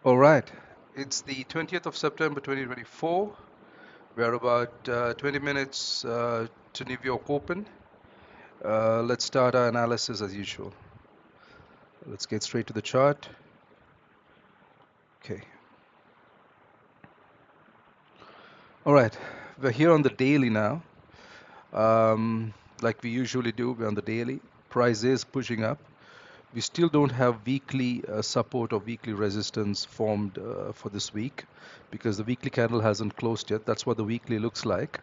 All right, it's the 20th of September 2024. We're about 20 minutes to New York Open. Let's start our analysis as usual. Let's get straight to the chart. Okay. All right, we're here on the daily now. Like we usually do, we're on the daily. Price is pushing up. We still don't have weekly support or weekly resistance formed for this week because the weekly candle hasn't closed yet. That's what the weekly looks like.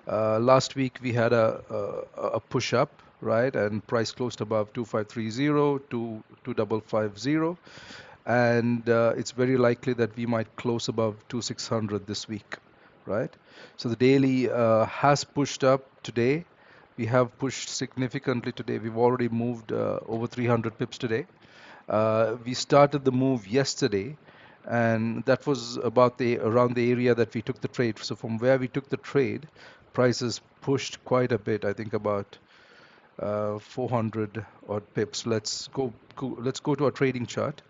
Last week we had a push up, right, and price closed above 2530 to 2550, and it's very likely that we might close above 2600 this week, right? So the daily has pushed up today. We have pushed significantly today. We've already moved over 300 pips today. We started the move yesterday, and that was about the around the area that we took the trade. So from where we took the trade, prices pushed quite a bit. I think about 400 odd pips. Let's go to our trading chart.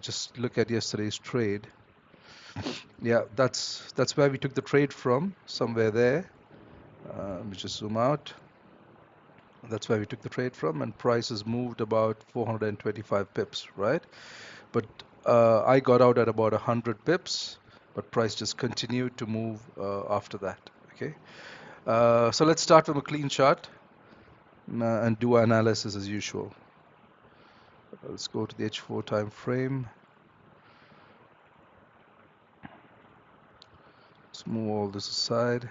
Just look at yesterday's trade. Yeah, that's where we took the trade from, somewhere there. Let me just zoom out. That's where we took the trade from, and price has moved about 425 pips, right? But I got out at about 100 pips, but price just continued to move after that. Okay, so let's start from a clean chart and do our analysis as usual. Let's go to the H4 time frame. Let's move all this aside.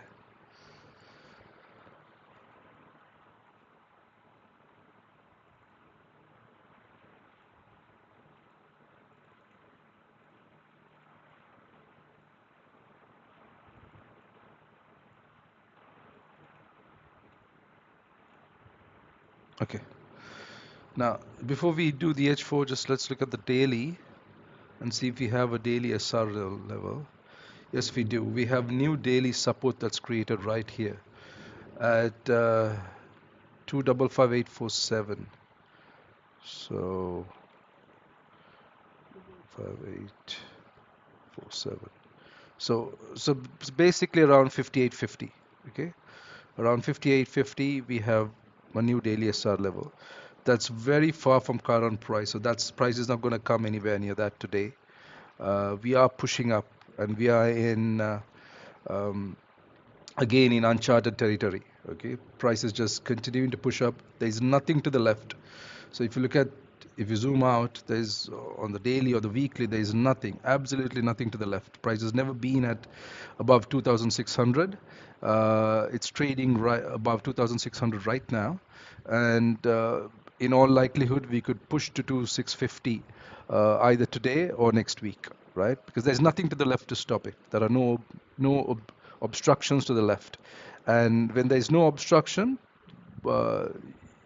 Okay. Now, before we do the H4, just let's look at the daily and see if we have a daily SR level. Yes, we do. We have new daily support that's created right here at 255847. So 5847. So it's basically around 5850. Okay, around 5850 we have a new daily SR level. That's very far from current price. So that's price is not going to come anywhere near that today. We are pushing up, and we are in um, again in uncharted territory. Okay, price is just continuing to push up. There is nothing to the left. So if you zoom out, there's on the daily or the weekly, there is nothing, absolutely nothing to the left. Price has never been at above 2,600. It's trading right above 2,600 right now, and in all likelihood, we could push to 2,650 either today or next week, right? Because there's nothing to the left to stop it. There are no obstructions to the left, and when there's no obstruction, uh,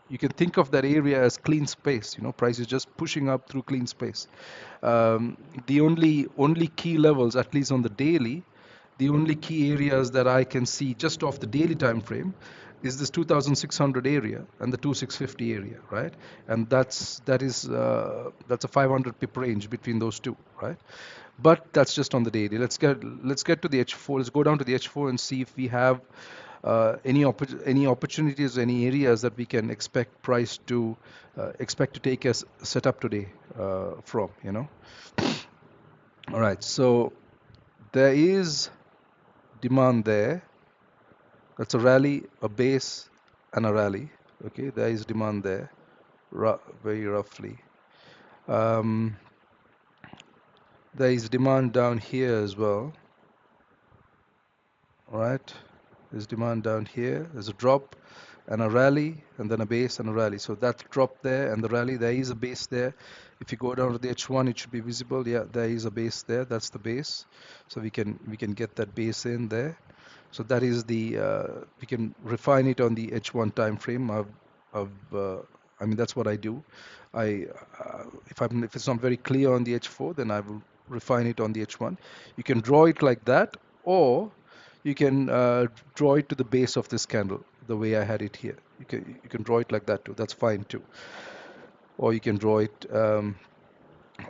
you can think of that area as clean space. Price is just pushing up through clean space. The only key levels, at least on the daily, the only key areas that I can see just off the daily time frame is this 2600 area and the 2650 area, right? And that's a 500 pip range between those two, right? But that's just on the daily. Let's get to the H4. Let's go down to the H4 and see if we have any opportunities, any areas that we can expect price to expect to take us set up today from. All right, so there is demand there. That's a rally, a base, and a rally. Okay, there is demand there, very roughly. Um, there is demand down here as well. All right, there's demand down here. There's a drop and a rally, and then a base and a rally. So that drop there and the rally, there is a base there. If you go down to the H1, it should be visible. Yeah, there is a base there. That's the base. So we can get that base in there. So that is we can refine it on the H1 time frame. I mean, that's what I do. If it's not very clear on the H4, then I will refine it on the H1. You can draw it like that, or you can draw it to the base of this candle the way I had it here. You can draw it like that too. That's fine too. Or you can draw it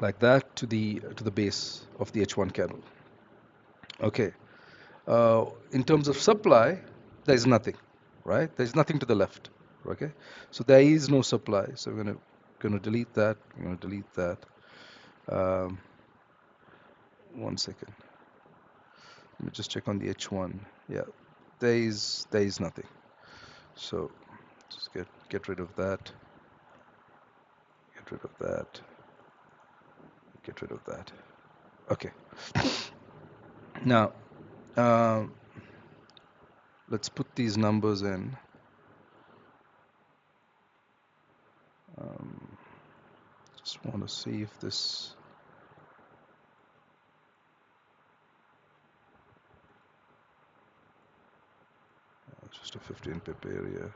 like that to the base of the H1 candle. Okay. In terms of supply, there is nothing, right? There is nothing to the left. Okay. So there is no supply. So we're gonna delete that. I'm gonna delete that. Um, 1 second. Let me just check on the H1. Yeah, there is nothing. So just get rid of that. Get rid of that. Get rid of that. Okay. Now, um, let's put these numbers in. Um, just want to see if this. Just a 15 pip area.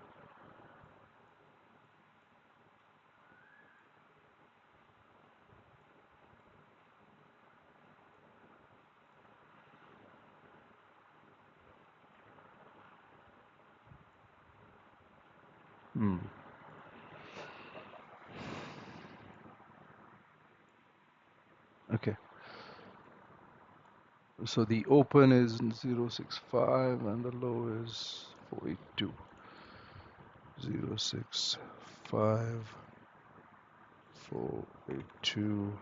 Hmm. Okay. So the open is 065 and the low is 482. 065, 482.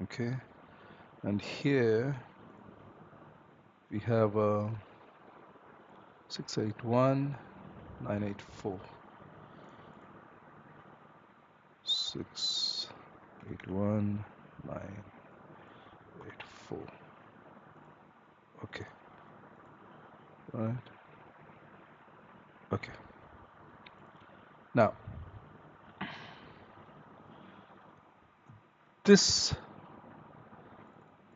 Okay. And here we have 681, 984. 681, 984. Okay. Right. Okay. Now, this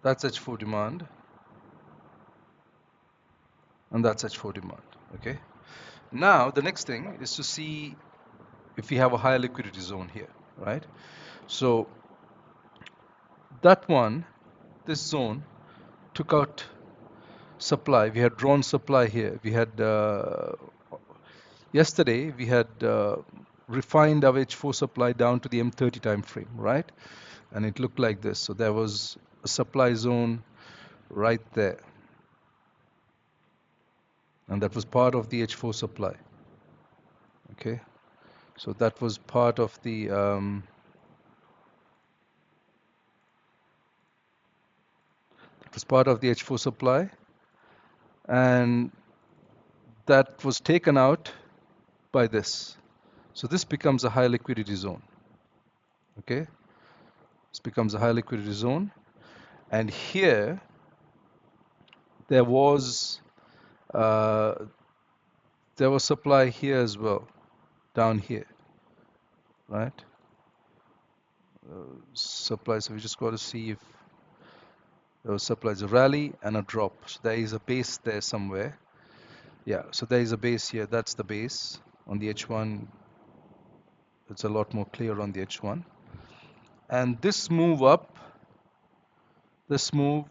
that's H4 demand, and that's H4 demand. Okay. Now, the next thing is to see if we have a higher liquidity zone here, right? So that one, this zone, took out supply. We had drawn supply here. We had yesterday we had refined our H4 supply down to the M30 time frame, right? And it looked like this. So there was a supply zone right there, and that was part of the H4 supply. Okay, so that was part of the H4 supply, and that was taken out by this. So this becomes a high liquidity zone. Okay, this becomes a high liquidity zone, and here there was uh, supply here as well, down here, right? Supply. So we just got to see if there was supply. It's a rally and a drop. So there is a base there somewhere. Yeah. So there is a base here. That's the base on the H1. It's a lot more clear on the H1. And this move up, this move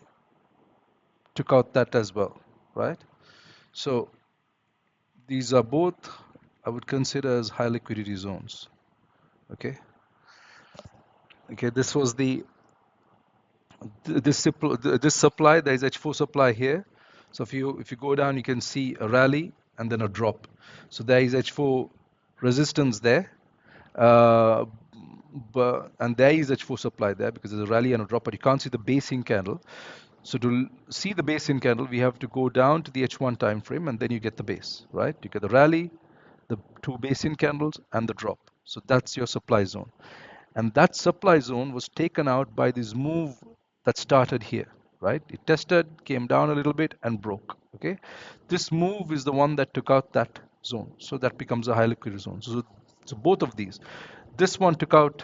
took out that as well, right? So these are both I would consider as high liquidity zones. Okay. Okay. This was this supply. There is H4 supply here. So if you go down, you can see a rally and then a drop. So there is H4 resistance there. And there is H4 supply there because there's a rally and a drop, but you can't see the basing candle. So to see the basing candle, we have to go down to the H1 time frame, and then you get the base, right? You get the rally, the two basing candles, and the drop. So that's your supply zone. And that supply zone was taken out by this move that started here, right? It tested, came down a little bit, and broke. Okay, this move is the one that took out that zone, so that becomes a high liquidity zone. So both of these, this one took out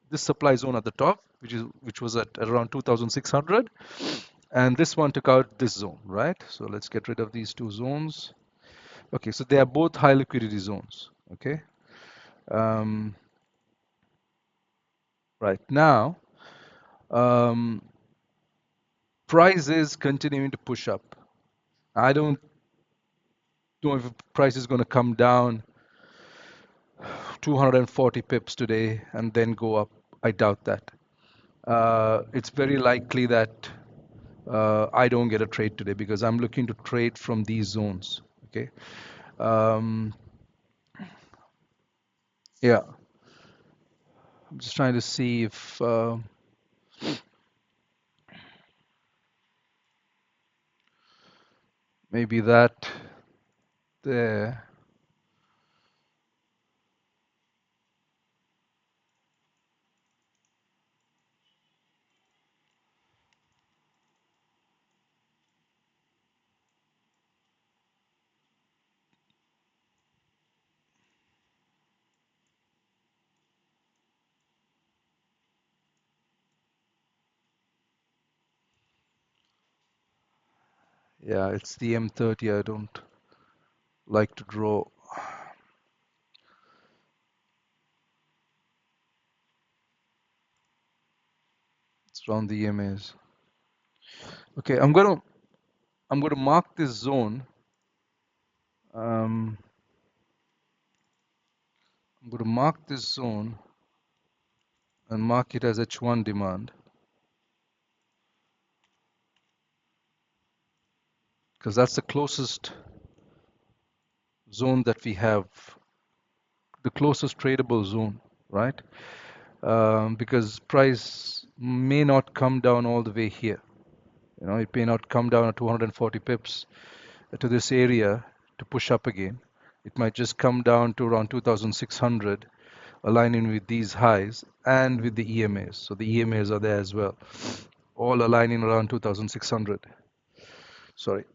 this supply zone at the top, which was at around 2,600, and this one took out this zone, right? So let's get rid of these two zones. Okay, so they are both high liquidity zones. Okay, um, right now. Um, Price is continuing to push up, I don't know if the price is going to come down 240 pips today and then go up. I doubt that. It's very likely that I don't get a trade today because I'm looking to trade from these zones. Okay. Um, yeah, I'm just trying to see if maybe that there. Yeah, it's the M30. I don't like to draw. It's around the EMAs. Okay, I'm gonna mark this zone. Um, I'm gonna mark this zone and mark it as H1 demand because that's the closest zone that we have, the closest tradable zone, right? Because price may not come down all the way here. You know, it may not come down at 240 pips to this area to push up again. It might just come down to around 2,600, aligning with these highs and with the EMAs. So the EMAs are there as well, all aligning around 2,600. Sorry.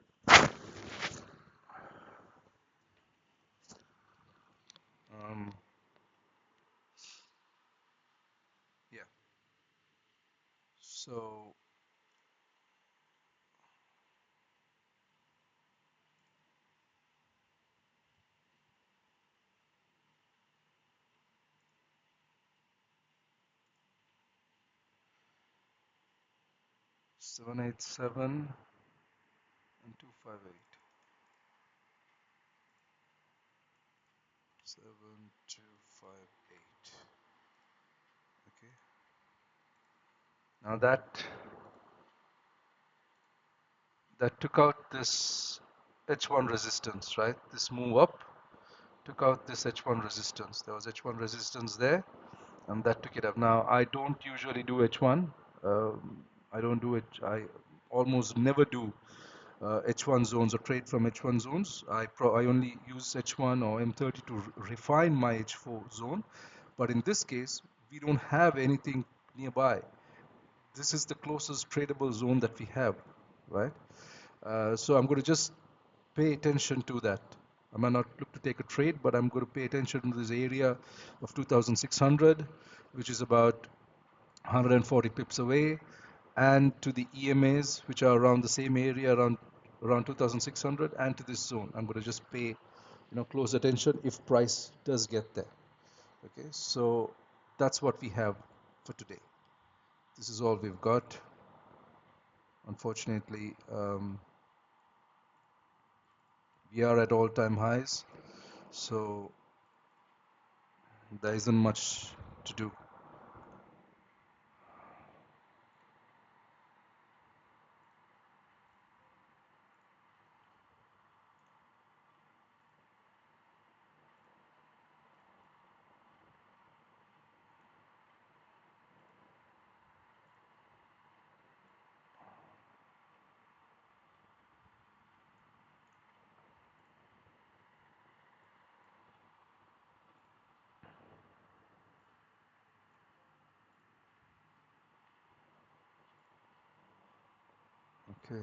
Um, yeah. So 787 and 258. 7258. Okay. Now that took out this H1 resistance, right? This move up took out this H1 resistance. There was H1 resistance there, and that took it up. Now I don't usually do H1. I don't do it. I almost never do H1 zones or trade from H1 zones. I only use H1 or M30 to refine my H4 zone. But in this case, we don't have anything nearby. This is the closest tradable zone that we have, right? So I'm going to just pay attention to that. I might not look to take a trade, but I'm going to pay attention to this area of 2,600, which is about 140 pips away, and to the EMAs, which are around the same area, around 2,600, and to this zone. I'm going to just pay, close attention if price does get there. Okay, so that's what we have for today. This is all we've got. Unfortunately, we are at all-time highs, so there isn't much to do. Okay.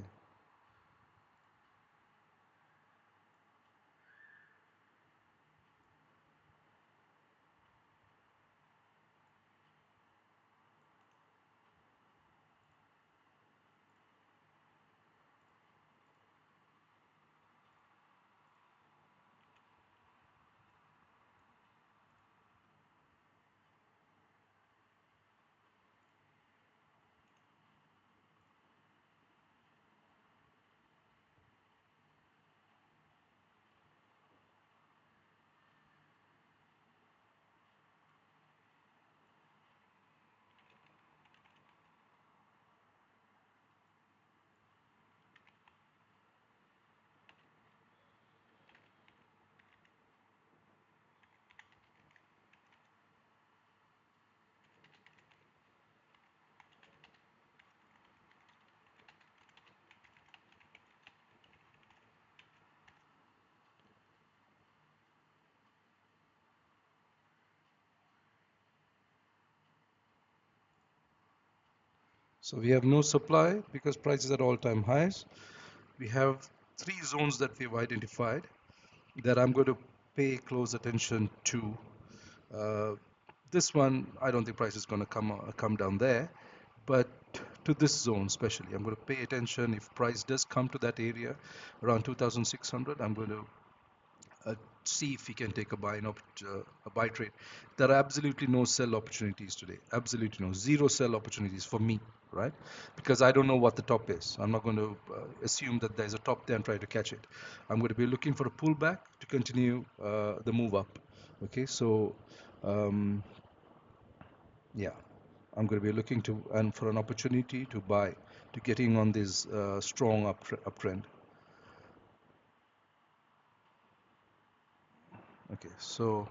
So we have no supply because prices are all-time highs. We have three zones that we've identified that I'm going to pay close attention to. Uh, this one, I don't think price is going to come down there, but to this zone especially, I'm going to pay attention. If price does come to that area around 2,600, I'm going to see if we can take a buy trade. There are absolutely no sell opportunities today. Absolutely no, zero sell opportunities for me, right? Because I don't know what the top is. I'm not going to assume that there's a top there and try to catch it. I'm going to be looking for a pullback to continue the move up. Okay, so um, yeah, I'm going to be looking to and for an opportunity to buy to getting on this strong uptrend. Okay, so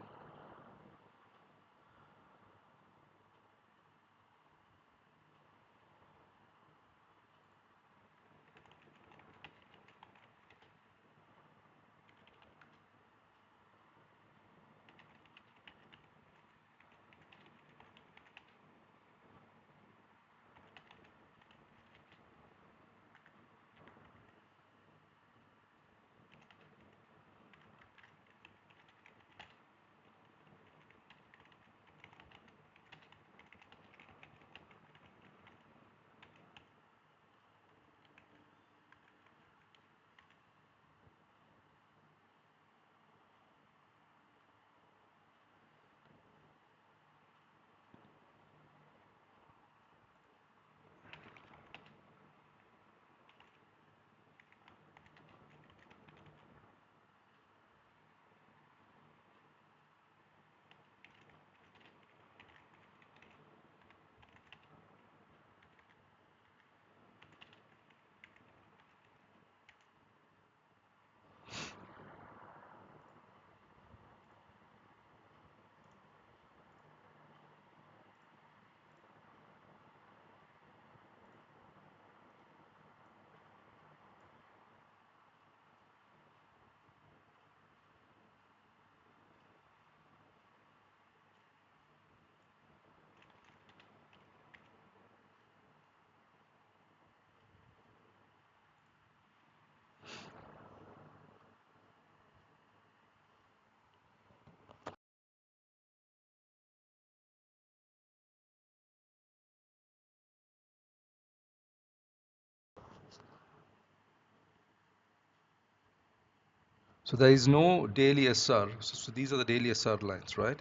So there is no daily SR. So these are the daily SR lines, right?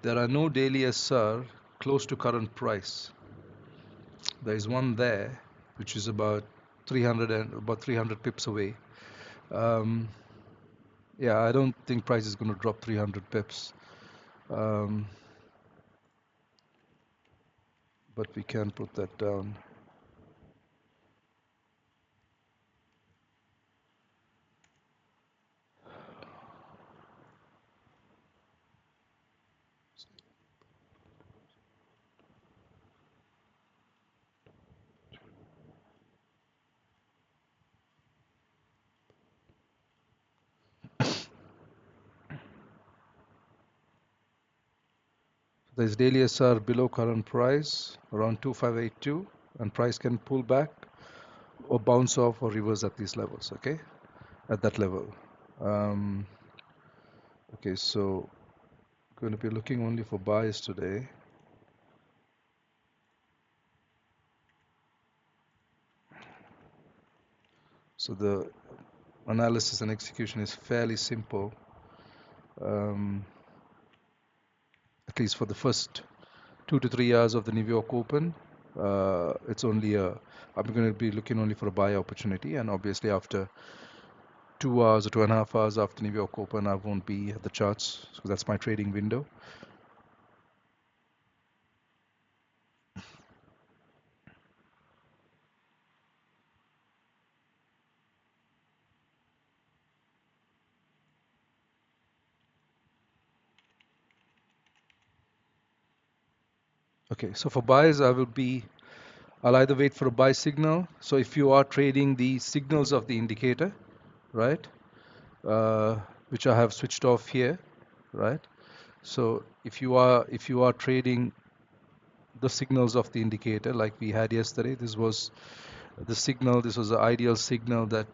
There are no daily SR close to current price. There is one there, which is about 300 pips away. Um, yeah, I don't think price is going to drop 300 pips, um, but we can put that down. There's daily SR below current price around 2582, and price can pull back or bounce off or reverse at these levels. Okay, at that level. Um, okay, so going to be looking only for buys today. So the analysis and execution is fairly simple, um, at least for the first 2 to 3 hours of the New York Open. It's only I'm going to be looking only for a buy opportunity, and obviously after 2 hours or 2.5 hours after New York Open, I won't be at the charts, so that's my trading window. Okay, so for buys, I'll either wait for a buy signal. So if you are trading the signals of the indicator, right, uh, which I have switched off here, right? So if you are trading the signals of the indicator like we had yesterday. This was the signal. This was the ideal signal that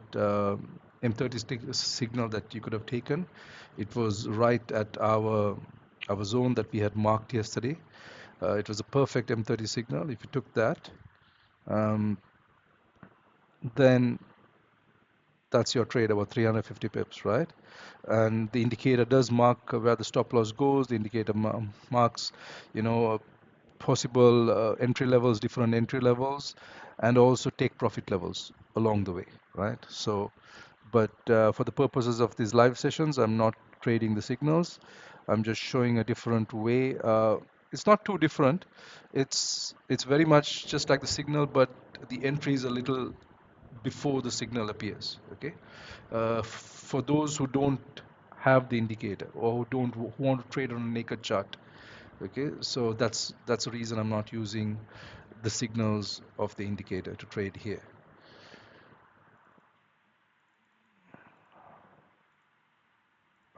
M30 signal that you could have taken. It was right at our zone that we had marked yesterday. It was a perfect M30 signal. If you took that, um, then that's your trade, about 350 pips, right? And the indicator does mark where the stop loss goes. The indicator marks, you know, possible entry levels, different entry levels, and also take profit levels along the way, right? So, but for the purposes of these live sessions, I'm not trading the signals. I'm just showing a different way. It's not too different. It's very much just like the signal, but the entry is a little before the signal appears. Okay, for those who don't have the indicator or who want to trade on a naked chart. Okay, so that's the reason I'm not using the signals of the indicator to trade here.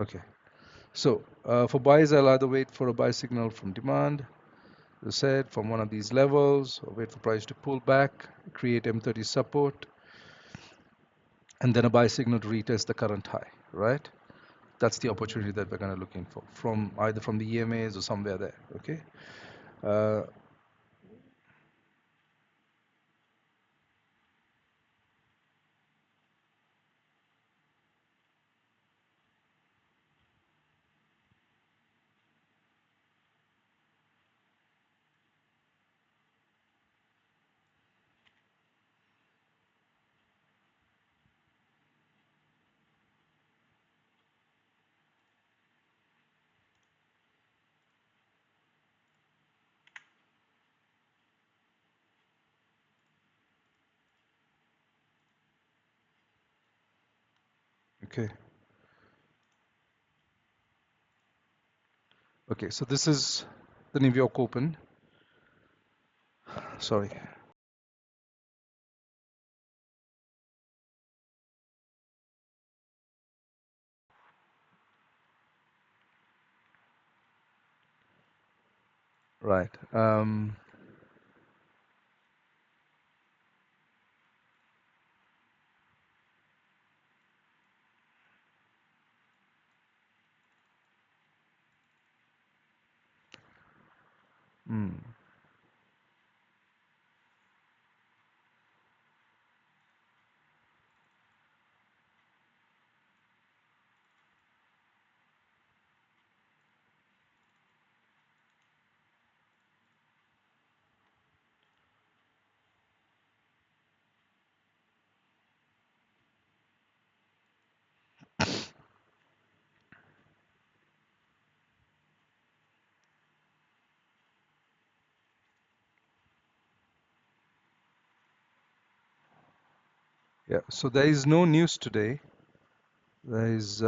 Okay, so for buys, I'll either wait for a buy signal from demand, as I said, from one of these levels, or wait for price to pull back, create M30 support, and then a buy signal to retest the current high, right? That's the opportunity that we're kind of looking for, from either from the EMAs or somewhere there. Okay. Uh, okay. Okay. So this is the New York Open. Sorry. Right. Mm, yeah. So there is no news today. There is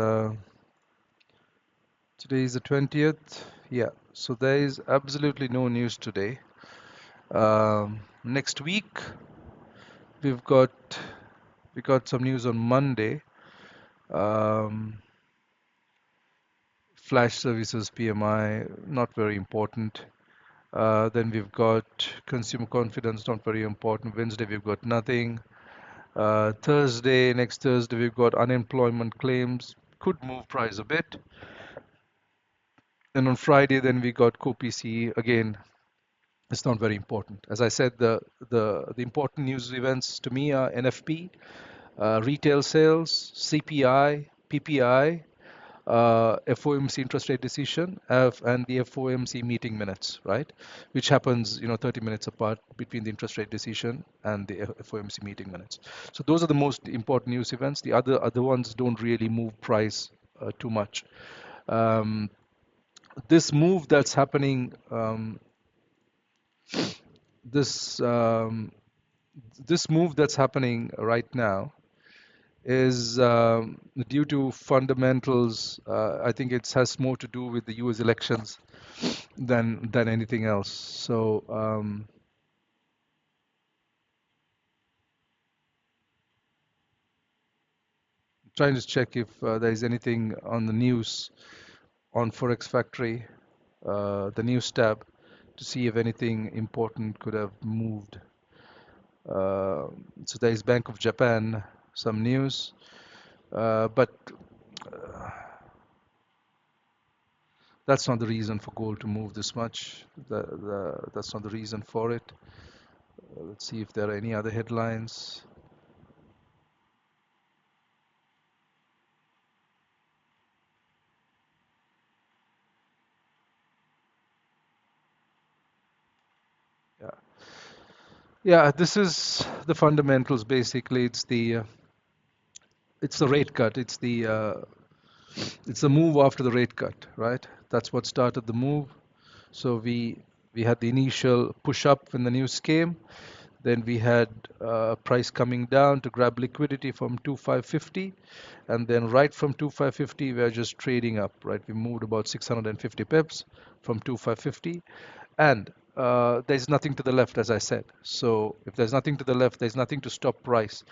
today is the 20th. Yeah. So there is absolutely no news today. Next week we've got we got some news on Monday. Um, Flash services PMI, not very important. Then we've got consumer confidence, not very important. Wednesday we've got nothing. Next Thursday we've got unemployment claims, could move price a bit. And on Friday then we got core PCE. Again, it's not very important. As I said, the important news events to me are NFP, retail sales, CPI, PPI, FOMC interest rate decision, and the FOMC meeting minutes, right? Which happens, 30 minutes apart between the interest rate decision and the FOMC meeting minutes. So those are the most important news events. The other ones don't really move price too much. Um, this move that's happening, this um, this move that's happening right now is due to fundamentals. I think it has more to do with the U.S. elections than anything else. So trying to check if there is anything on the news on Forex Factory, the news tab. to see if anything important could have moved. Uh, so there is Bank of Japan, some news, but uh, that's not the reason for gold to move this much. That's not the reason for it. Let's see if there are any other headlines. Yeah, yeah. This is the fundamentals. Basically, it's the rate cut. It's the move after the rate cut, right? That's what started the move. So we had the initial push up when the news came. Then we had price coming down to grab liquidity from 2550, and then right from 2550 we are just trading up, right? We moved about 650 pips from 2550, and there's nothing to the left, as I said. So if there's nothing to the left, there's nothing to stop price.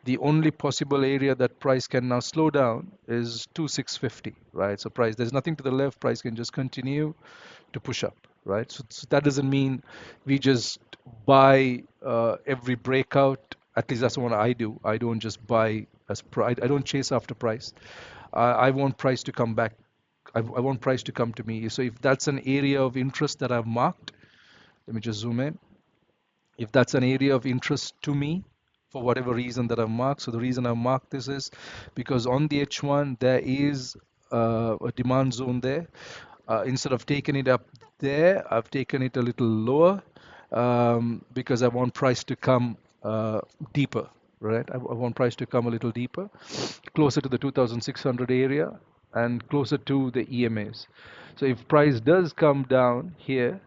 The only possible area that price can now slow down is 2650, right? So price, there's nothing to the left, price can just continue to push up, right? So that doesn't mean we just buy every breakout. At least that's what I do. I don't just buy as I don't chase after price. I want price to come back. I want price to come to me. So if that's an area of interest that I've marked, let me just zoom in. If that's an area of interest to me, for whatever reason that I've marked. So the reason I've marked this is because on the H1 there is a demand zone there. Instead of taking it up there, I've taken it a little lower because I want price to come deeper, right? I want price to come a little deeper, closer to the 2600 area and closer to the EMAs. So if price does come down here,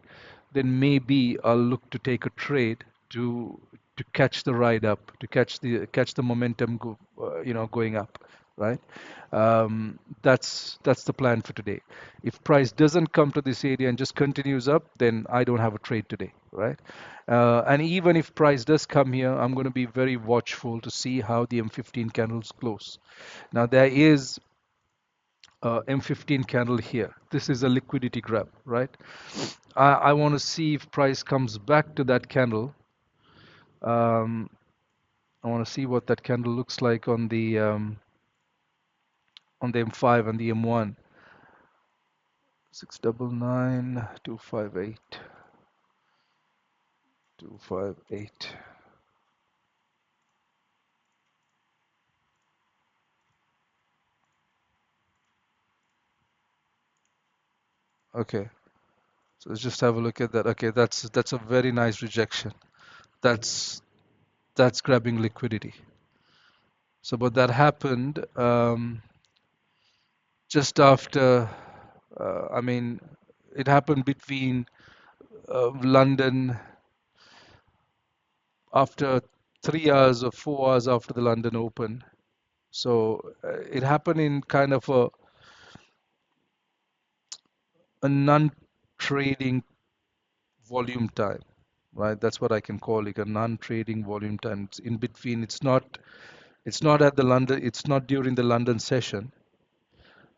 then maybe I'll look to take a trade to catch the ride up, to catch the momentum going up, right? That's the plan for today. If price doesn't come to this area and just continues up, then I don't have a trade today, right? And even if price does come here, I'm going to be very watchful to see how the M15 candles close. Now there is M15 candle here. This is a liquidity grab, right? I want to see if price comes back to that candle. Um, I want to see what that candle looks like on the M5 and the M1. 699 258 258. Okay, so let's just have a look at that. Okay, that's a very nice rejection. That's that's grabbing liquidity. So, but that happened just after. I mean, it happened between London after 3 hours or 4 hours after the London Open. So it happened in kind of a non-trading volume time, right? That's what I can call it, a non-trading volume time. It's in between. It's not at the London. It's not during the London session.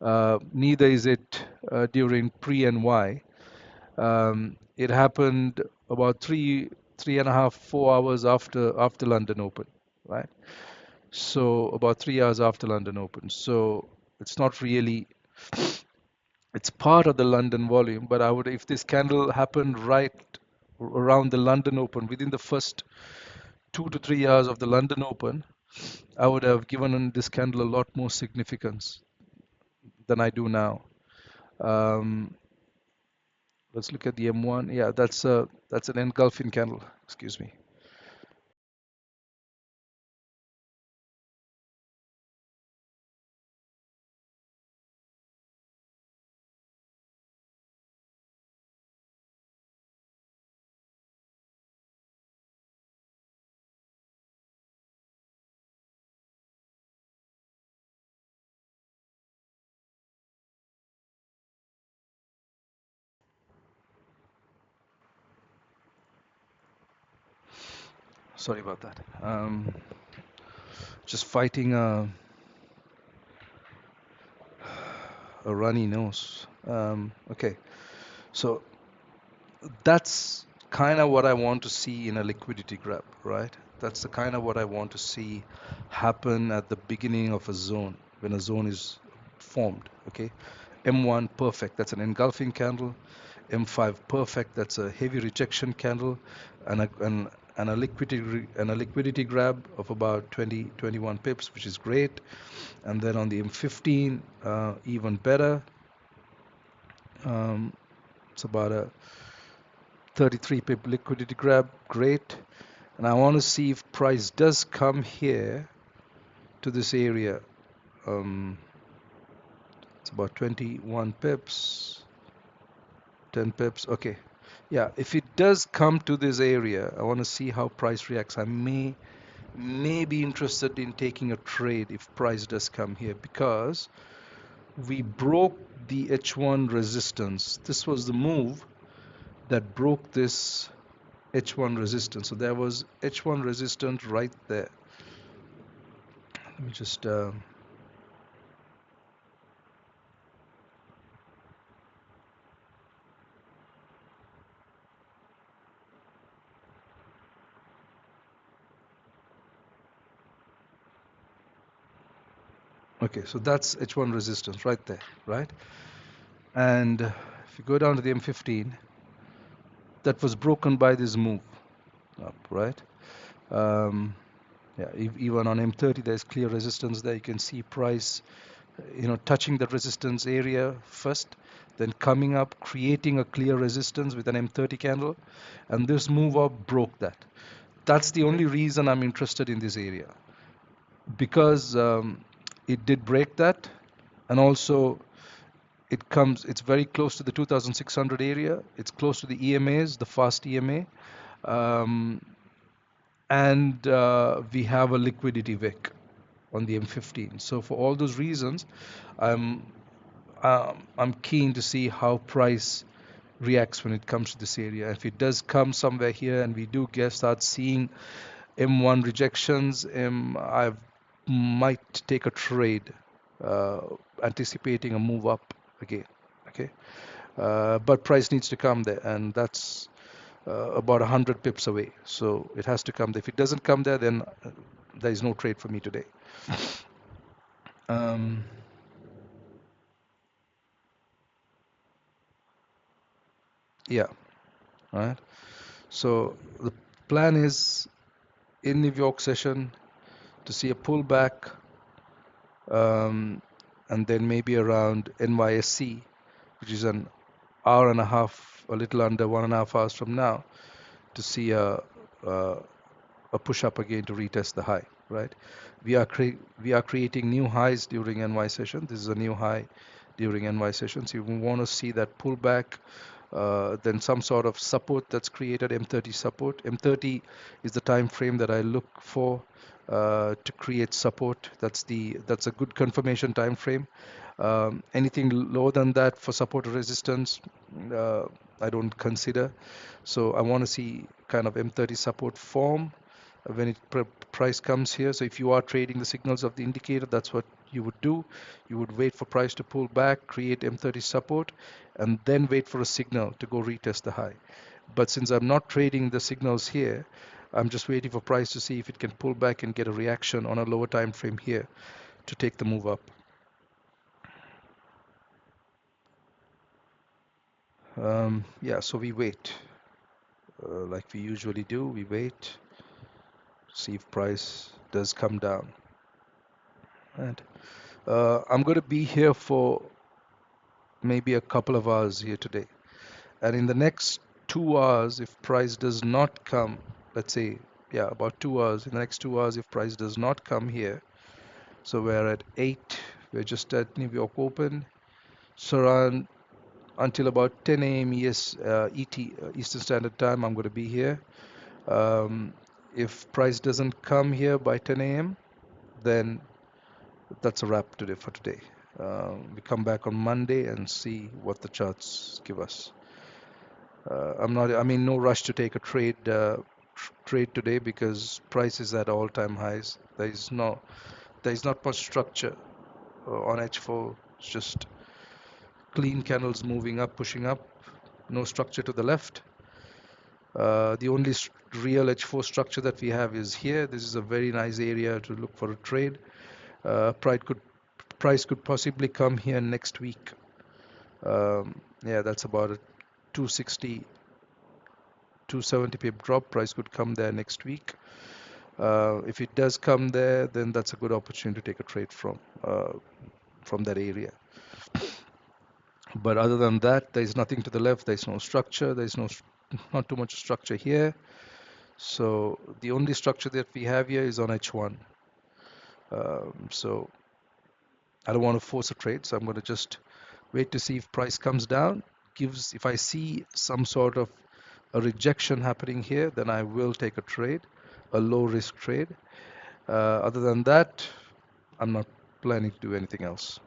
Neither is it during pre-NY. It happened about three and a half, 4 hours after London Open, right? So about 3 hours after London Open. So it's not really, it's part of the London volume, but I would, if this candle happened right around the London Open, within the first 2 to 3 hours of the London Open, I would have given this candle a lot more significance than I do now. Um, let's look at the M1. Yeah, that's an engulfing candle. Excuse me. Sorry about that. Just fighting a runny nose. Okay, so that's kind of what I want to see in a liquidity grab, right? That's the kind of what I want to see happen at the beginning of a zone when a zone is formed. Okay, M1 perfect, that's an engulfing candle. M5 perfect, that's a heavy rejection candle, and a liquidity grab of about 21 pips, which is great. And then on the M15, even better. Um, it's about a 33 pip liquidity grab, great. And I want to see if price does come here to this area. Um, it's about 21 pips, 10 pips. Okay, yeah. If it does come to this area, I want to see how price reacts. I may be interested in taking a trade if price does come here, because we broke the H1 resistance. This was the move that broke this H1 resistance. So there was H1 resistance right there. Let me just okay, so that's H1 resistance right there, right? And if you go down to the M15, that was broken by this move up, right? Um, yeah, even on M30, there's clear resistance there. You can see price, touching the resistance area first, then coming up, creating a clear resistance with an M30 candle, and this move up broke that. That's the only reason I'm interested in this area, because it did break that, and also it's very close to the 2600 area. It's close to the EMAs, the fast EMA, um, and we have a liquidity wick on the M15. So for all those reasons, I'm I'm keen to see how price reacts when it comes to this area. If it does come somewhere here and we do start seeing M1 rejections, I might take a trade, uh, anticipating a move up again. Okay, but price needs to come there, and that's about 100 pips away. So it has to come there. If it doesn't come there, then there is no trade for me today. Um, yeah, right. So the plan is in New York session to see a pullback, um, and then maybe around NYSC, which is an hour and a half, a little under 1.5 hours from now, to see a, a push up again to retest the high, right? We are creating new highs during NY session. This is a new high during NY session. So we want to see that pullback, then some sort of support that's created, M30 support. M30 is the time frame that I look for to create support. That's a good confirmation time frame. Anything lower than that for support or resistance, uh, I don't consider. So I want to see kind of M30 support form when price comes here. So if you are trading the signals of the indicator, that's what you would do. You would wait for price to pull back, create M30 support, and then wait for a signal to go retest the high. But since I'm not trading the signals here, I'm just waiting for price to see if it can pull back and get a reaction on a lower time frame here to take the move up. Yeah, so we wait, like we usually do. We wait, see if price does come down. And I'm going to be here for maybe a couple of hours here today. And in the next 2 hours, if price does not come, let's say, yeah, about 2 hours, in the next 2 hours, if price does not come here, so we're at 8, we're just at New York Open, so around until about 10 a.m. Eastern Standard Time, I'm going to be here. Um, if price doesn't come here by 10 a.m., then that's a wrap today for today. We come back on Monday and see what the charts give us. I mean, no rush to take a trade today because price is at all-time highs. There is not much structure on H4. It's just clean candles moving up, pushing up. No structure to the left. The only real H4 structure that we have is here. This is a very nice area to look for a trade. Price could possibly come here next week. Yeah, that's about a 260, 270 pip drop. Price could come there next week. If it does come there, then that's a good opportunity to take a trade from that area. But other than that, there is nothing to the left. There is no structure. There is not too much structure here. So the only structure that we have here is on H1. So I don't want to force a trade. So I'm going to just wait to see if price comes down. If I see some sort of a rejection happening here, then I will take a trade, a low risk trade. Other than that, I'm not planning to do anything else.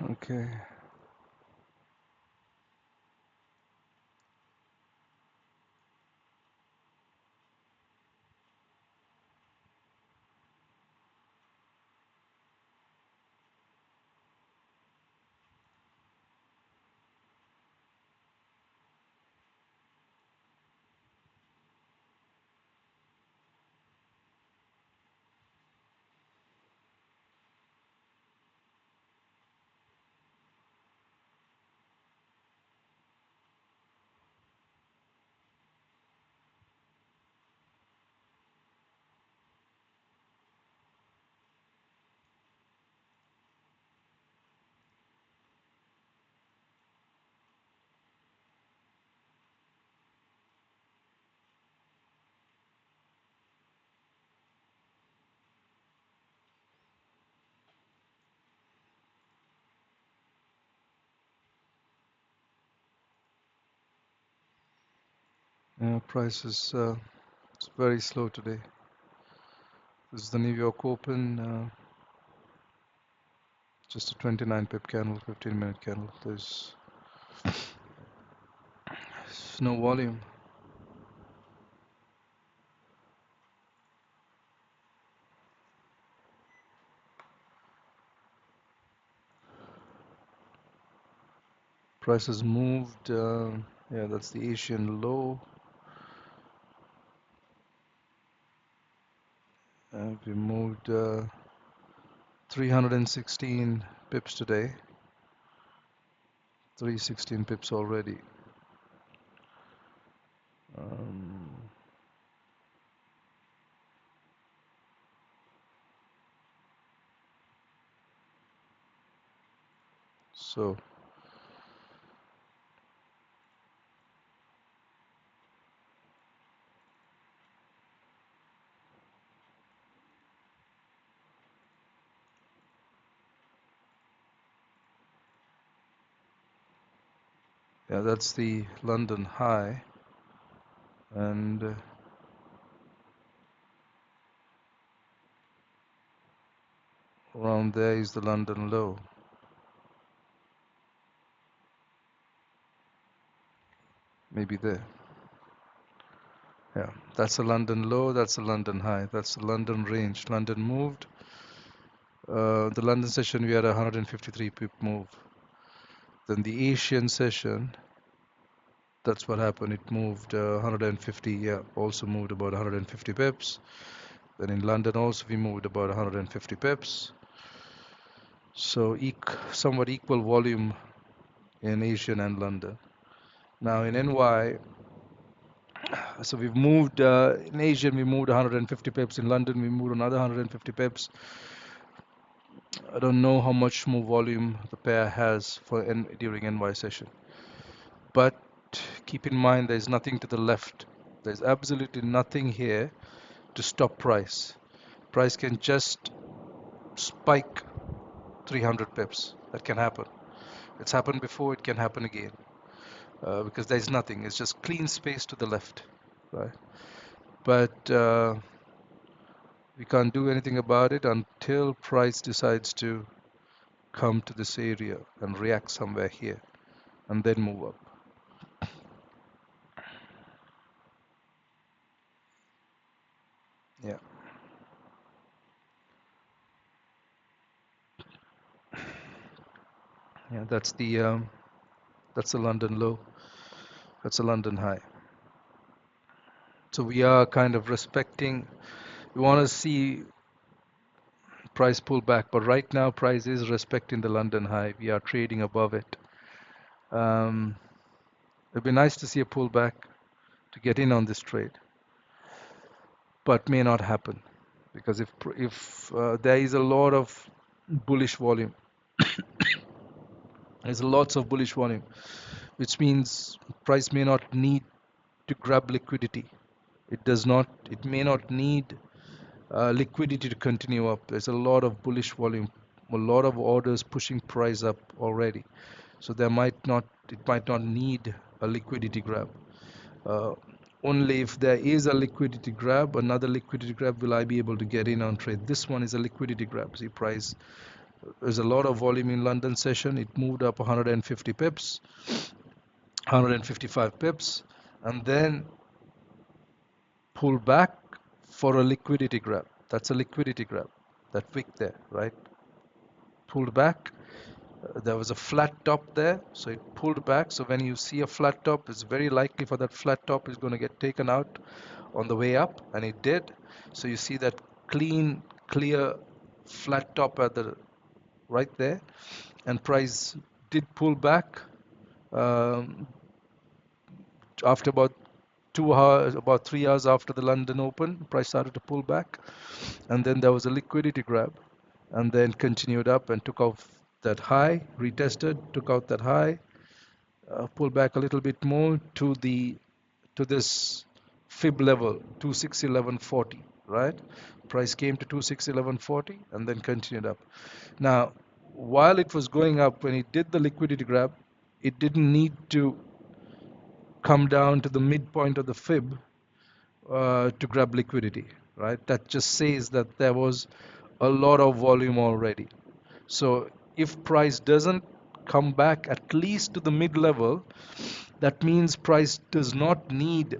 Okay. Yeah, price is it's very slow today. This is the New York Open, just a 29 pip candle, 15-minute candle. There's There's no volume. Price has moved. Yeah, that's the Asian low. We moved 316 pips today. 316 pips already. Um, so yeah, that's the London high, and around there is the London low. Maybe there. Yeah, that's the London low, that's the London high, that's the London range. London moved. The London session we had a 153 pip move. Then the Asian session, that's what happened. It moved 150. Yeah, also moved about 150 pips. Then in London also we moved about 150 pips. So somewhat equal volume in Asian and London. Now in NY, so we've moved in Asian we moved 150 pips. In London we moved another 150 pips. I don't know how much more volume the pair has during NY session. But keep in mind there's nothing to the left. There's absolutely nothing here to stop price. Price can just spike 300 pips. That can happen. It's happened before, it can happen again. Because there's nothing. It's just clean space to the left. Right? But we can't do anything about it until price decides to come to this area and react somewhere here and then move up. Yeah. Yeah, that's the London low. That's a London high. So we are kind of respecting. We want to see price pull back, but right now price is respecting the London high. We are trading above it. Um, it'd be nice to see a pullback to get in on this trade, but may not happen because if there is a lot of bullish volume, there's lots of bullish volume, which means price may not need to grab liquidity. It does not. It may not need liquidity to continue up. There's a lot of bullish volume, a lot of orders pushing price up already. So it might not need a liquidity grab. Uh, Only if there is a liquidity grab, another liquidity grab, will I be able to get in on trade. This one is a liquidity grab. See, price, there's a lot of volume in London session. It moved up 150 pips, 155 pips, and then pull back for a liquidity grab. That's a liquidity grab. That wick there, right? Pulled back. There was a flat top there, so it pulled back. So when you see a flat top, it's very likely for that flat top is going to get taken out on the way up, and it did. So you see that clean, clear flat top at the right there, and price did pull back um, after about 2 hours, about 3 hours after the London Open. Price started to pull back, and then there was a liquidity grab, and then continued up and took off that high, retested, took out that high, pulled back a little bit more to this fib level 261.1140, right? Price came to 261.1140 and then continued up. Now, while it was going up, when it did the liquidity grab, it didn't need to come down to the midpoint of the fib to grab liquidity, right? That just says that there was a lot of volume already. So if price doesn't come back at least to the mid level, That means price does not need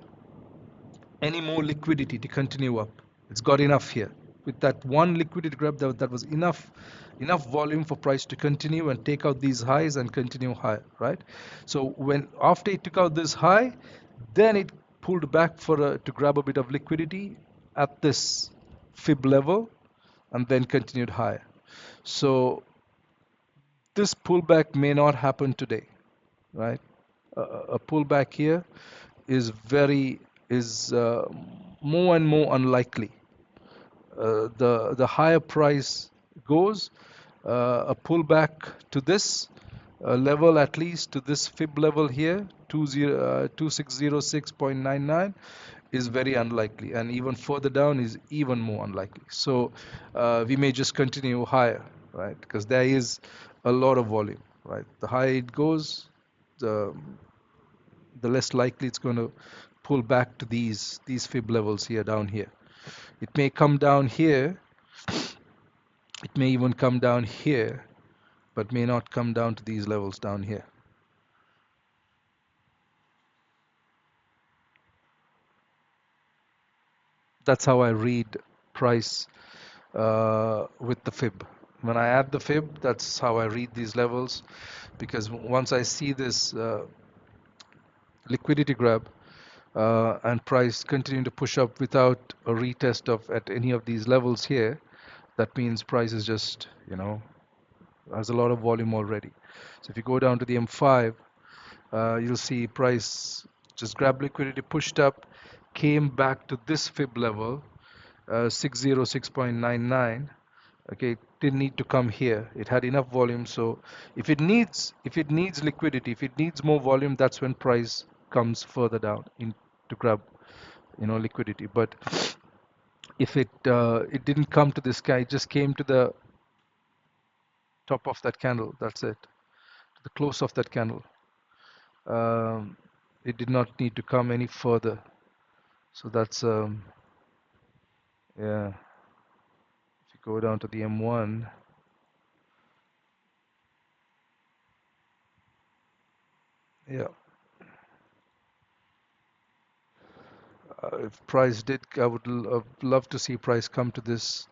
any more liquidity to continue up. It's got enough here. With that one liquidity grab, that was enough volume for price to continue and take out these highs and continue higher, right? So when after it took out this high, then it pulled back to grab a bit of liquidity at this fib level and then continued higher. So this pullback may not happen today, right? A pullback here is very is more and more unlikely. The higher price goes, a pullback to this level, at least to this fib level here, 2606.99, is very unlikely, and even further down is even more unlikely. So we may just continue higher, right? Because there is a lot of volume, right? The higher it goes, the the less likely it's going to pull back to these fib levels here down here. It may come down here, it may even come down here, but may not come down to these levels down here. That's how I read price with the fib. When I add the fib, that's how I read these levels, because once I see this liquidity grab and price continuing to push up without a retest of at any of these levels here, that means price is just, has a lot of volume already. So if you go down to the M5, you'll see price just grabbed liquidity, pushed up, came back to this fib level, 606.99. Okay, it didn't need to come here. It had enough volume. So if it needs liquidity, if it needs more volume, that's when price comes further down in to grab liquidity. But if it didn't come to this guy, it just came to the top of that candle. That's it. To the close of that candle. Um, it did not need to come any further. So that's yeah. If you go down to the M1, yeah. If price did, I would love to see price come to this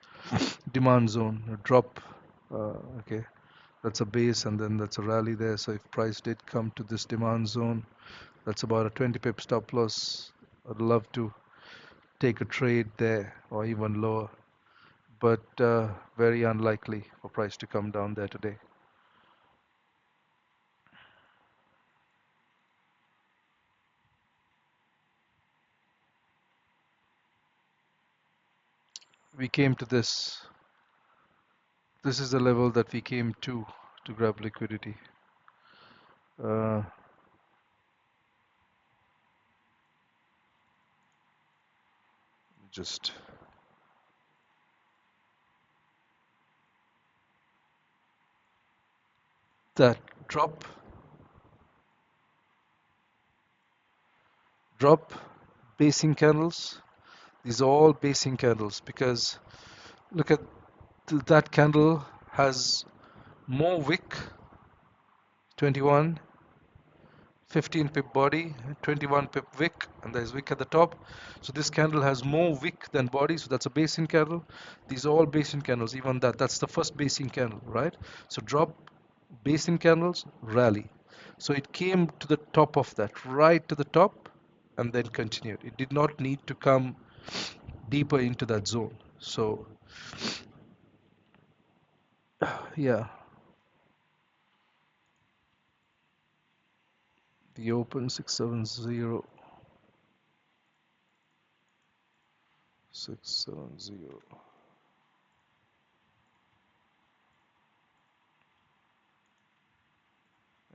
demand zone, a drop. Okay, that's a base, and then that's a rally there. So if price did come to this demand zone, that's about a 20 pip stop loss. I'd love to take a trade there or even lower, but very unlikely for price to come down there today. We came to this. This is the level that we came to grab liquidity. Uh, just that drop, drop, basing candles. These are all basing candles because look at that candle has more wick, 21, 15 pip body, 21 pip wick, and there's wick at the top. So this candle has more wick than body, so that's a basing candle. These are all basing candles, even that's the first basing candle, right? So drop, basing candles, rally. So it came to the top of that, right to the top, and then continued. It did not need to come deeper into that zone. So yeah, the open 670, 670.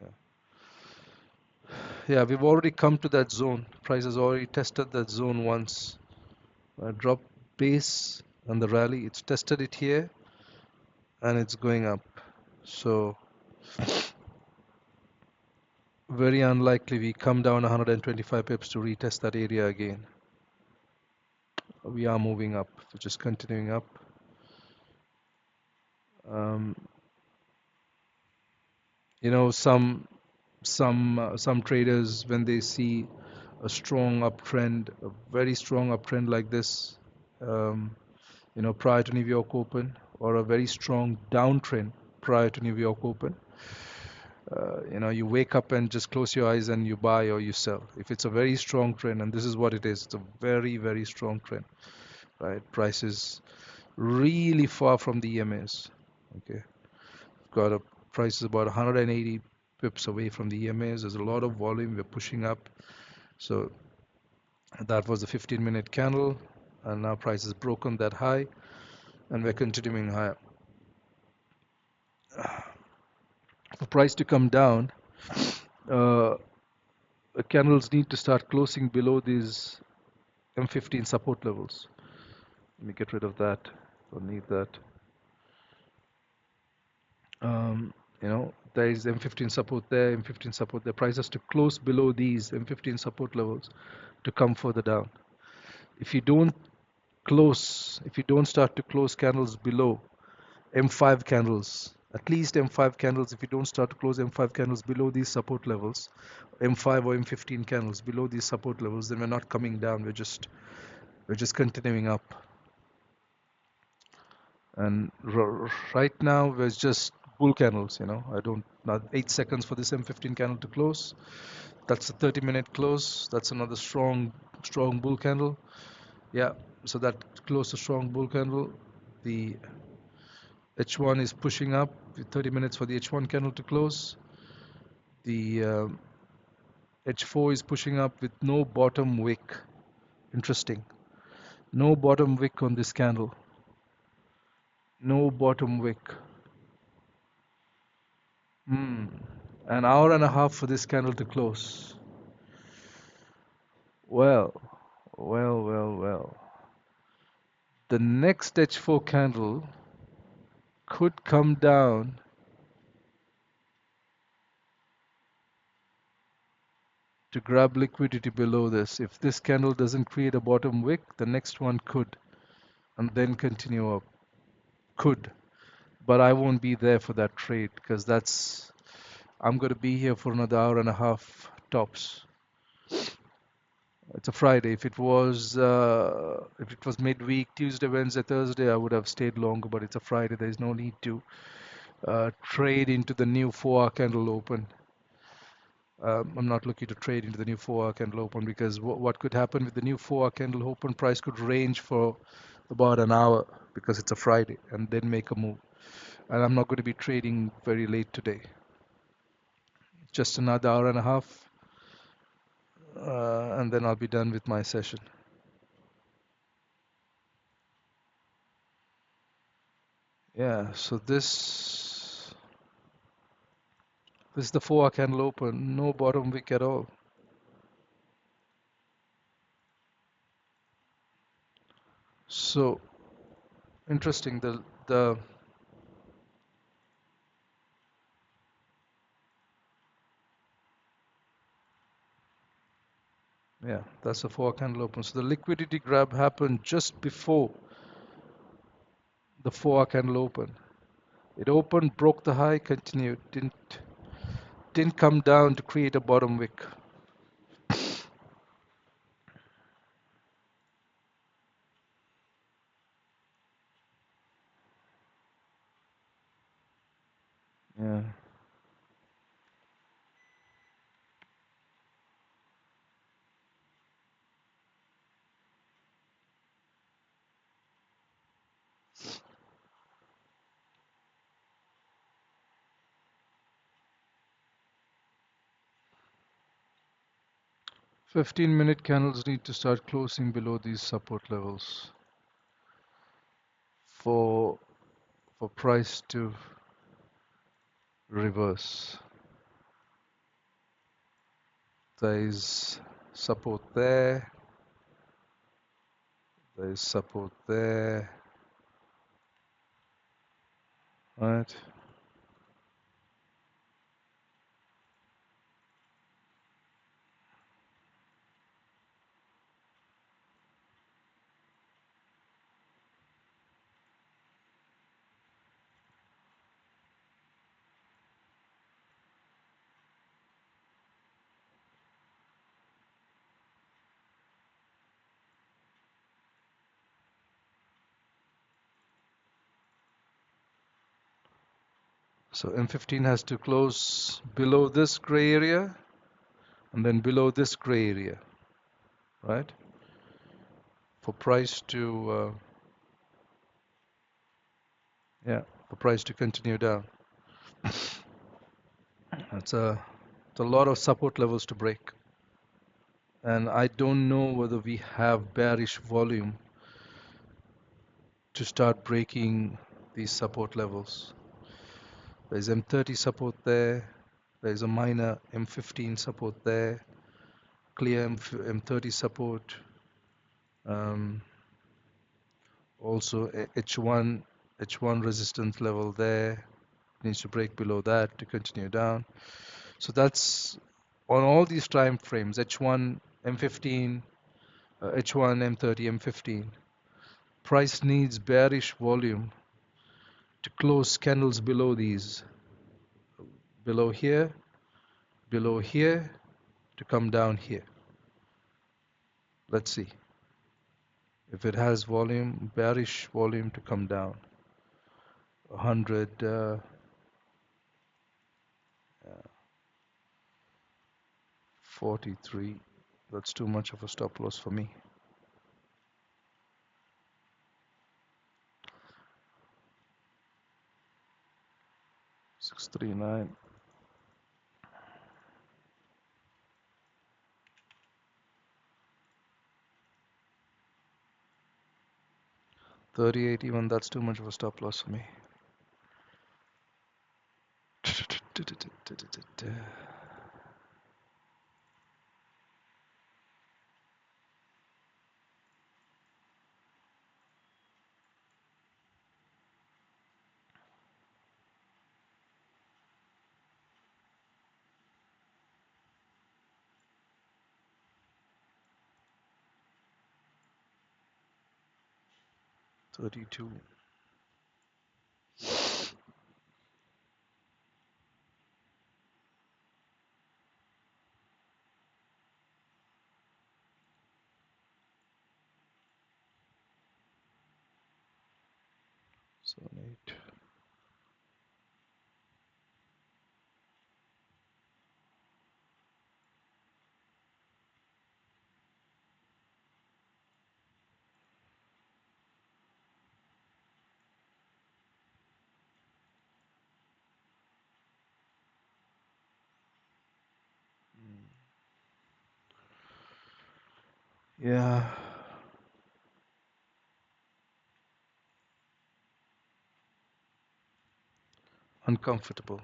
Yeah. Yeah, we've already come to that zone. Price has already tested that zone once. Drop base and the rally, it's tested it here and it's going up. So very unlikely we come down 125 pips to retest that area again. We are moving up, we're just continuing up. Um, some Some traders, when they see a strong uptrend, a very strong uptrend like this, um, prior to New York Open, or a very strong downtrend prior to New York Open, you wake up and just close your eyes and you buy or you sell. If it's a very strong trend, and this is what it is, it's a very, very strong trend, right? Price is really far from the EMAs. Okay, got a price is about 180 pips away from the EMAs. There's a lot of volume. We're pushing up. So that was the 15-minute candle, and now price has broken that high, and we're continuing higher. For price to come down, uh, the candles need to start closing below these M15 support levels. Let me get rid of that. Don't need that. There is M15 support there, M15 support there. Price has to close below these M15 support levels to come further down. If you don't start to close candles below M5 candles, at least M5 candles, if you don't start to close M5 candles below these support levels, M5 or M15 candles below these support levels, then we're not coming down. We're just continuing up. And right now we're just bull candles. I don't not 8 seconds for this M15 candle to close. That's a 30-minute close. That's another strong bull candle. Yeah, so that closed a strong bull candle. The H1 is pushing up with 30 minutes for the H1 candle to close. The H4 is pushing up with no bottom wick. Interesting. No bottom wick on this candle. No bottom wick. An hour and a half for this candle to close. Well, well, well, well. The next H4 candle could come down to grab liquidity below this. If this candle doesn't create a bottom wick, the next one could, and then continue up. Could. But I won't be there for that trade because I'm going to be here for another hour and a half tops. It's a Friday. If it was midweek, Tuesday, Wednesday, Thursday, I would have stayed longer. But it's a Friday. There is no need to trade into the new 4-hour candle open. I'm not looking to trade into the new 4-hour candle open because what could happen with the new 4-hour candle open, price could range for about an hour because it's a Friday and then make a move. And I'm not going to be trading very late today. Just another hour and a half, and then I'll be done with my session. Yeah, so this is the 4-hour candle open, no bottom wick at all. So interesting. Yeah, that's a 4-hour candle open. So the liquidity grab happened just before the 4-hour candle open. It opened, broke the high, continued, didn't come down to create a bottom wick. Yeah. 15-minute candles need to start closing below these support levels for price to reverse. There is support there. There is support there. Right. So M15 has to close below this gray area and then below this gray area, right? For price to yeah, for price to continue down. It's a lot of support levels to break. And I don't know whether we have bearish volume to start breaking these support levels. There's M30 support there. There's a minor M15 support there. Clear M30 support. Um, Also H1 resistance level there. Needs to break below that to continue down. So that's on all these time frames, H1, M15, H1, M30, M15. Price needs bearish volume to close candles below these, below here, to come down here. Let's see if it has volume, bearish volume to come down. 100, 43. That's too much of a stop loss for me. 639. 38, even that's too much of a stop loss for me. 32. Seven, 8. Yeah, uncomfortable.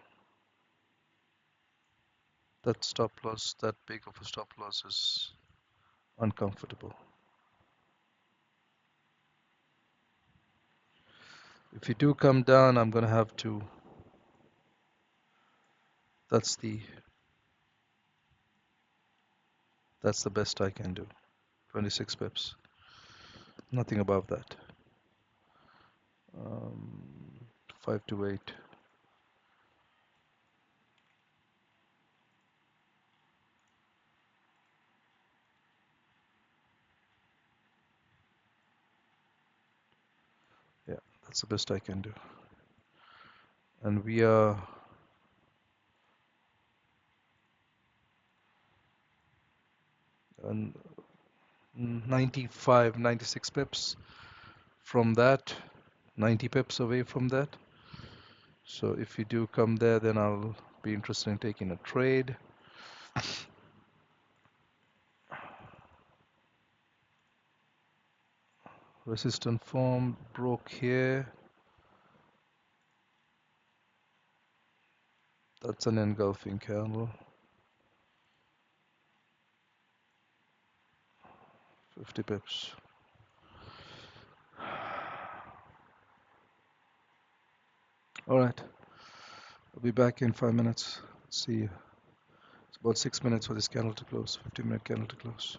That stop loss, that big of a stop loss is uncomfortable. If you do come down, I'm gonna have to, that's the best I can do. 26 pips. Nothing above that. 5 to 8. Yeah, that's the best I can do. And we are on 95, 96 pips from that, 90 pips away from that. So if you do come there, then I'll be interested in taking a trade. Resistance form broke here. That's an engulfing candle. 50 pips. All right. I'll be back in 5 minutes. See you. It's about 6 minutes for this candle to close. 15-minute candle to close.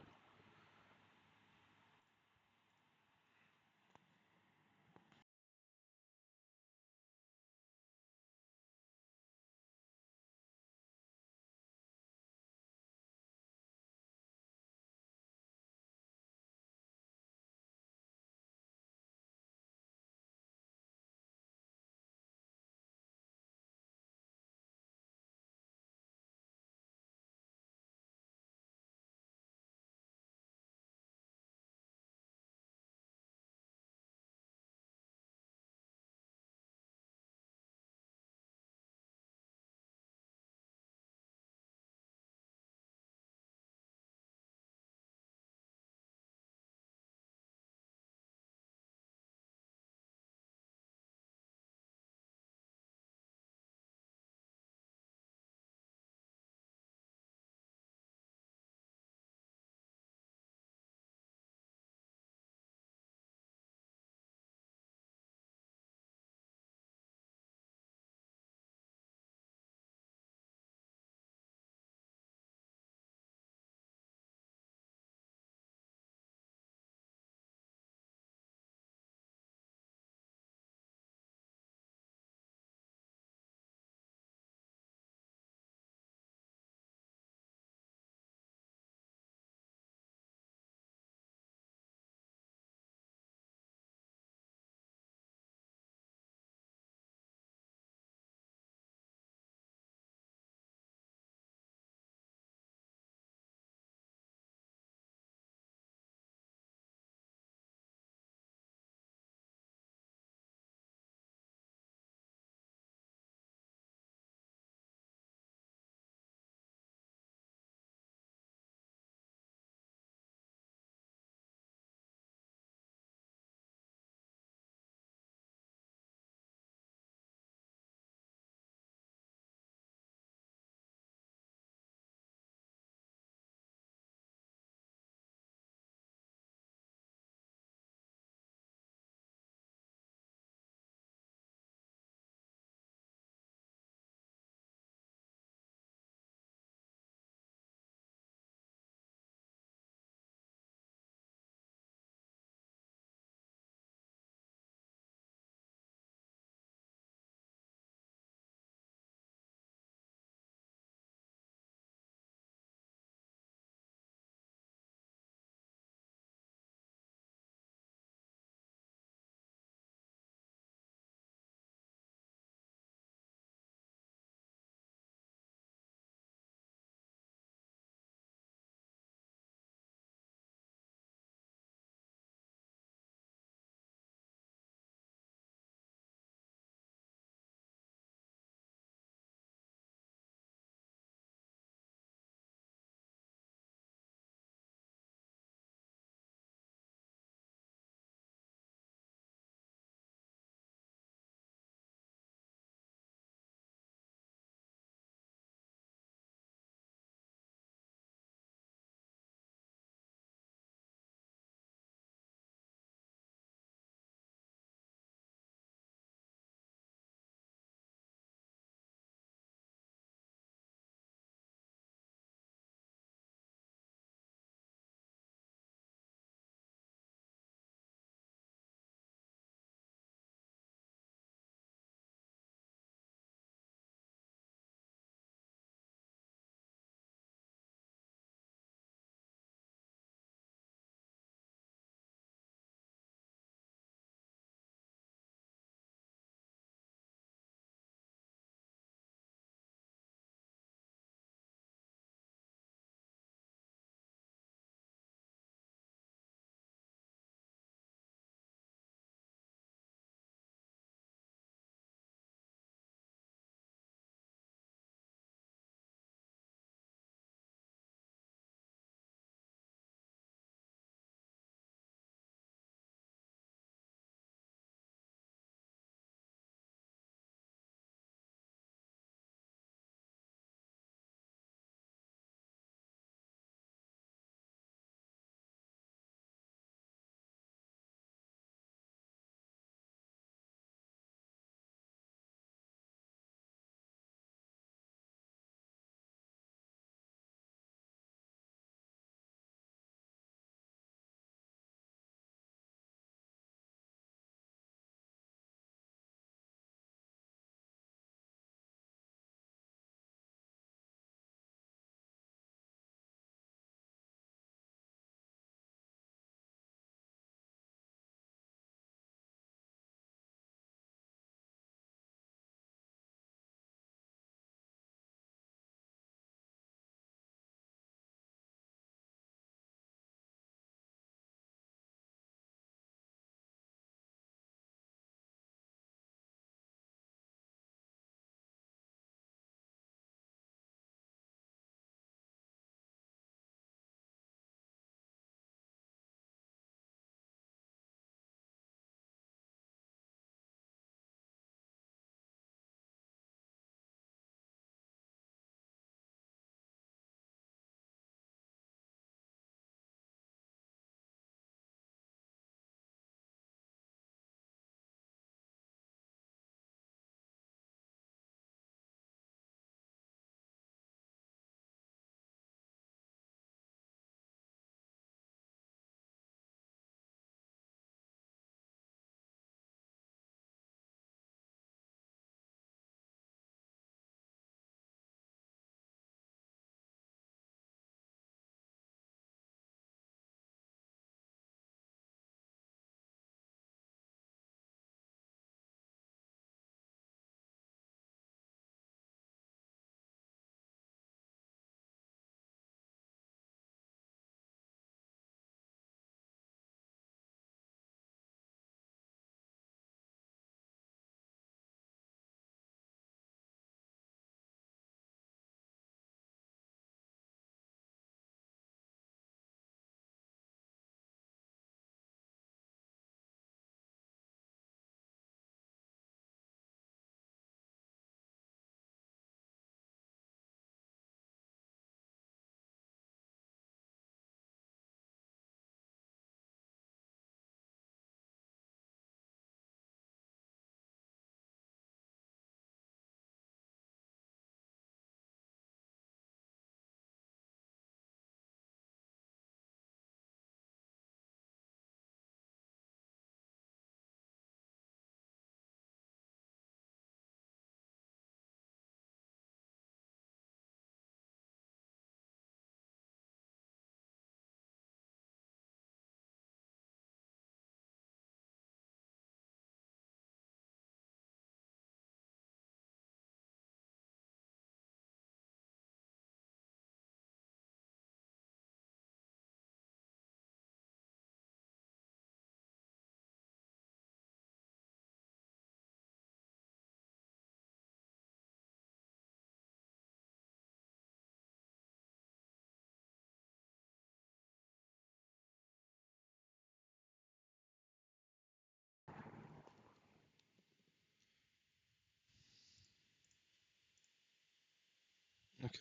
Okay.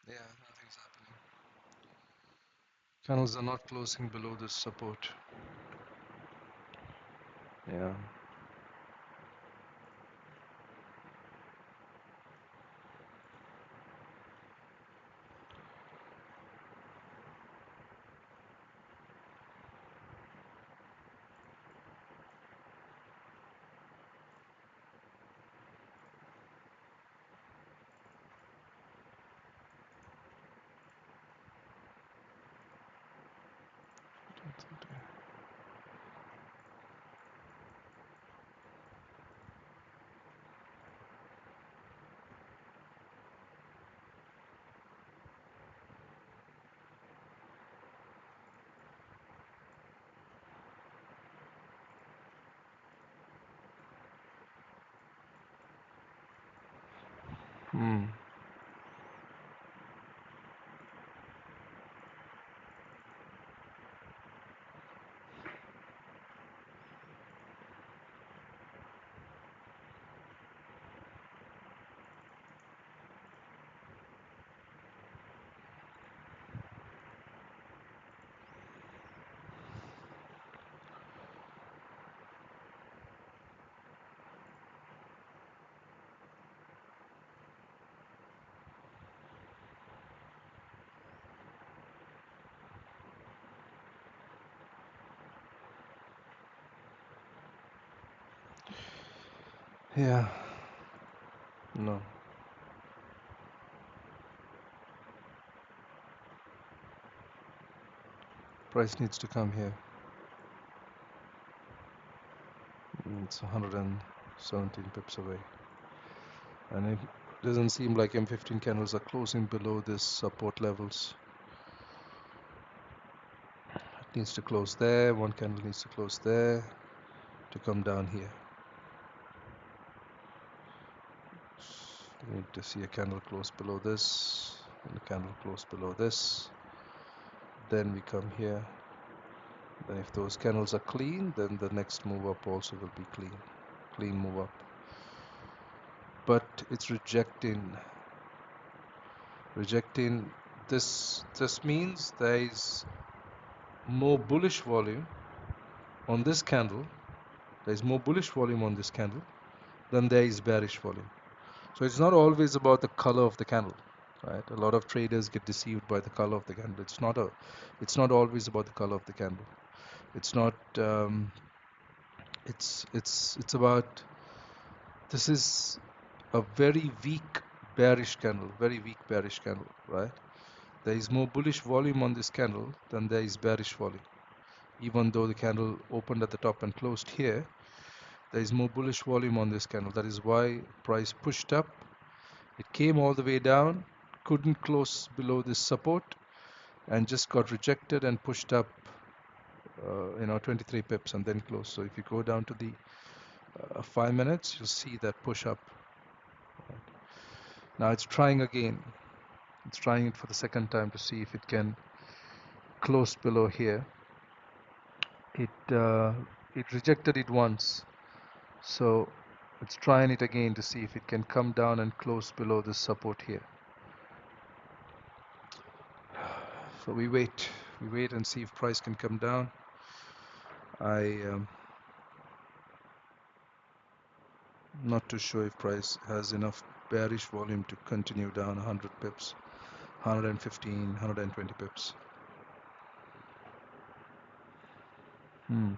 Yeah, nothing's happening. Candles are not closing below this support. Yeah. Hmm. Yeah. No. Price needs to come here. It's 117 pips away. And it doesn't seem like M15 candles are closing below this support levels. It needs to close there. One candle needs to close there to come down here. We need to see a candle close below this and a candle close below this. Then we come here. Then if those candles are clean, then the next move up also will be clean. Clean move up. But it's rejecting this means there is more bullish volume on this candle. There is more bullish volume on this candle than there is bearish volume. So it's not always about the color of the candle, right? A lot of traders get deceived by the color of the candle. It's not always about the color of the candle. It's not it's about, this is a very weak very weak bearish candle, right? There is more bullish volume on this candle than there is bearish volume. Even though the candle opened at the top and closed here, there is more bullish volume on this candle. That is why price pushed up. It came all the way down, couldn't close below this support, and just got rejected and pushed up 23 pips and then closed. So if you go down to the 5 minutes, you'll see that push up. Now it's trying again. It's trying it for the second time to see if it can close below here. It rejected it once, so it's trying it again to see if it can come down and close below this support here. So we wait and see if price can come down. I'm not too sure if price has enough bearish volume to continue down 100 pips, 115, 120 pips. Hmm.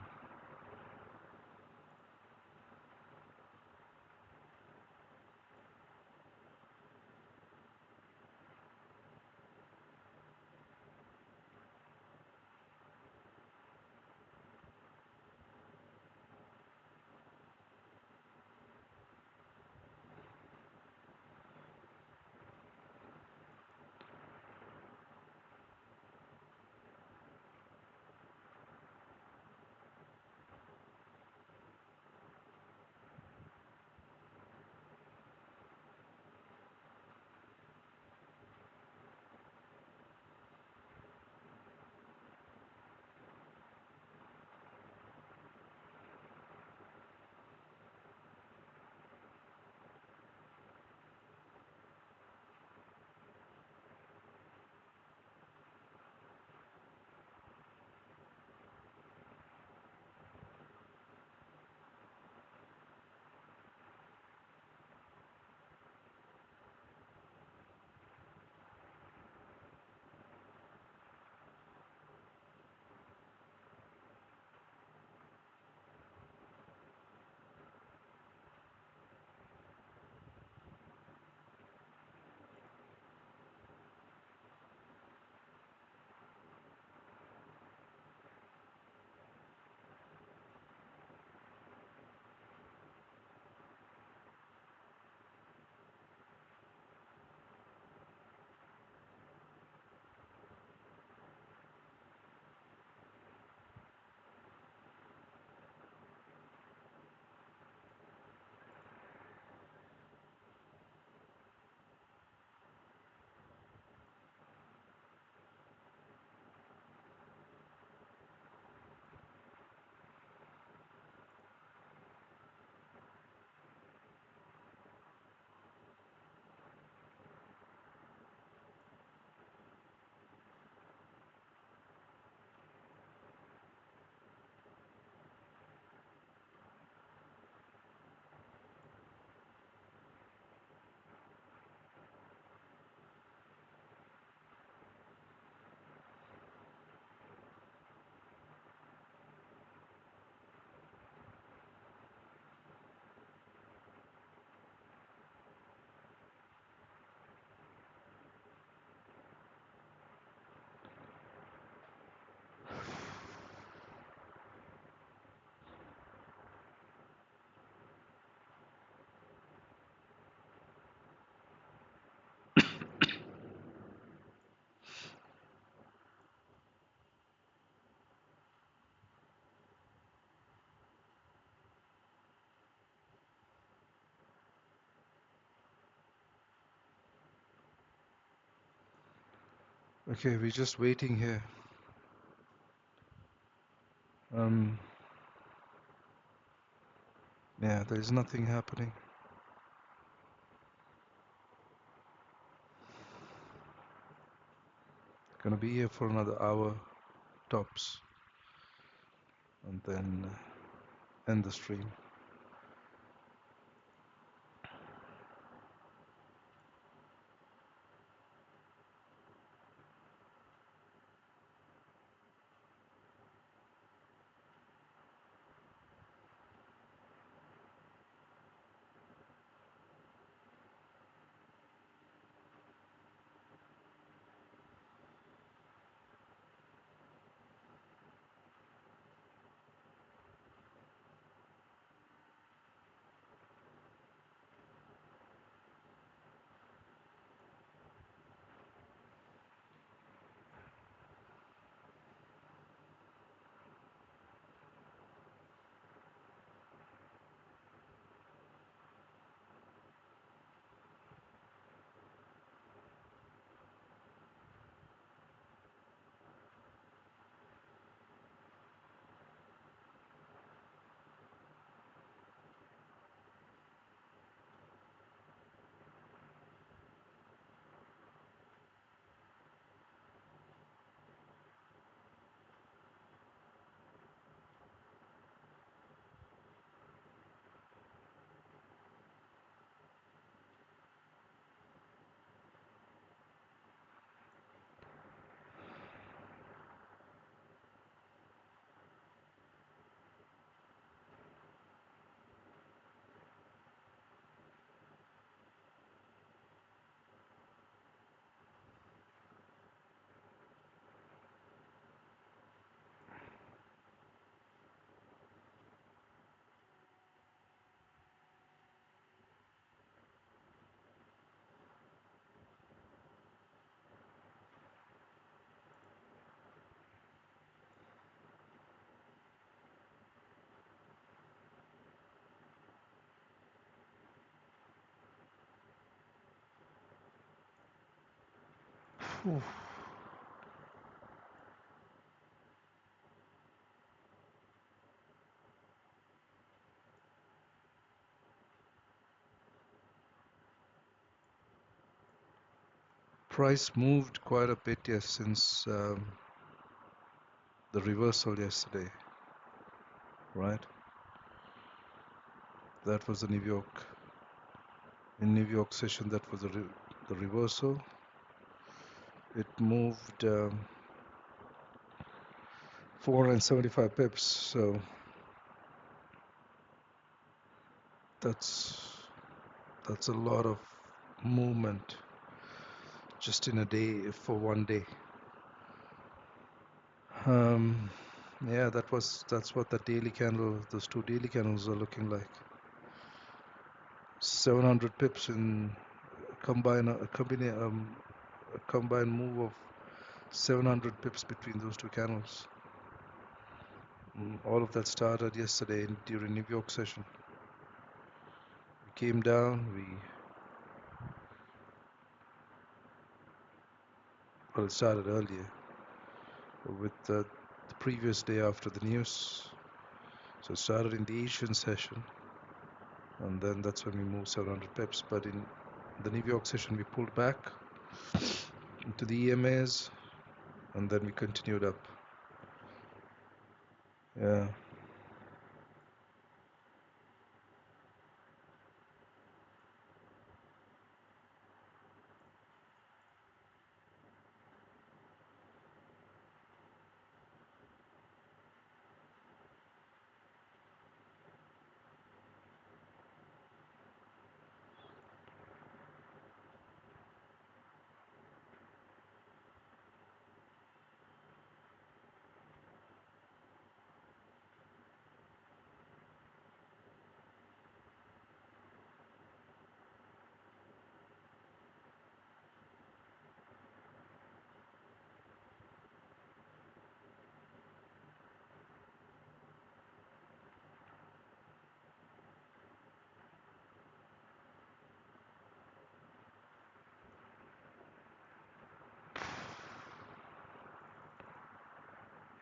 Okay, we're just waiting here. Um, yeah, there's nothing happening. Gonna be here for another hour tops, and then end the stream. Whew. Price moved quite a bit, yes, since the reversal yesterday, right? That was the New York in New York session. That was the reversal. It moved 475 pips, so that's that's a lot of movement just in a day for one day. Um, yeah, that's what the daily candle, those two daily candles are looking like. 700 pips in a combined move of 700 pips between those two candles. All of that started yesterday during New York session. We came down. Well, it started earlier with the previous day after the news. So it started in the Asian session, and then that's when we moved 700 pips. But in the New York session, we pulled back into the EMAs, and then we continued up. Yeah.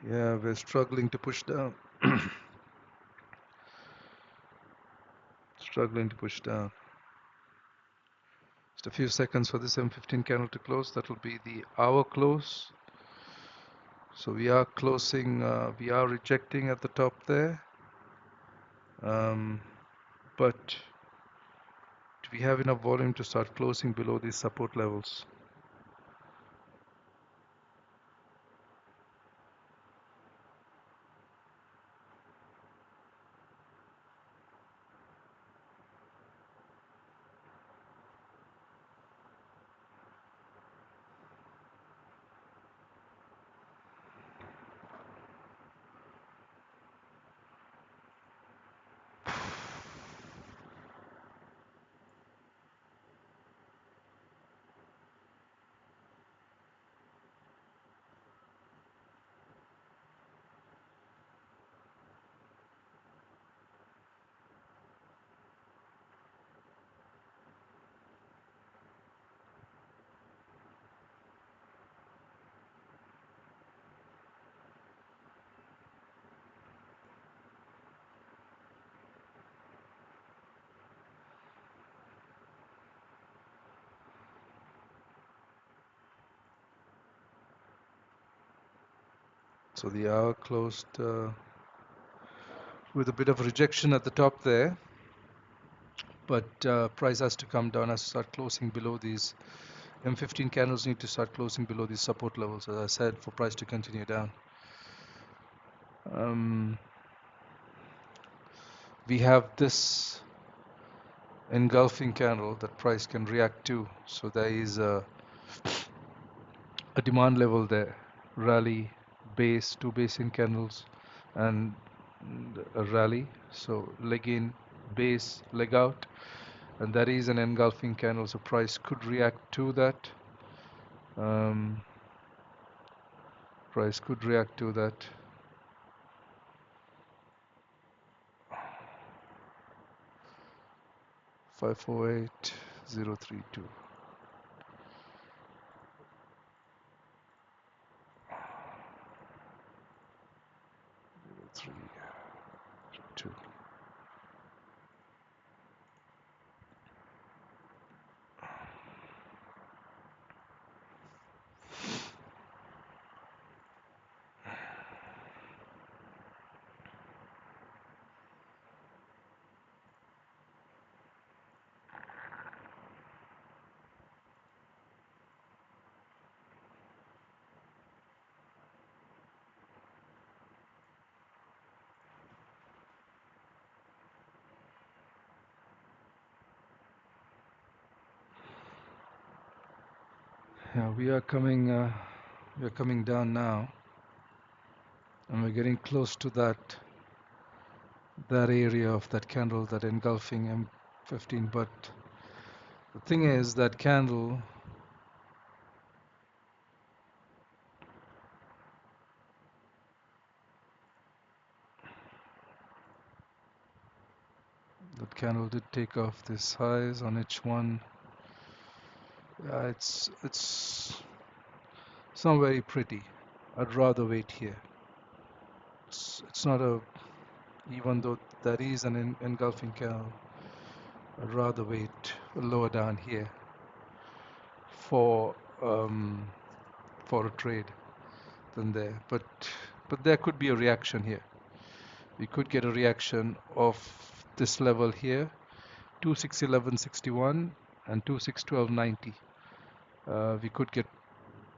Yeah, we're struggling to push down. Struggling to push down. Just a few seconds for this M15 candle to close. That will be the hour close. So we are closing, we are rejecting at the top there. But do we have enough volume to start closing below these support levels? So the hour closed with a bit of rejection at the top there, but price has to come down, has to start closing below these. M15 candles need to start closing below these support levels, as I said, for price to continue down. We have this engulfing candle that price can react to. So there is a demand level there. Rally, base, two base in candles, and a rally. So leg in, base, leg out, and that is an engulfing candle. So price could react to that. Price could react to that. Five 48032. 3, 2. Yeah, we are coming down now, and we're getting close to that area of that candle, that engulfing M15. But the thing is, that candle, did take off this highs on H1. Yeah, it's not very pretty. I'd rather wait here. It's not a, even though that is an engulfing candle, I'd rather wait lower down here for um, for a trade than there. But there could be a reaction here. We could get a reaction of this level here, 261161 and 261290. We could get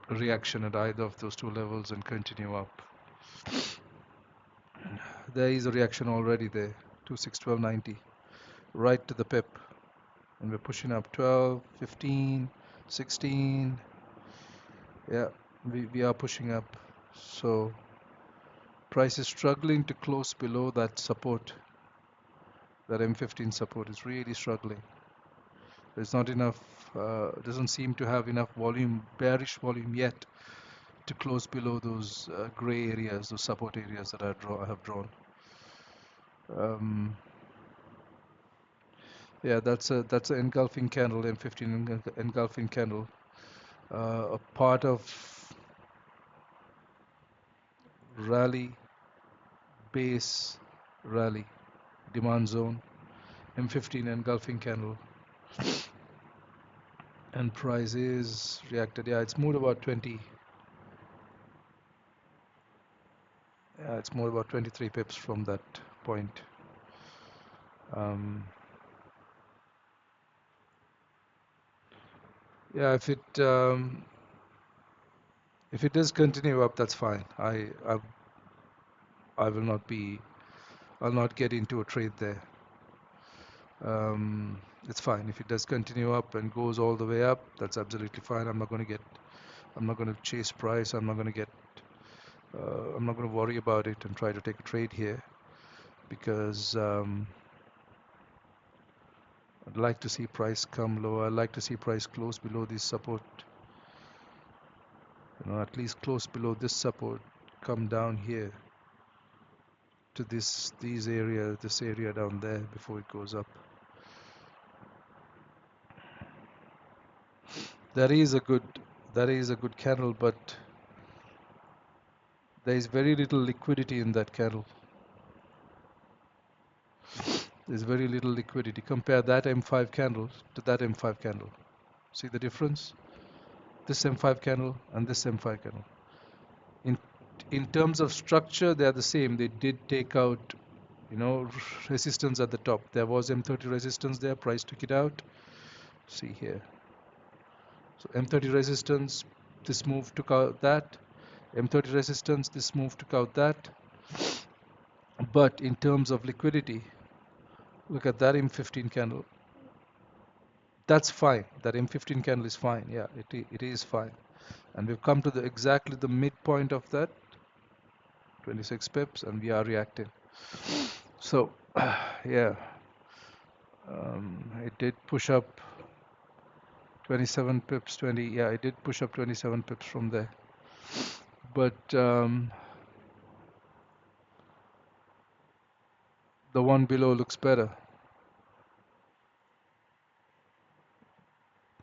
a reaction at either of those two levels and continue up. There is a reaction already there, 261290, right to the pip, and we're pushing up 12, 15, 16. Yeah, we are pushing up. So price is struggling to close below that support. That M15 support is really struggling. There's not enough, doesn't seem to have enough volume, bearish volume yet, to close below those gray areas, those support areas that I have drawn. Yeah, that's an engulfing candle, M15 engulfing candle. A part of rally, base, rally, demand zone, M15 engulfing candle, and price is reacted. Yeah, it's moved about 20. Yeah, it's moved about 23 pips from that point. Um, yeah, if it does continue up, that's fine. I will not be. I'll not get into a trade there. It's fine if it does continue up and goes all the way up. That's absolutely fine. I'm not going to get. I'm not going to chase price. I'm not going to get. I'm not going to worry about it and try to take a trade here because I'd like to see price come lower. I'd like to see price close below this support. At least close below this support. Come down here to this area down there before it goes up. That is a good candle, but there is very little liquidity in that candle. There's very little liquidity. Compare that M5 candle to that M5 candle. See the difference? This M5 candle and this M5 candle. In in terms of structure, they are the same. They did take out, resistance at the top. There was M30 resistance there. Price took it out. See here. So M30 resistance. This move took out that. M30 resistance. This move took out that. But in terms of liquidity, look at that M15 candle. That's fine. That M15 candle is fine. Yeah, it is fine. And we've come to exactly the midpoint of that, 26 pips, and we are reacting. So, yeah, it did push up 27 pips, 20. Yeah, it did push up 27 pips from there. But the one below looks better.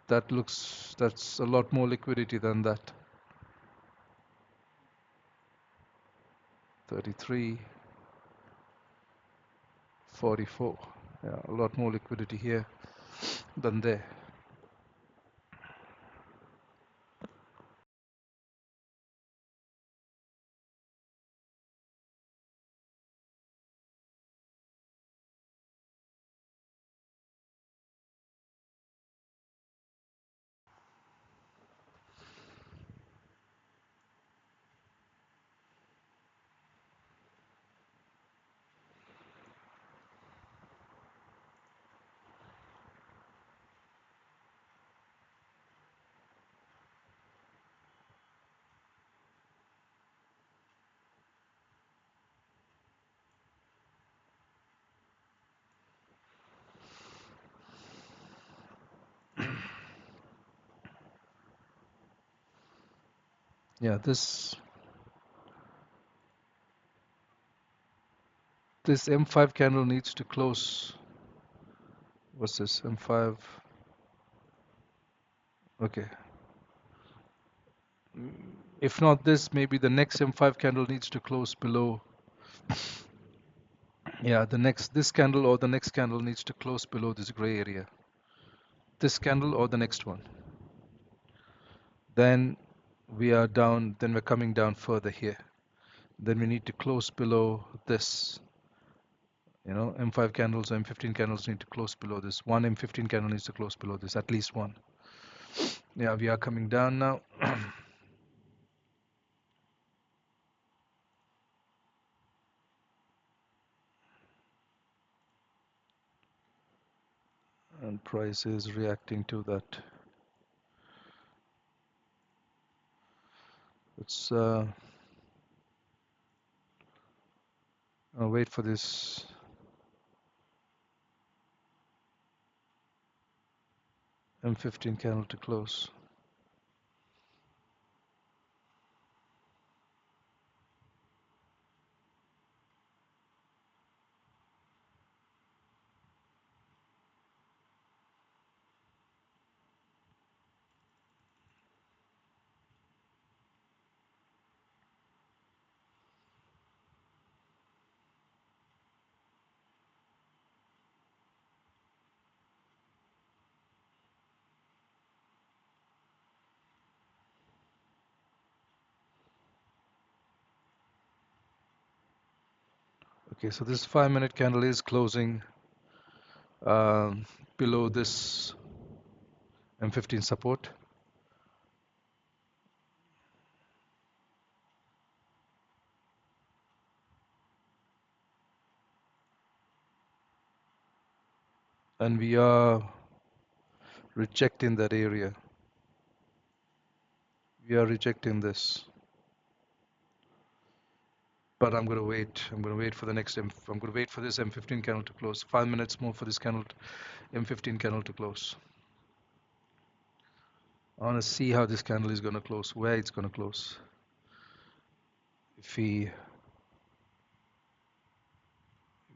That's a lot more liquidity than that. 33, 44. Yeah, a lot more liquidity here than there. Yeah, this M5 candle needs to close. What's this? M5. Okay. If not this, maybe the next M5 candle needs to close below. Yeah, this candle or the next candle needs to close below this gray area. This candle or the next one. Then we are down, then we're coming down further here. Then we need to close below this. M5 candles or M15 candles need to close below this. One M15 candle needs to close below this, at least one. Yeah, we are coming down now. And price is reacting to that. Let's I'll wait for this M15 candle to close. Okay, so this 5-minute candle is closing um, below this M15 support. And we are rejecting that area. We are rejecting this. But I'm going to wait. I'm going to wait for the next I'm going to wait for this M15 candle to close. 5 minutes more for this candle, M15 candle to close. I want to see how this candle is going to close, where it's going to close. If we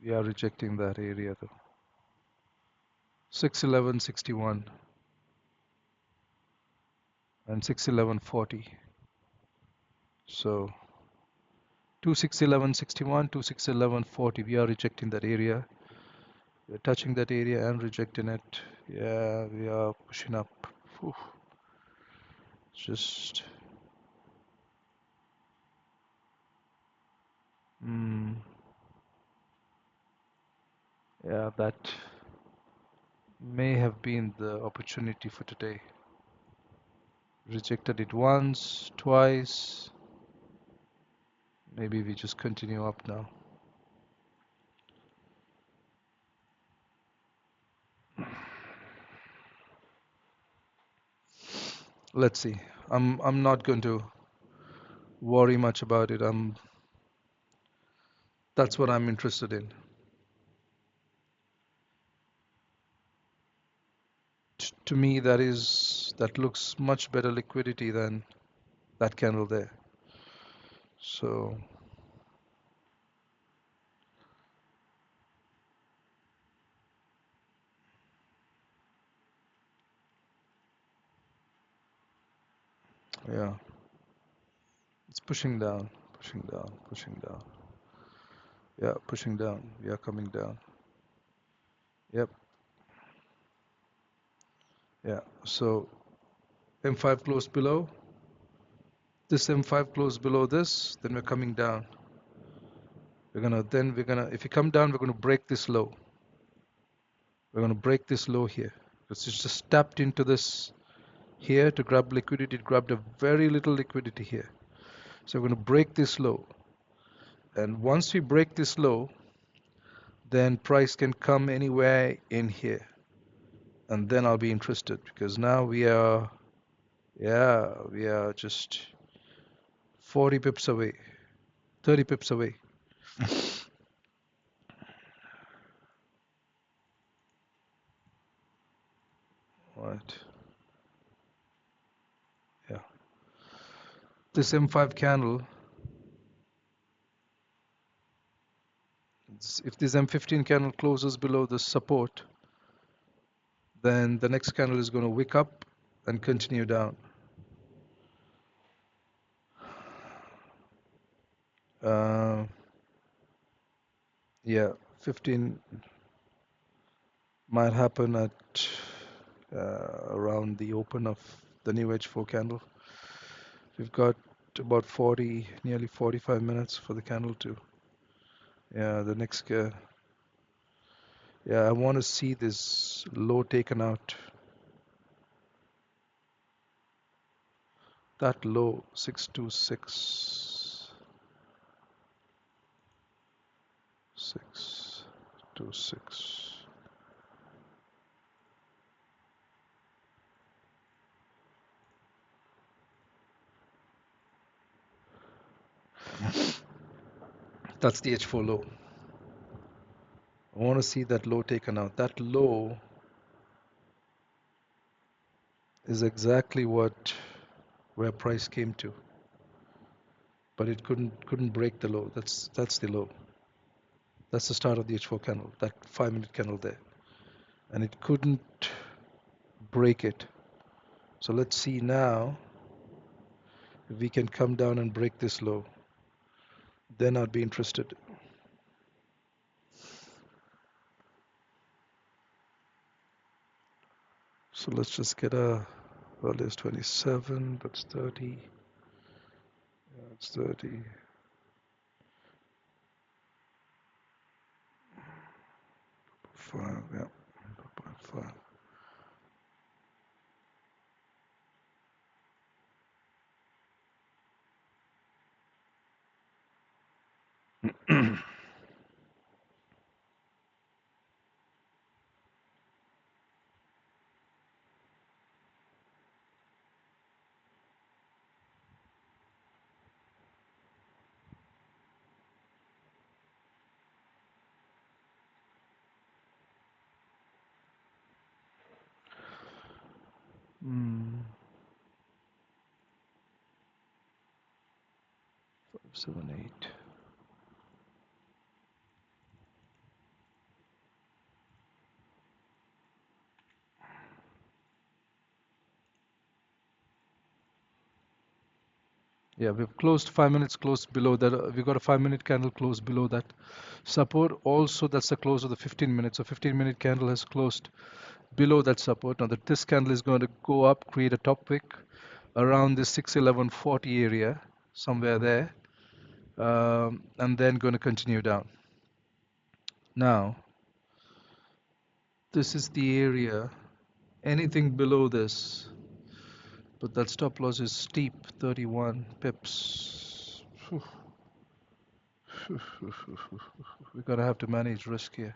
are rejecting that area though. 611.61 and 611.40. So 2611.61, 2611.40. We are rejecting that area. We're touching that area and rejecting it. Yeah, we are pushing up. Whew. Just yeah, that may have been the opportunity for today. Rejected it once, twice. Maybe we just continue up now. Let's see. I'm not going to worry much about it. That's what I'm interested in. To me, that looks much better liquidity than that candle there. So yeah, it's pushing down, pushing down, pushing down. Yeah, pushing down. We are coming down. Yep. Yeah. So M5 closed below. This M5 closed below this. Then we're coming down. If you come down, we're gonna break this low. We're gonna break this low here. It's just tapped into this here to grab liquidity. It grabbed a very little liquidity here. So we're gonna break this low. And once we break this low, then price can come anywhere in here. And then I'll be interested because now we are just 40 pips away, 30 pips away. Right. Yeah. This M5 candle, if this M15 candle closes below the support, then the next candle is going to wick up and continue down. Yeah, 15 might happen at around the open of the new H4 candle. We've got about 40, nearly 45 minutes for the candle to, yeah, the next, yeah, I want to see this low taken out. That low, 626, 626. That's the H4 low. I want to see that low taken out. That low is exactly where price came to, but it couldn't break the low. That's the low. That's the start of the H4 candle, that 5-minute candle there, and it couldn't break it. So let's see now if we can come down and break this low. Then I'd be interested. So let's just get a earliest 27. That's 30. That's 30. 5, yeah, 4.5. Mm, 578. Yeah, we've closed 5 minutes close below that. We got a 5 minute candle close below that support. Also, that's the close of the 15 minutes. So 15-minute candle has closed below that support. Now that this candle is going to go up, create a top wick around this 61140 area, somewhere there, and then going to continue down. Now, this is the area. Anything below this, but that stop loss is steep, 31 pips. We're gonna have to manage risk here,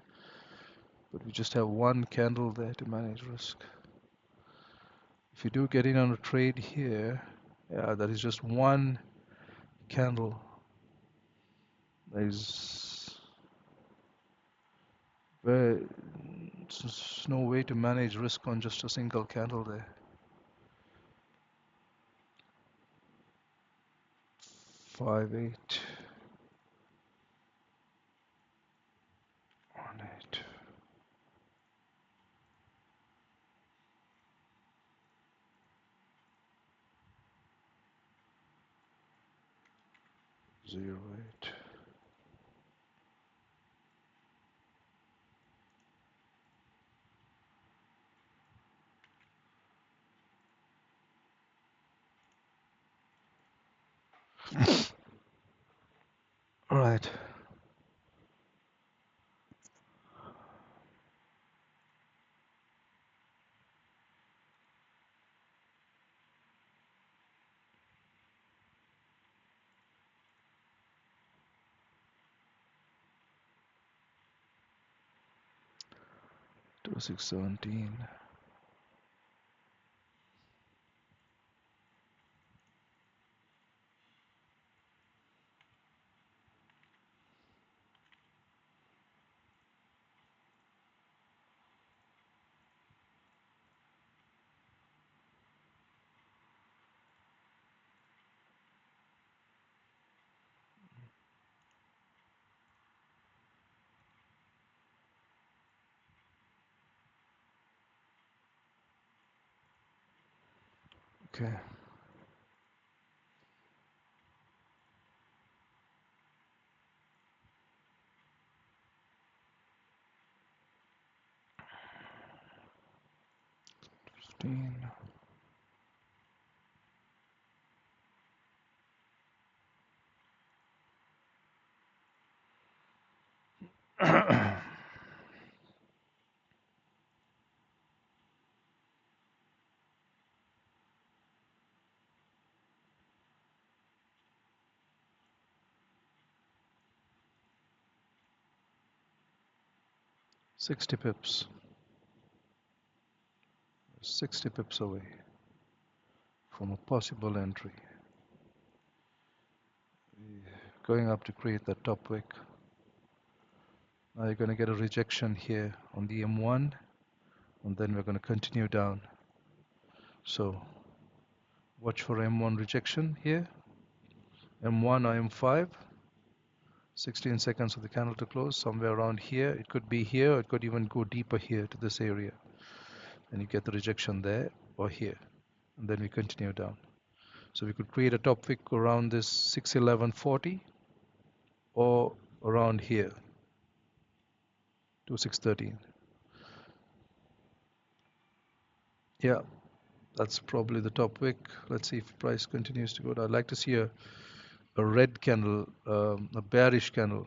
but we just have one candle there to manage risk. If you do get in on a trade here, yeah, that is just one candle. There's There's no way to manage risk on just a single candle there. 5, 8, 1, 8, 0, 8. All right. To 617. Okay. Fifteen. 60 pips. 60 pips away from a possible entry. Going up to create that top wick. Now you're going to get a rejection here on the M1, and then we're going to continue down. So watch for M1 rejection here. M1 or M5. 16 seconds for the candle to close, somewhere around here. It could be here, or it could even go deeper here to this area. And you get the rejection there or here. And then we continue down. So we could create a top wick around this 61140 or around here to 613. Yeah, that's probably the top wick. Let's see if price continues to go down. I'd like to see a red candle, a bearish candle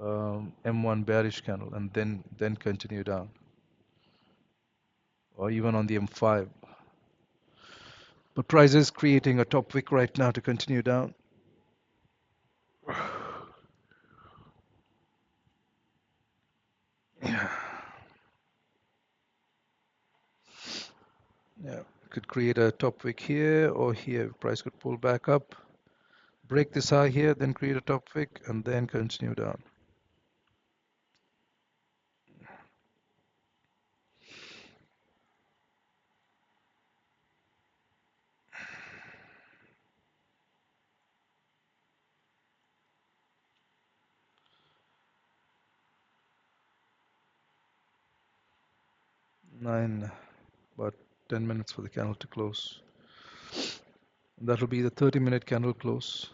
M1 bearish candle and then continue down, or even on the M5. But price is creating a top wick right now to continue down. Yeah, yeah. Could create a top wick here or here. Price could pull back up, break this high here, then create a top wick and then continue down. About 10 minutes for the candle to close. That will be the 30-minute candle close.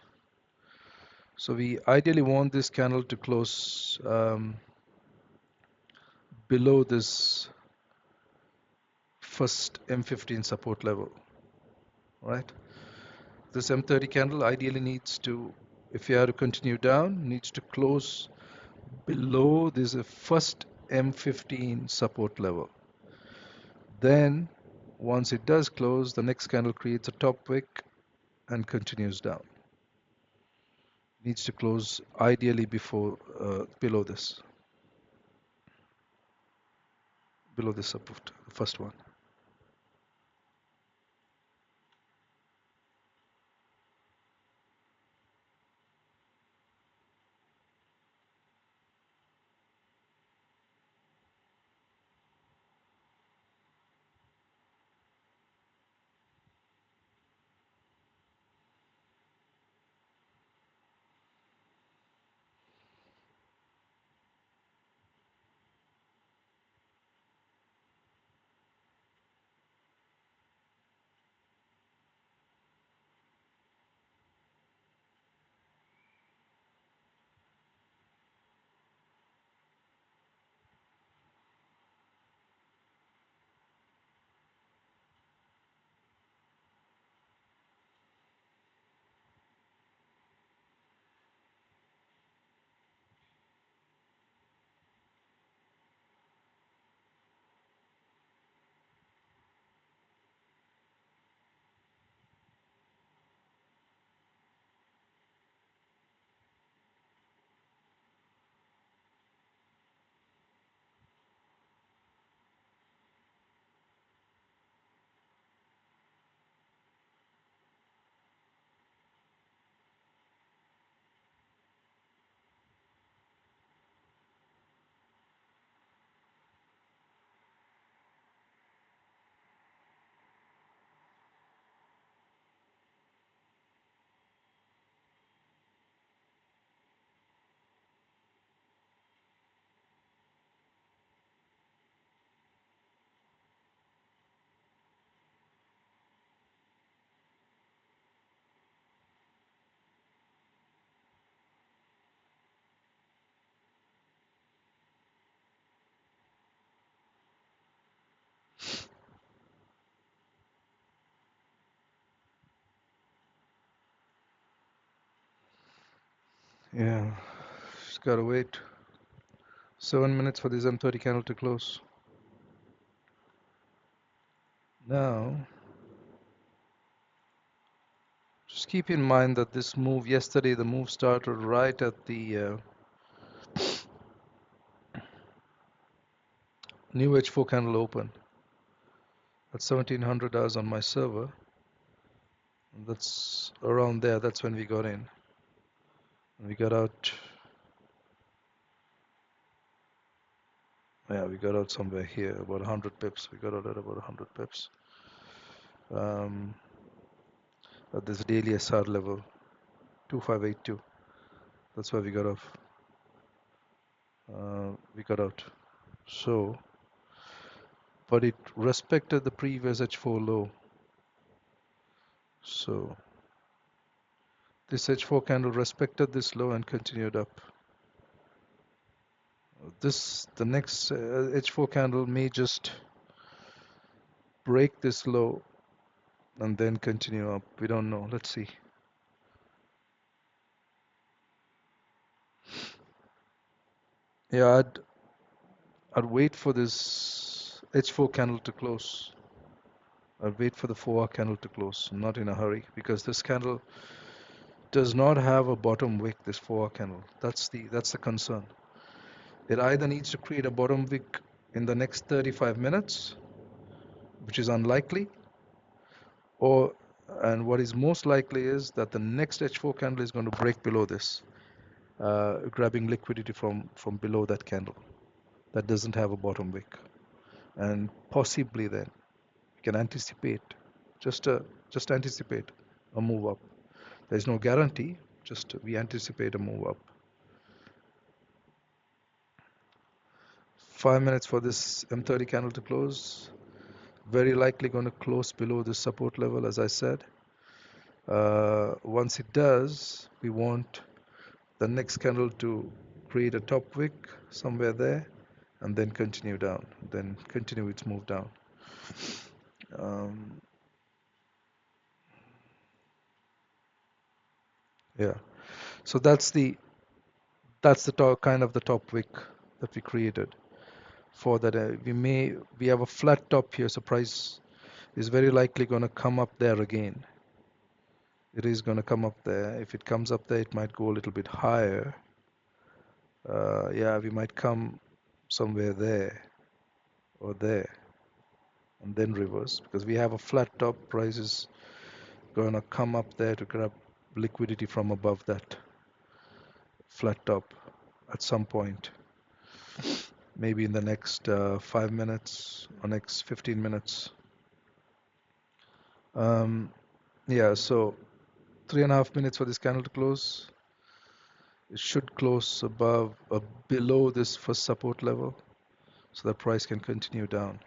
So we ideally want this candle to close below this first M15 support level, right? This M30 candle ideally needs to, if you have to continue down, needs to close below this first M15 support level. Then once it does close, the next candle creates a top wick and continues down. Needs to close ideally below this support, the first one. Yeah, just gotta wait 7 minutes for this M30 candle to close. Now, just keep in mind that this move yesterday, the move started right at the new H4 candle open at 1700 hours on my server. That's around there. That's when we got in. We got out. Yeah, we got out somewhere here, about 100 pips. We got out at about 100 pips. Um, at this daily SR level, 2582. That's where we got off. We got out. So, but it respected the previous H4 low. So this H4 candle respected this low and continued up. The next H4 candle may just break this low and then continue up. We don't know. Let's see. Yeah, I'd wait for this H4 candle to close. I'd wait for the 4-hour candle to close. I'm not in a hurry because this candle does not have a bottom wick, this 4-hour candle. That's the concern. It either needs to create a bottom wick in the next 35 minutes, which is unlikely, or and what is most likely is that the next H4 candle is going to break below this, grabbing liquidity from below that candle that doesn't have a bottom wick, and possibly then you can anticipate, just uh, just anticipate a move up. There's no guarantee, just we anticipate a move up. 5 minutes for this M30 candle to close. Very likely going to close below the support level, as I said. Once it does, we want the next candle to create a top wick somewhere there and then continue down, then continue its move down. Um, yeah, so that's the top, kind of the top wick that we created for that. We have a flat top here, so price is very likely going to come up there again. It is going to come up there. If it comes up there, it might go a little bit higher. Yeah, we might come somewhere there or there and then reverse because we have a flat top. Price is going to come up there to grab liquidity from above that flat top at some point, maybe in the next 5 minutes or next 15 minutes. Um, yeah, so 3.5 minutes for this candle to close. It should close above, below this first support level, so that price can continue down.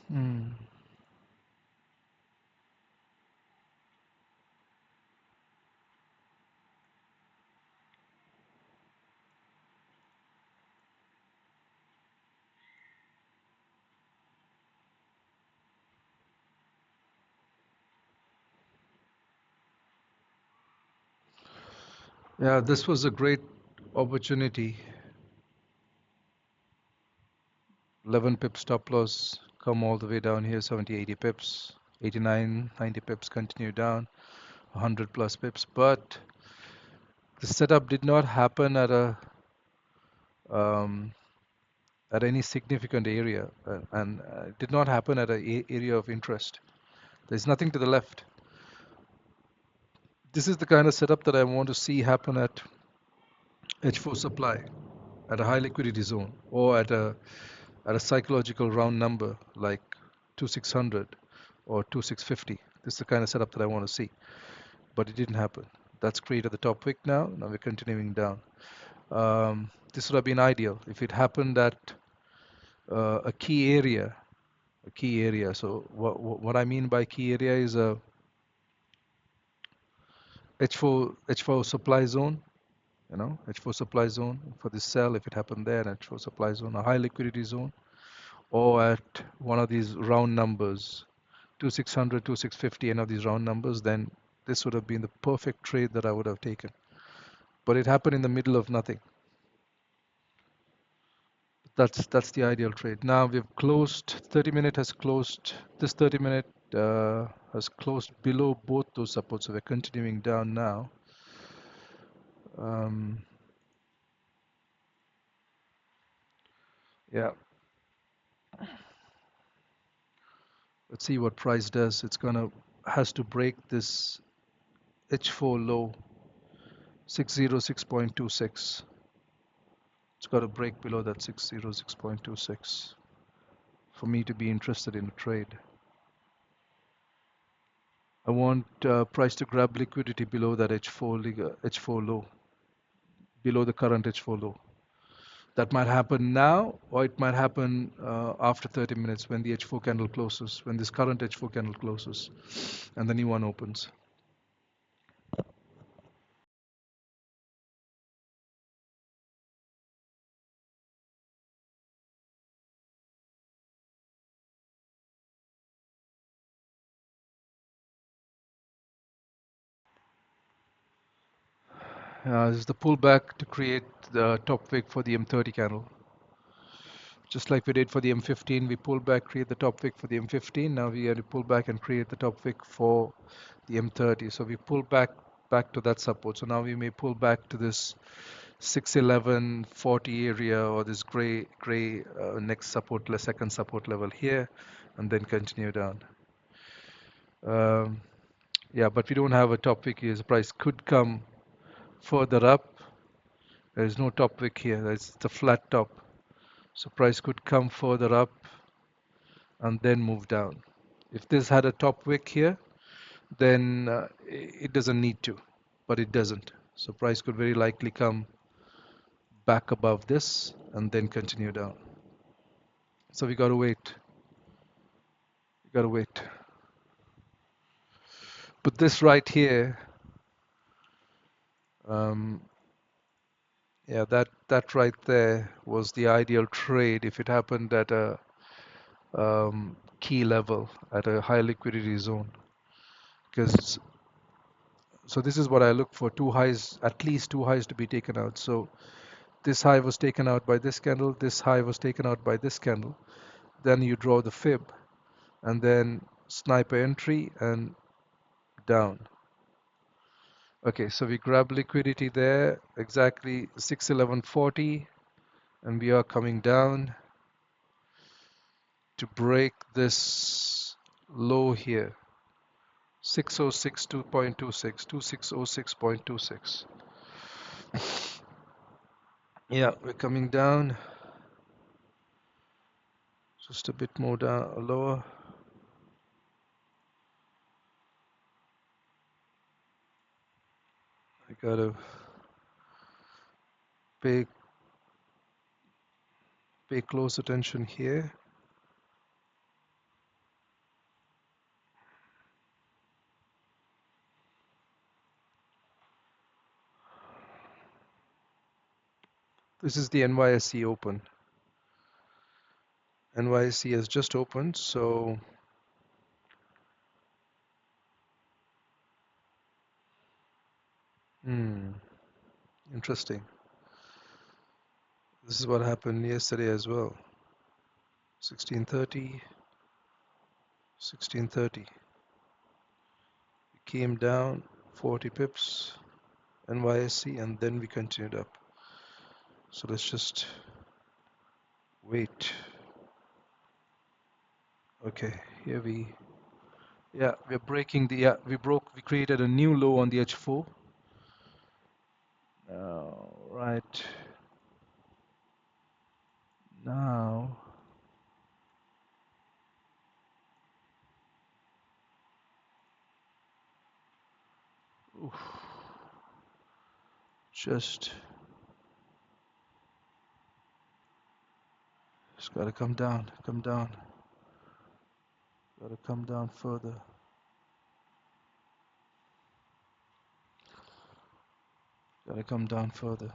Hmm. Yeah, this was a great opportunity. 11 pips stop loss, come all the way down here, 70, 80 pips, 89, 90 pips, continue down, 100 plus pips. But the setup did not happen um, at any significant area, and did not happen at an area of interest. There's nothing to the left. This is the kind of setup that I want to see happen at H4 supply, at a high liquidity zone, or at a at a psychological round number like 2600 or 2650. This is the kind of setup that I want to see, but it didn't happen. That's created the top wick now. Now we're continuing down. This would have been ideal if it happened at a key area. A key area. So what I mean by key area is a H4 supply zone. H4 supply zone for this sell. If it happened there, an H4 supply zone, a high liquidity zone, or at one of these round numbers, 2600, 2650, any of these round numbers, then this would have been the perfect trade that I would have taken. But it happened in the middle of nothing. That's the ideal trade. Now we've closed, 30 minute has closed, this 30 minute has closed below both those supports, so we're continuing down now. Yeah, let's see what price does. Has to break this H4 low, 606.26. It's got to break below that 606.26 for me to be interested in a trade. I want price to grab liquidity below that H4 low, below the current H4 low. That might happen now, or it might happen after 30 minutes when the H4 candle closes, when this current H4 candle closes, and the new one opens. This is the pullback to create the top wick for the M30 candle. Just like we did for the M15, we pull back, create the top wick for the M15. Now we have to pull back and create the top wick for the M30. So we pull back to that support. So now we may pull back to this 611.40 area, or this gray next support, second support level here, and then continue down. Yeah, but we don't have a top wick here. The price could come further up. There is no top wick here. There's the flat top. So price could come further up and then move down. If this had a top wick here, then it doesn't need to, but it doesn't. So price could very likely come back above this and then continue down. So we got to wait. We got to wait. But this right here, yeah, that right there was the ideal trade if it happened at a key level, at a high liquidity zone. Because so this is what I look for: two highs, at least two highs to be taken out. So this high was taken out by this candle, this high was taken out by this candle. Then you draw the fib, and then sniper entry and down. Okay, so we grab liquidity there, exactly 611.40, and we are coming down to break this low here, 606.26, 2606.26. Yeah, we're coming down just a bit more down, lower. I gotta pay close attention here. This is the NYSE open. NYSE has just opened, so interesting. This is what happened yesterday as well. 1630, 1630. We came down 40 pips, NYSE, and then we continued up. So let's just wait. Okay, here we're breaking we created a new low on the H4. Right now, Oof. Just it's got to come down, got to come down further. Got to come down further.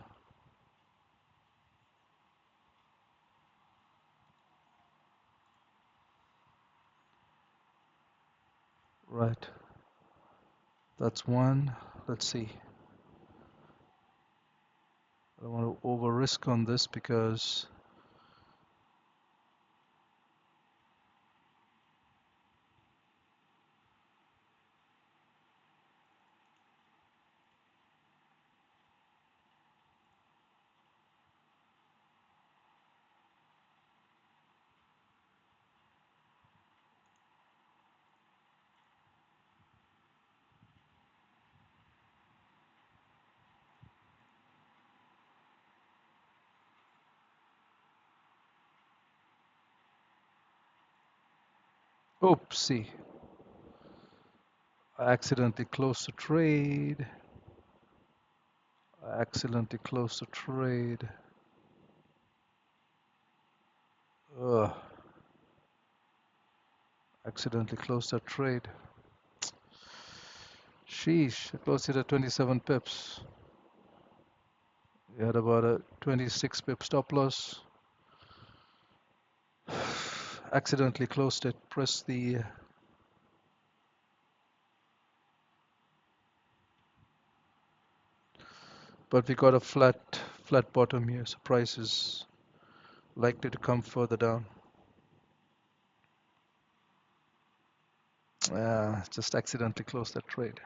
Right. That's one. Let's see. I don't want to over risk on this because oopsie. I accidentally closed the trade. I accidentally closed the trade. Ugh. Accidentally closed that trade. Sheesh, I closed it at 27 pips. We had about a 26 pip stop loss. Accidentally closed it. Press the. But we got a flat bottom here. So price is likely to come further down. Just accidentally closed that trade.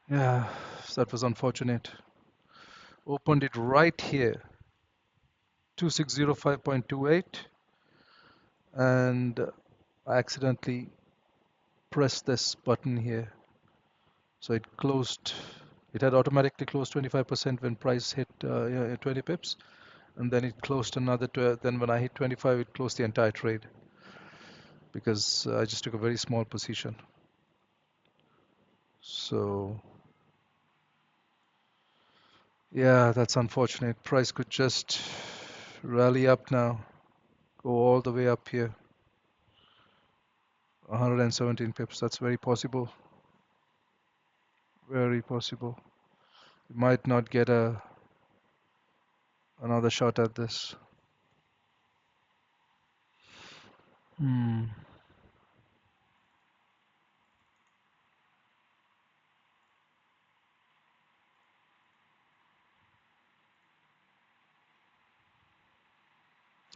Yeah, that was unfortunate. Opened it right here, 2605.28, and I accidentally pressed this button here. So it closed, it had automatically closed 25% when price hit 20 pips, and then it closed another, then when I hit 25, it closed the entire trade because I just took a very small position. So yeah, that's unfortunate. Price could just rally up now, go all the way up here. 117 pips, that's very possible. Very possible. You might not get another shot at this.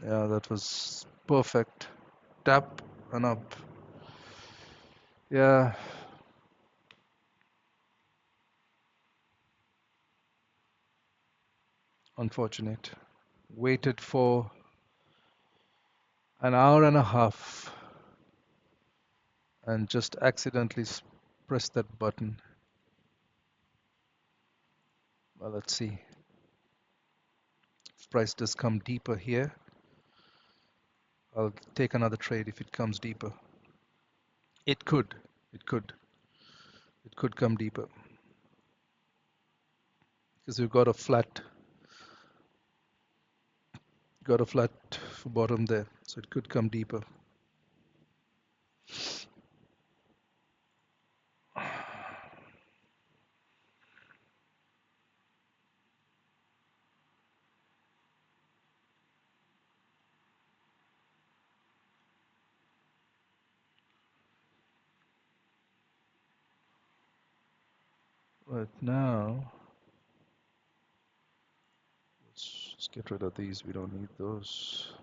Yeah, that was perfect. Tap and up. Yeah, unfortunate. Waited for an hour and a half and just accidentally pressed that button. Well, let's see. If price does come deeper here, I'll take another trade if it comes deeper. It could. It could. It could come deeper. Because we've got a flat bottom there, so it could come deeper. But now, let's just get rid of these. We don't need those.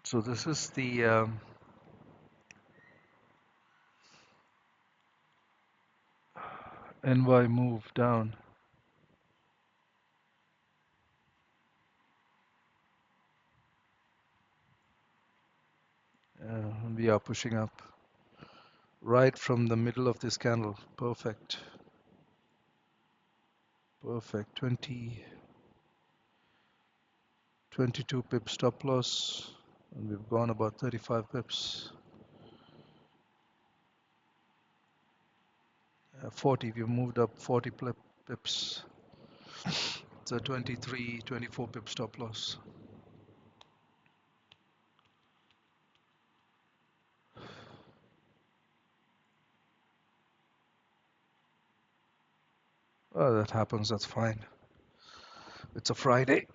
So this is the NY move down. We are pushing up right from the middle of this candle. Perfect. Perfect. 22 pips stop loss. And we've gone about 35 pips. 40. We've moved up 40 pips. It's a 23, 24 pip stop loss. Oh, that happens. That's fine. It's a Friday.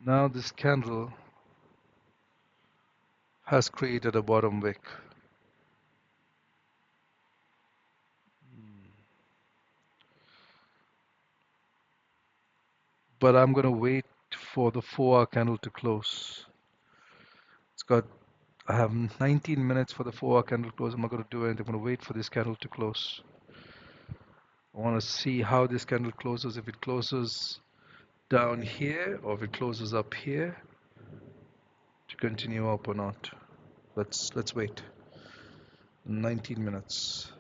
Now this candle has created a bottom wick. But I'm going to wait for the 4-hour candle to close. I have 19 minutes for the 4-hour candle to close. I'm not going to do anything. I'm going to wait for this candle to close. I want to see how this candle closes. If it closes down here or if it closes up here to continue up or not. Let's wait. 19 minutes.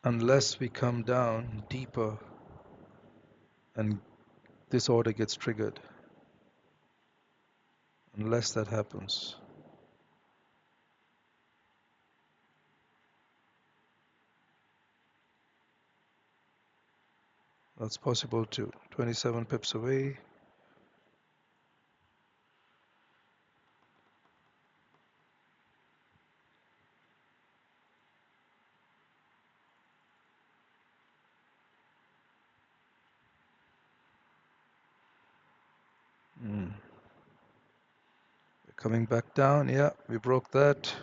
Unless we come down deeper and this order gets triggered. Unless that happens. That's possible too. 27 pips away. Coming back down. Yeah, we broke that.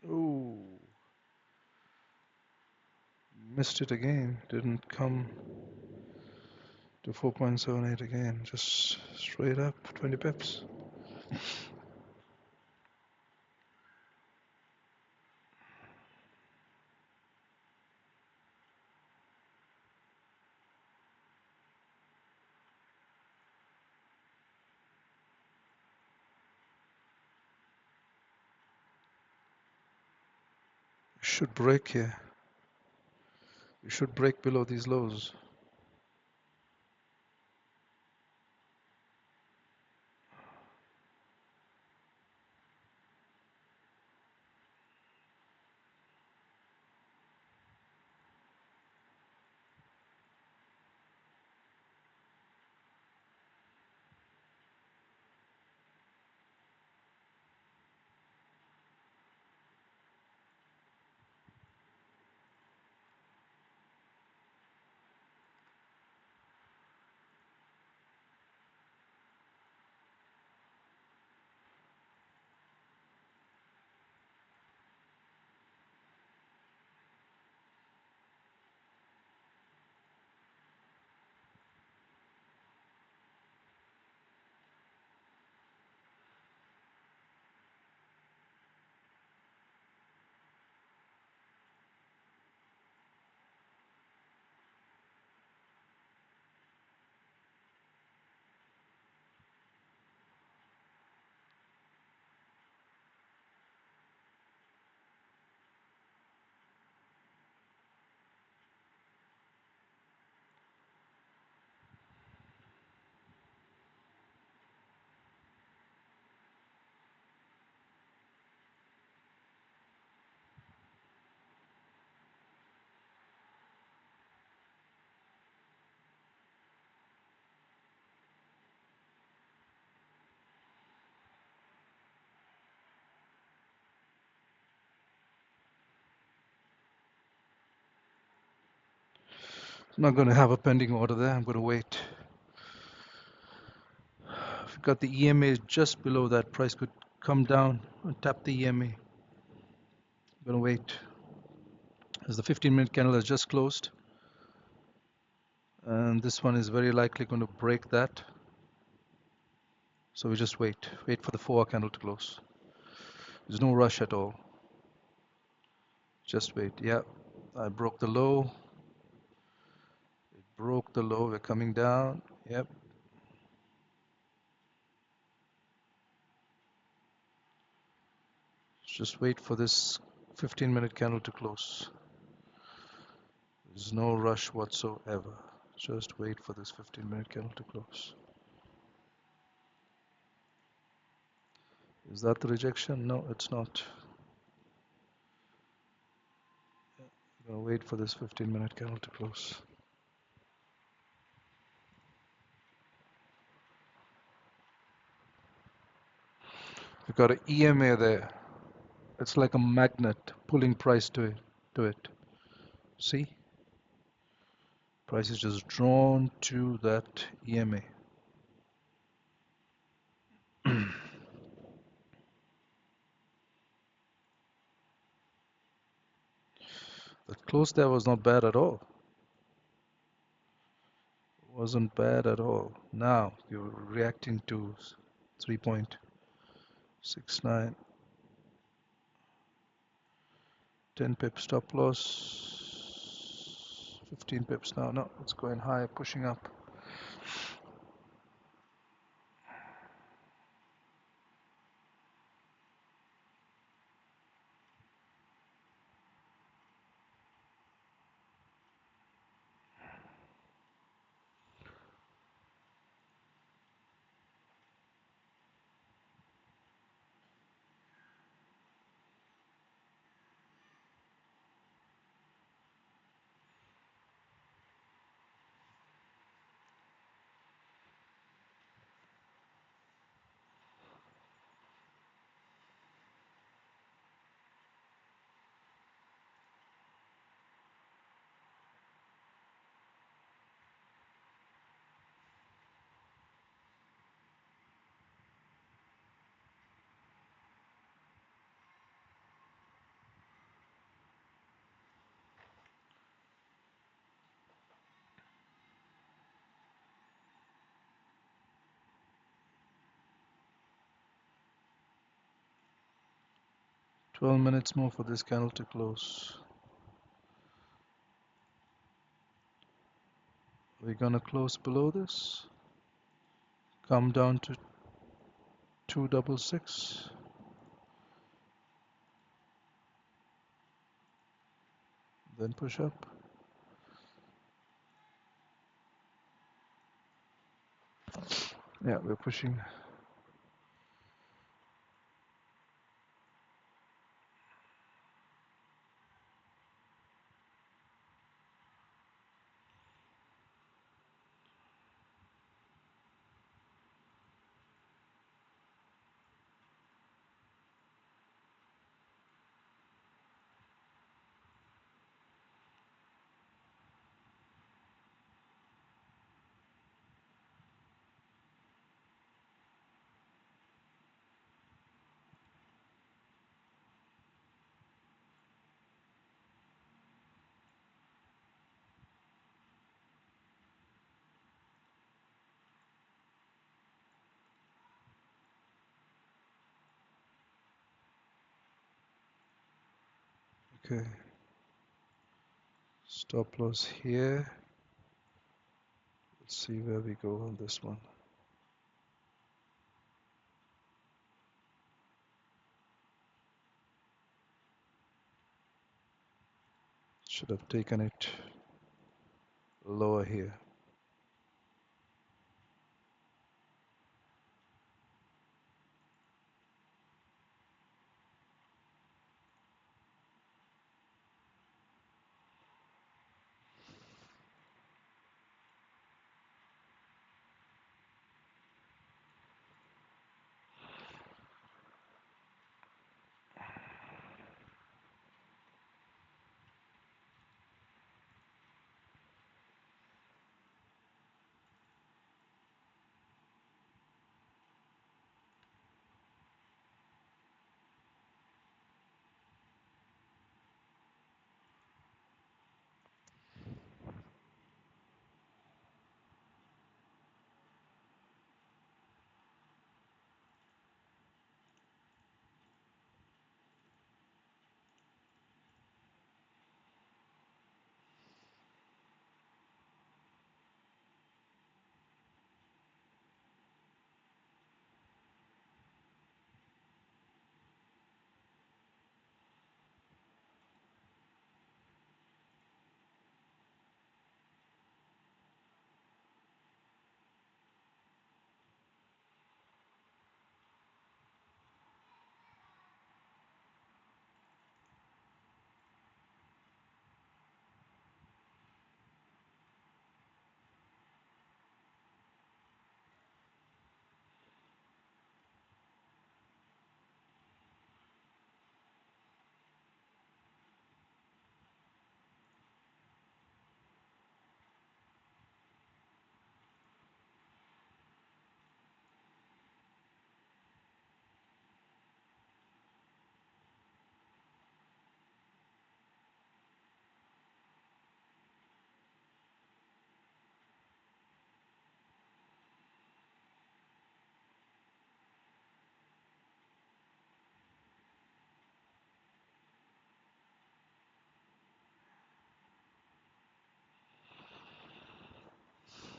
Ooh. Missed it again. Didn't come to 4.78 again. Just straight up 20 pips. Should break here. We should break below these lows. I'm not going to have a pending order there. I'm going to wait. We've got the EMA just below that. Price could come down and tap the EMA. I'm going to wait. As the 15-minute candle has just closed, and this one is very likely going to break that. So we just wait. Wait for the 4-hour candle to close. There's no rush at all. Just wait. Yeah, I broke the low. It broke the low. We're coming down. Yep. Just wait for this 15-minute candle to close. There's no rush whatsoever. Just wait for this 15-minute candle to close. Is that the rejection? No, it's not. I'm gonna wait for this 15-minute candle to close. We've got an EMA there. It's like a magnet pulling price to it. See? Price is just drawn to that EMA. That close there was not bad at all. Wasn't bad at all. Now you're reacting to 3.69. 10 pips stop loss. 15 pips now. No, it's going high, pushing up. Twelve minutes more for this candle to close. We're gonna close below this. Come down to 266. Then push up. Yeah, we're pushing. Okay. Stop loss here. Let's see where we go on this one. Should have taken it lower here.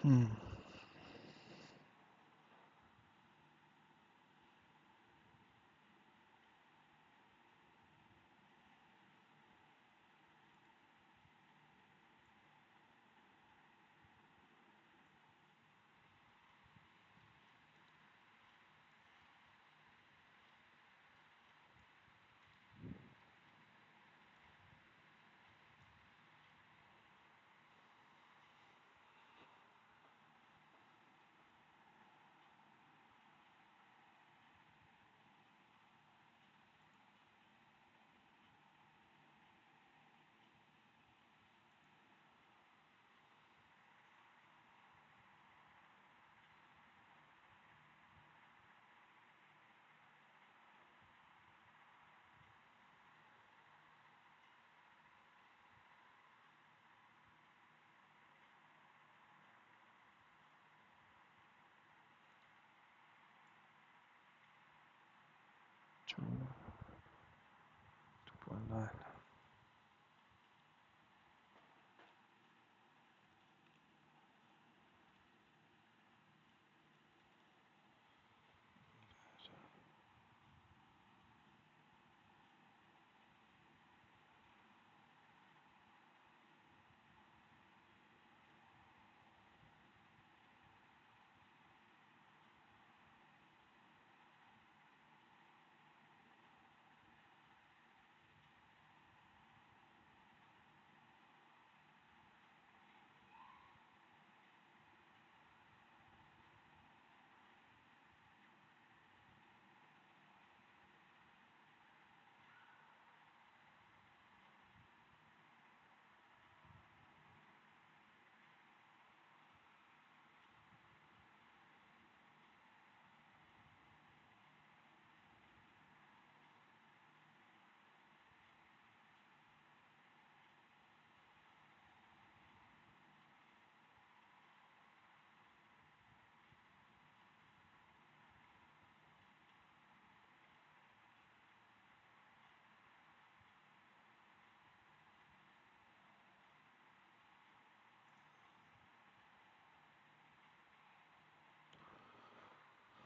Hmm. Two, 2.9.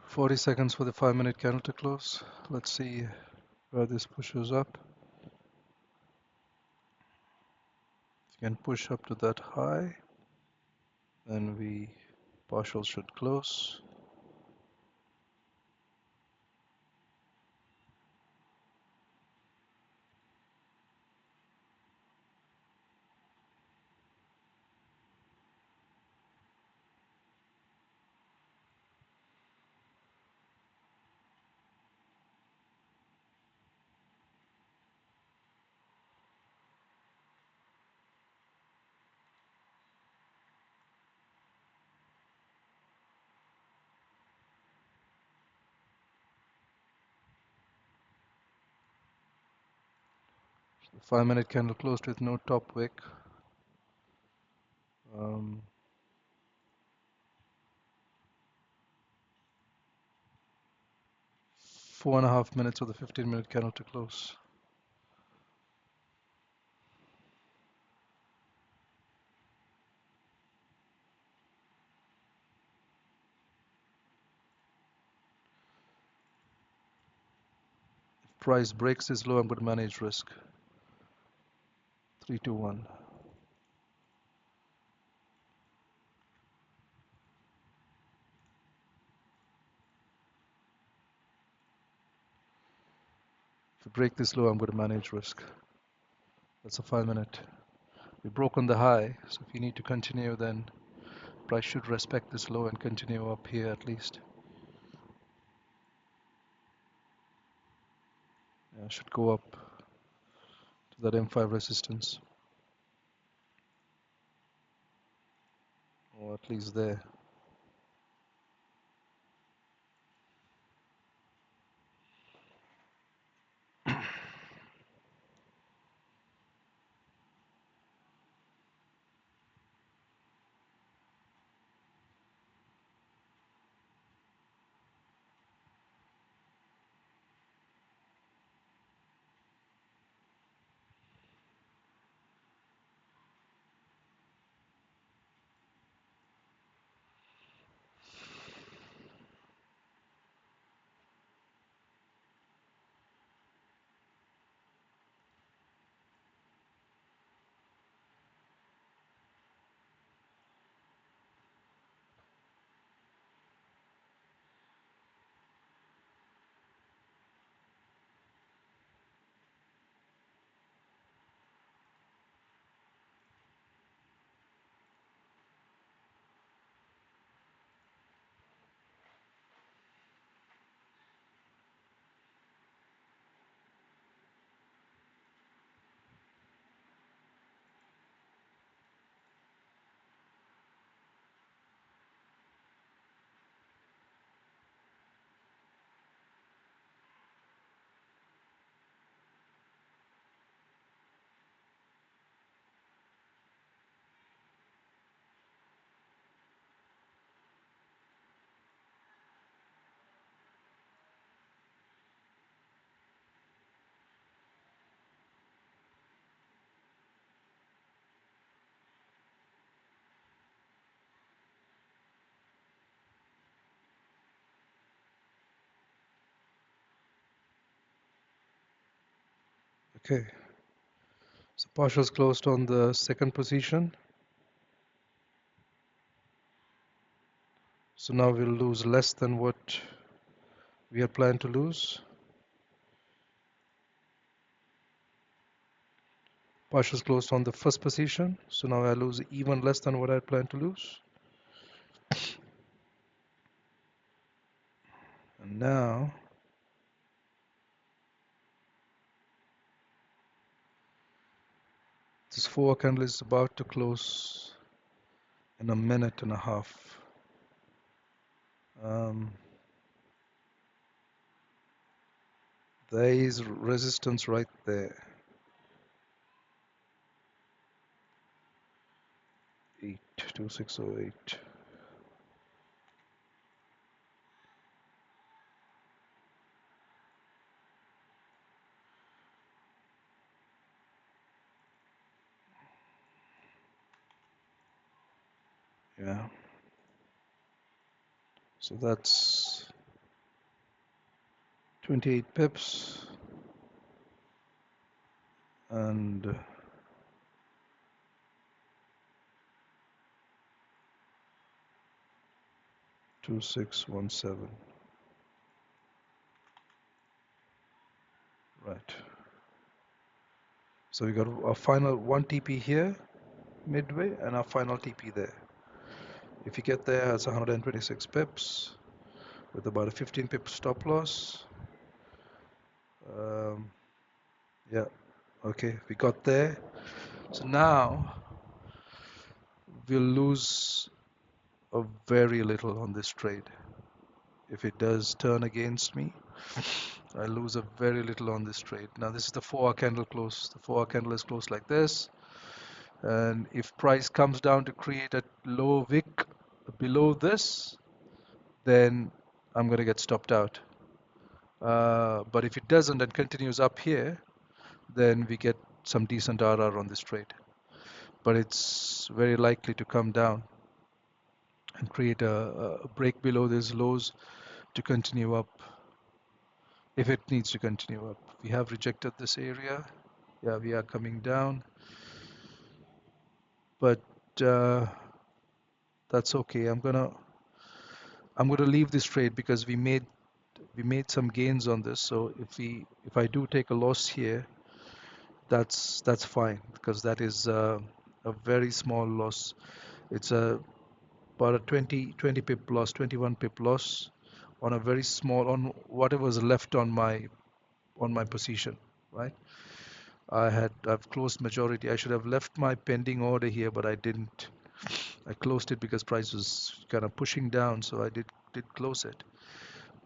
Forty seconds for the 5-minute candle to close. Let's see where this pushes up. If you can push up to that high, then we partial should close. The 5-minute candle closed with no top wick. Um, 4.5 minutes of the 15-minute candle to close. If price breaks this low, I'm going to manage risk. 3, 2, 1. If you break this low, I'm going to manage risk. That's a 5-minute. We broke on the high, so if you need to continue, then price should respect this low and continue up here at least. Yeah, should go up to that M5 resistance, or at least there. Okay, so partials closed on the second position. So now we'll lose less than what we had planned to lose. Partials closed on the first position. So now I lose even less than what I had planned to lose. And now this 4 candle is about to close in a minute and a half. Um, there is resistance right there. 82608. Yeah. So that's 28 pips and 2617. Right. So we got a final 1 TP here midway and our final TP there. If you get there, it's 126 pips with about a 15 pip stop loss. Um, yeah, okay, we got there. So now we'll lose a very little on this trade. If it does turn against me, I lose a very little on this trade. Now this is the 4-hour candle close. The 4-hour candle is closed like this. And if price comes down to create a low wick below this, then I'm going to get stopped out. But if it doesn't and continues up here, then we get some decent RR on this trade. But it's very likely to come down and create a break below these lows to continue up if it needs to continue up. We have rejected this area. Yeah, we are coming down, but that's okay. I'm gonna leave this trade because we made some gains on this. So if I do take a loss here, that's fine because that is a very small loss. It's about a 20 pip loss, 21 pip loss on a very small on whatever's left on my position, right? I've closed majority. I should have left my pending order here, but I didn't. I closed it because price was kind of pushing down, so I did close it.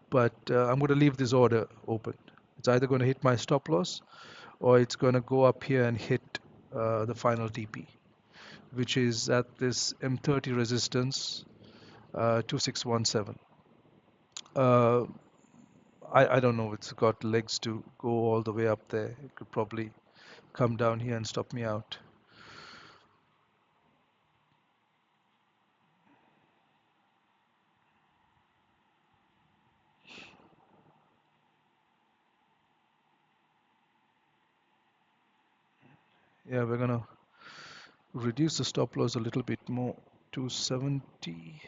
But I'm going to leave this order open. It's either going to hit my stop loss or it's going to go up here and hit the final TP, which is at this M30 resistance 2617. Uh, I don't know. It's got legs to go all the way up there. It could probably come down here and stop me out. Yeah, we're gonna reduce the stop loss a little bit more. 270,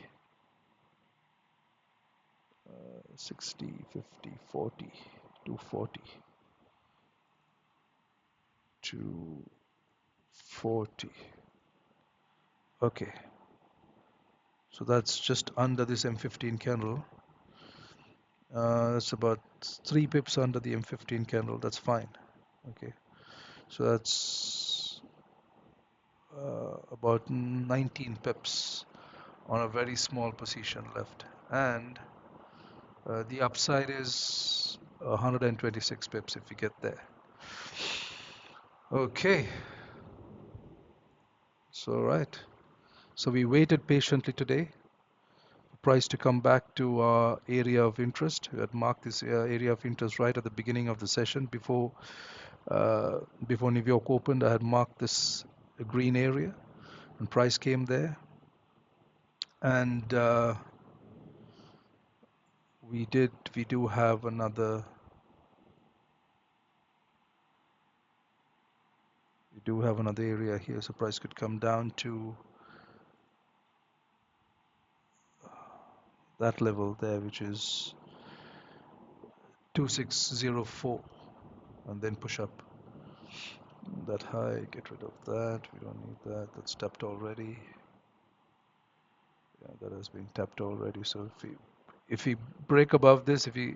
60, 50, 40, 240, 240. Okay, so that's just under this M15 candle. That's about 3 pips under the M15 candle. That's fine. Okay, so that's about 19 pips on a very small position left, and the upside is 126 pips if we get there. Okay, so right. So we waited patiently today for price to come back to our area of interest. We had marked this area of interest right at the beginning of the session before New York opened. I had marked this green area, and price came there, and we do have another do have another area here, so price could come down to that level there, which is 2604, and then push up that high. Get rid of that. We don't need that. That's tapped already. Yeah, that has been tapped already. So if we break above this, if we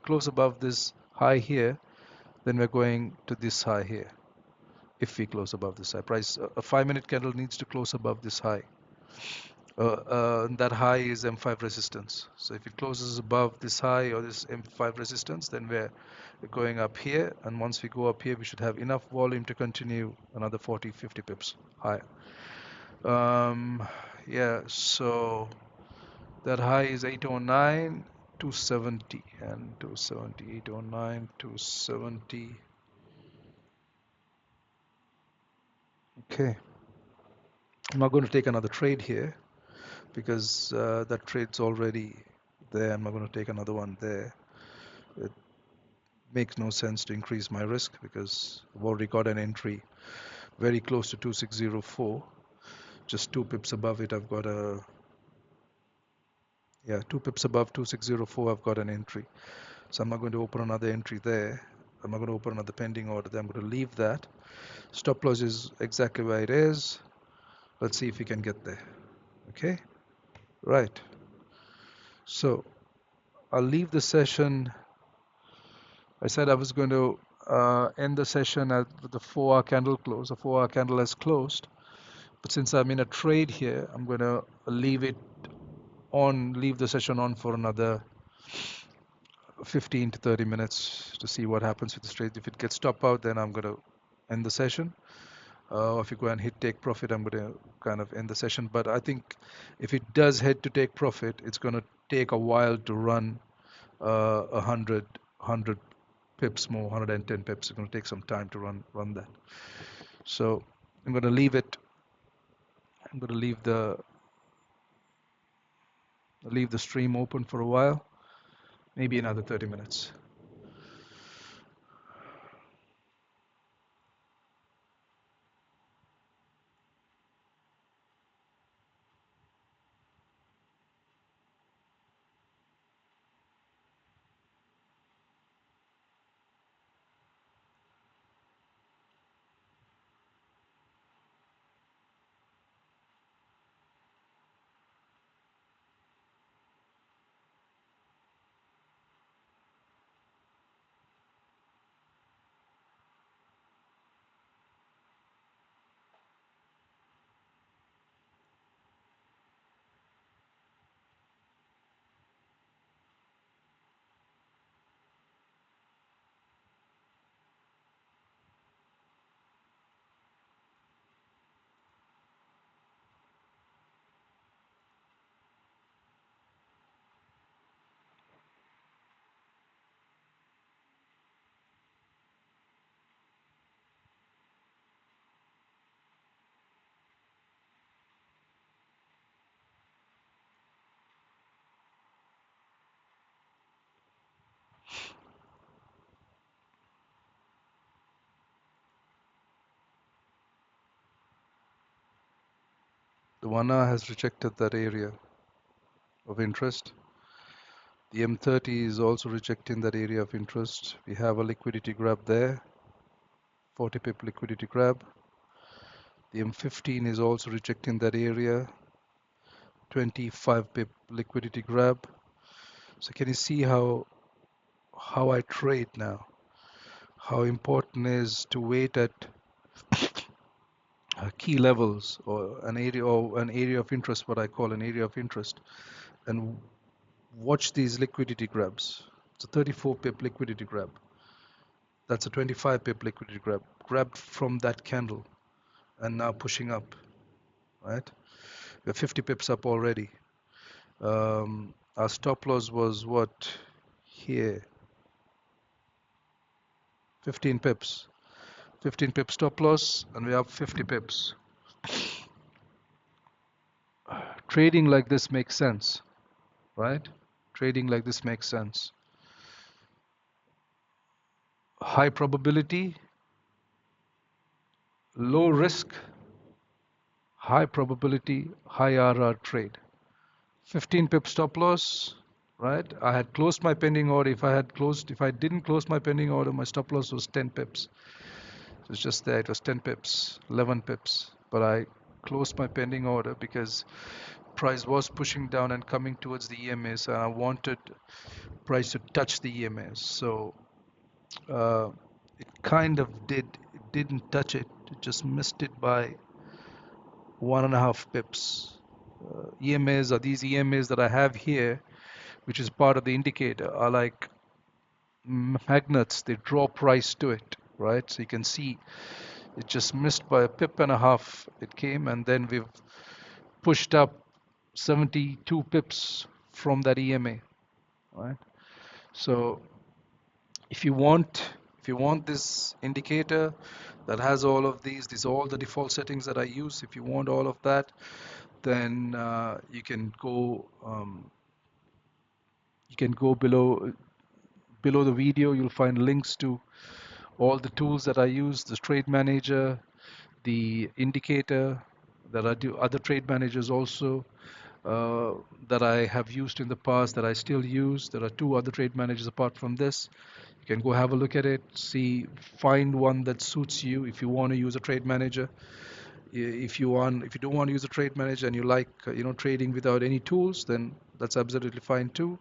close above this high here, then we're going to this high here. If we close above this high, price a 5-minute candle needs to close above this high. That high is M5 resistance. So if it closes above this high or this M5 resistance, then we're going up here. And once we go up here, we should have enough volume to continue another 40, 50 pips higher. Yeah, so that high is 809, 270, and 270, 809, 270. Okay, I'm not going to take another trade here because that trade's already there. I'm not going to take another one there. It makes no sense to increase my risk because I've already got an entry very close to 2604. Just 2 pips above it, I've got a, yeah, 2 pips above 2604, I've got an entry. So I'm not going to open another entry there. I'm not going to open another pending order there. I'm going to leave that. Stop loss is exactly where it is. Let's see if we can get there. Okay, right. So I'll leave the session. I said I was going to end the session at the 4-hour candle close. The 4-hour candle has closed, but since I'm in a trade here, I'm going to leave it on, leave the session on for another 15 to 30 minutes to see what happens with the trade. If it gets top out, then I'm going to end the session. If you go and hit take profit, I'm going to kind of end the session. But I think if it does head to take profit, it's going to take a while to run 100 pips more, 110 pips. It's going to take some time to run that. So I'm going to leave it. I'm going to leave the stream open for a while, maybe another 30 minutes. The 1 hour has rejected that area of interest. The M30 is also rejecting that area of interest. We have a liquidity grab there, 40 pip liquidity grab. The M15 is also rejecting that area, 25 pip liquidity grab. So can you see how I trade now? How important is to wait at key levels or an area of interest, what I call an area of interest, and watch these liquidity grabs. It's a 34 pip liquidity grab. That's a 25 pip liquidity grab, grabbed from that candle and now pushing up, right? We're 50 pips up already. Our stop loss was what? Here, 15 pips. 15 pip stop loss, and we're up 50 pips. Trading like this makes sense, right? Trading like this makes sense. High probability, low risk, high probability, high RR trade. 15 pip stop loss, right? I had closed my pending order. If I didn't close my pending order, my stop loss was 10 pips. So it's just there. It was 10 pips, 11 pips. But I closed my pending order because price was pushing down and coming towards the EMAs, and I wanted price to touch the EMAs. So uh, it kind of did. It didn't touch it. It just missed it by 1.5 pips. EMAs are these EMAs that I have here, which is part of the indicator, are like magnets. They draw price to it, right? So you can see it just missed by a pip and a half. It came, and then we've pushed up 72 pips from that EMA, right? So if you want this indicator that has all of these are all the default settings that I use. If you want all of that, then you can go below the video. You'll find links to all the tools that I use, the trade manager, the indicator that I do, other trade managers also uh, that I have used in the past that I still use. There are two other trade managers apart from this. You can go have a look at it, find one that suits you. If you want to use a trade manager, if you don't want to use a trade manager and you like trading without any tools, then that's absolutely fine too.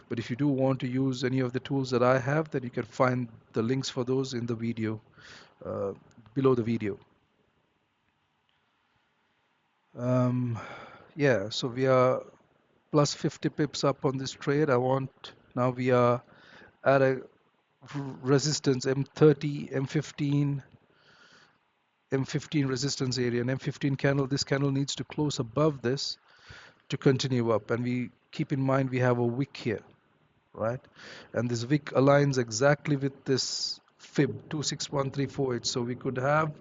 But if you do want to use any of the tools that I have, then you can find the links for those in the video, uh, below the video. Um, yeah, so we are plus 50 pips up on this trade. Now we are at a resistance M30, M15 resistance area, an M15 candle. This candle needs to close above this to continue up. And we keep in mind we have a wick here, right? And this wick aligns exactly with this fib 261348. So we could have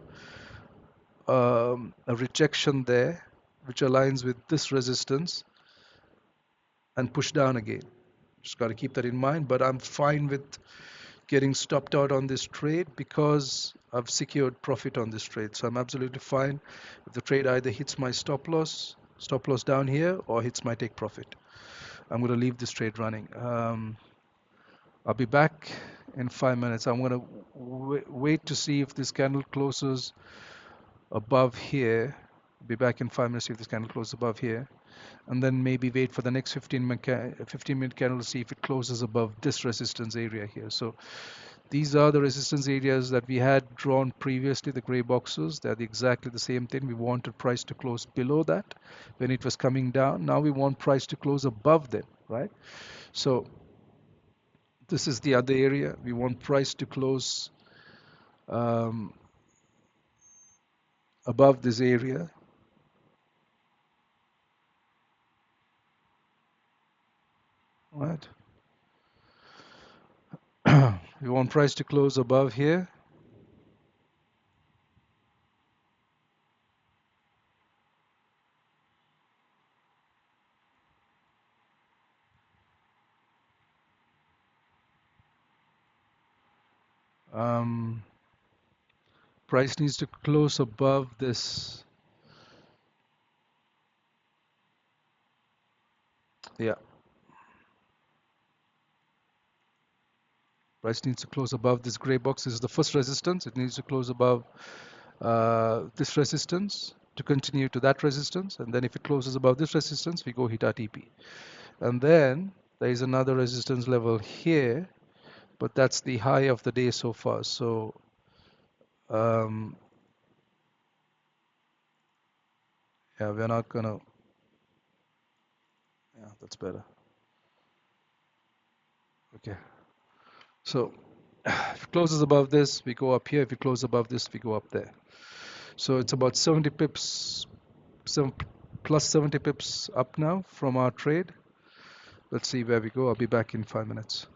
a rejection there, which aligns with this resistance and push down again. Just got to keep that in mind. But I'm fine with getting stopped out on this trade because I've secured profit on this trade. So I'm absolutely fine if the trade either hits my stop loss down here, or hits my take profit. I'm going to leave this trade running. I'll be back in 5 minutes. I'm going to wait to see if this candle closes above here. Be back in 5 minutes if this candle closes above here, and then maybe wait for the next 15-minute candle to see if it closes above this resistance area here. So these are the resistance areas that we had drawn previously, the gray boxes. They're exactly the same thing. We wanted price to close below that when it was coming down. Now we want price to close above them, right? So this is the other area. We want price to close um, above this area, right? We want price to close above here. Um, Price needs to close above this. Yeah, price needs to close above this gray box. This is the first resistance. It needs to close above this resistance to continue to that resistance. And then if it closes above this resistance, we go hit our TP. And then there is another resistance level here, but that's the high of the day so far. So um, yeah, we're not gonna. Yeah, that's better. Okay. So if it closes above this, we go up here. If it closes above this, we go up there. So it's about 70 pips, plus 70 pips up now from our trade. Let's see where we go. I'll be back in 5 minutes.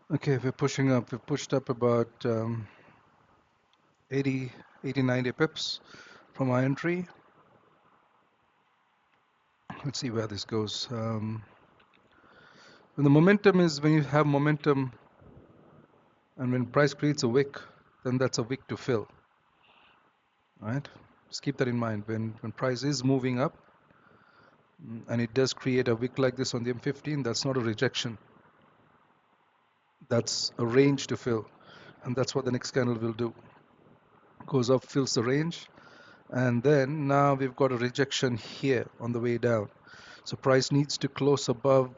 Okay, we're pushing up. We've pushed up about 80, 80, 90 pips from our entry. Let's see where this goes. When the momentum is, when you have momentum and when price creates a wick, then that's a wick to fill, right? Just keep that in mind. When price is moving up and it does create a wick like this on the M15, that's not a rejection. That's a range to fill. And that's what the next candle will do. Goes up, fills the range, and then now we've got a rejection here on the way down. So price needs to close above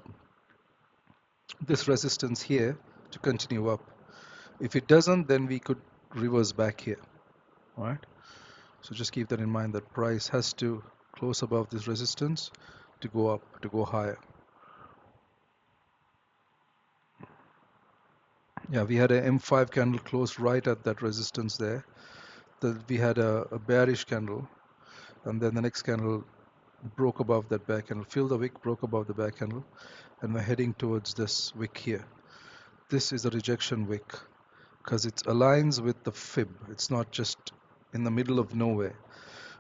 this resistance here to continue up. If it doesn't, then we could reverse back here. All right. So just keep that in mind that price has to close above this resistance to go up, to go higher. Yeah, we had a M5 candle close right at that resistance there. We had a bearish candle, and then the next candle broke above that bear candle, filled the wick, broke above the bear candle, and we're heading towards this wick here. This is a rejection wick because it aligns with the fib. It's not just in the middle of nowhere.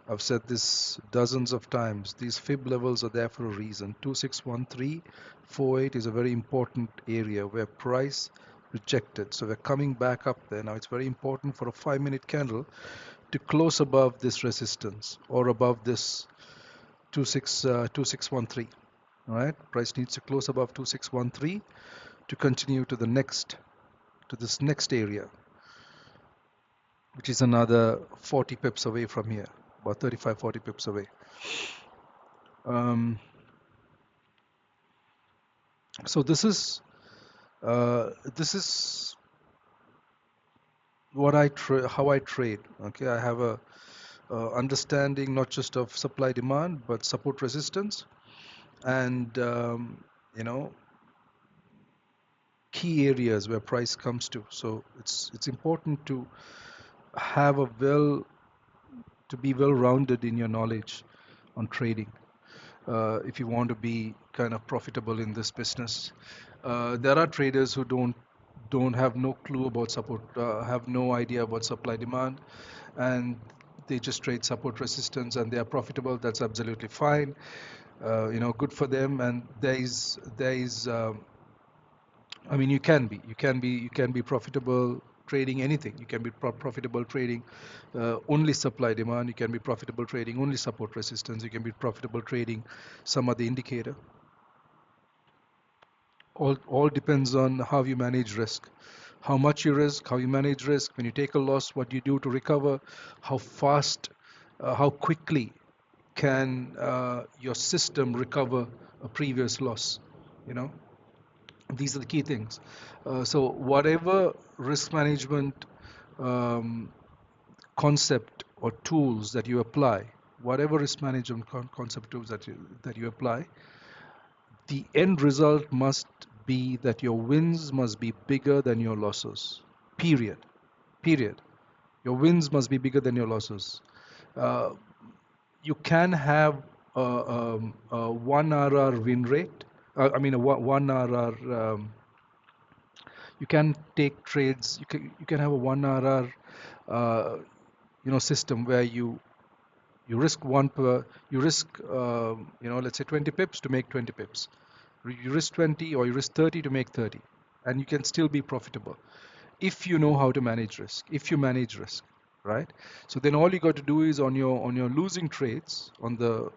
I've said this dozens of times. These fib levels are there for a reason. 261348 is a very important area where price rejected. So we're coming back up there. Now it's very important for a 5-minute candle to close above this resistance or above this 2613. All right, price needs to close above 2613 to continue to this next area, which is another 40 pips away from here, about 35-40 pips away. Um, so this is what how I trade. Okay, I have a understanding not just of supply demand but support resistance and you know key areas where price comes to. So it's important to have to be well rounded in your knowledge on trading if you want to be kind of profitable in this business. There are traders who don't have no clue about support, have no idea about supply demand, and they just trade support resistance and they are profitable. That's absolutely fine. Good for them. And I mean, you can be profitable trading anything. You can be profitable trading only supply demand. You can be profitable trading only support resistance. You can be profitable trading some other indicator. All depends on how you manage risk, how much you risk, how you manage risk. When you take a loss, what you do to recover, how fast, how quickly can your system recover a previous loss. You know. These are the key things. So whatever risk management um, concept or tools that you apply, whatever risk management concept tools that you apply, the end result must be that your wins must be bigger than your losses. Period. Period. Your wins must be bigger than your losses. Uh, you can have a 1 RR win rate. I mean, a 1 RR. You can take trades. You can have a 1 RR system where you risk one per you risk let's say 20 pips to make 20 pips. You risk 20 or you risk 30 to make 30, and you can still be profitable if you know how to manage risk. If you manage risk, right? So then all you got to do is on your losing trades, on your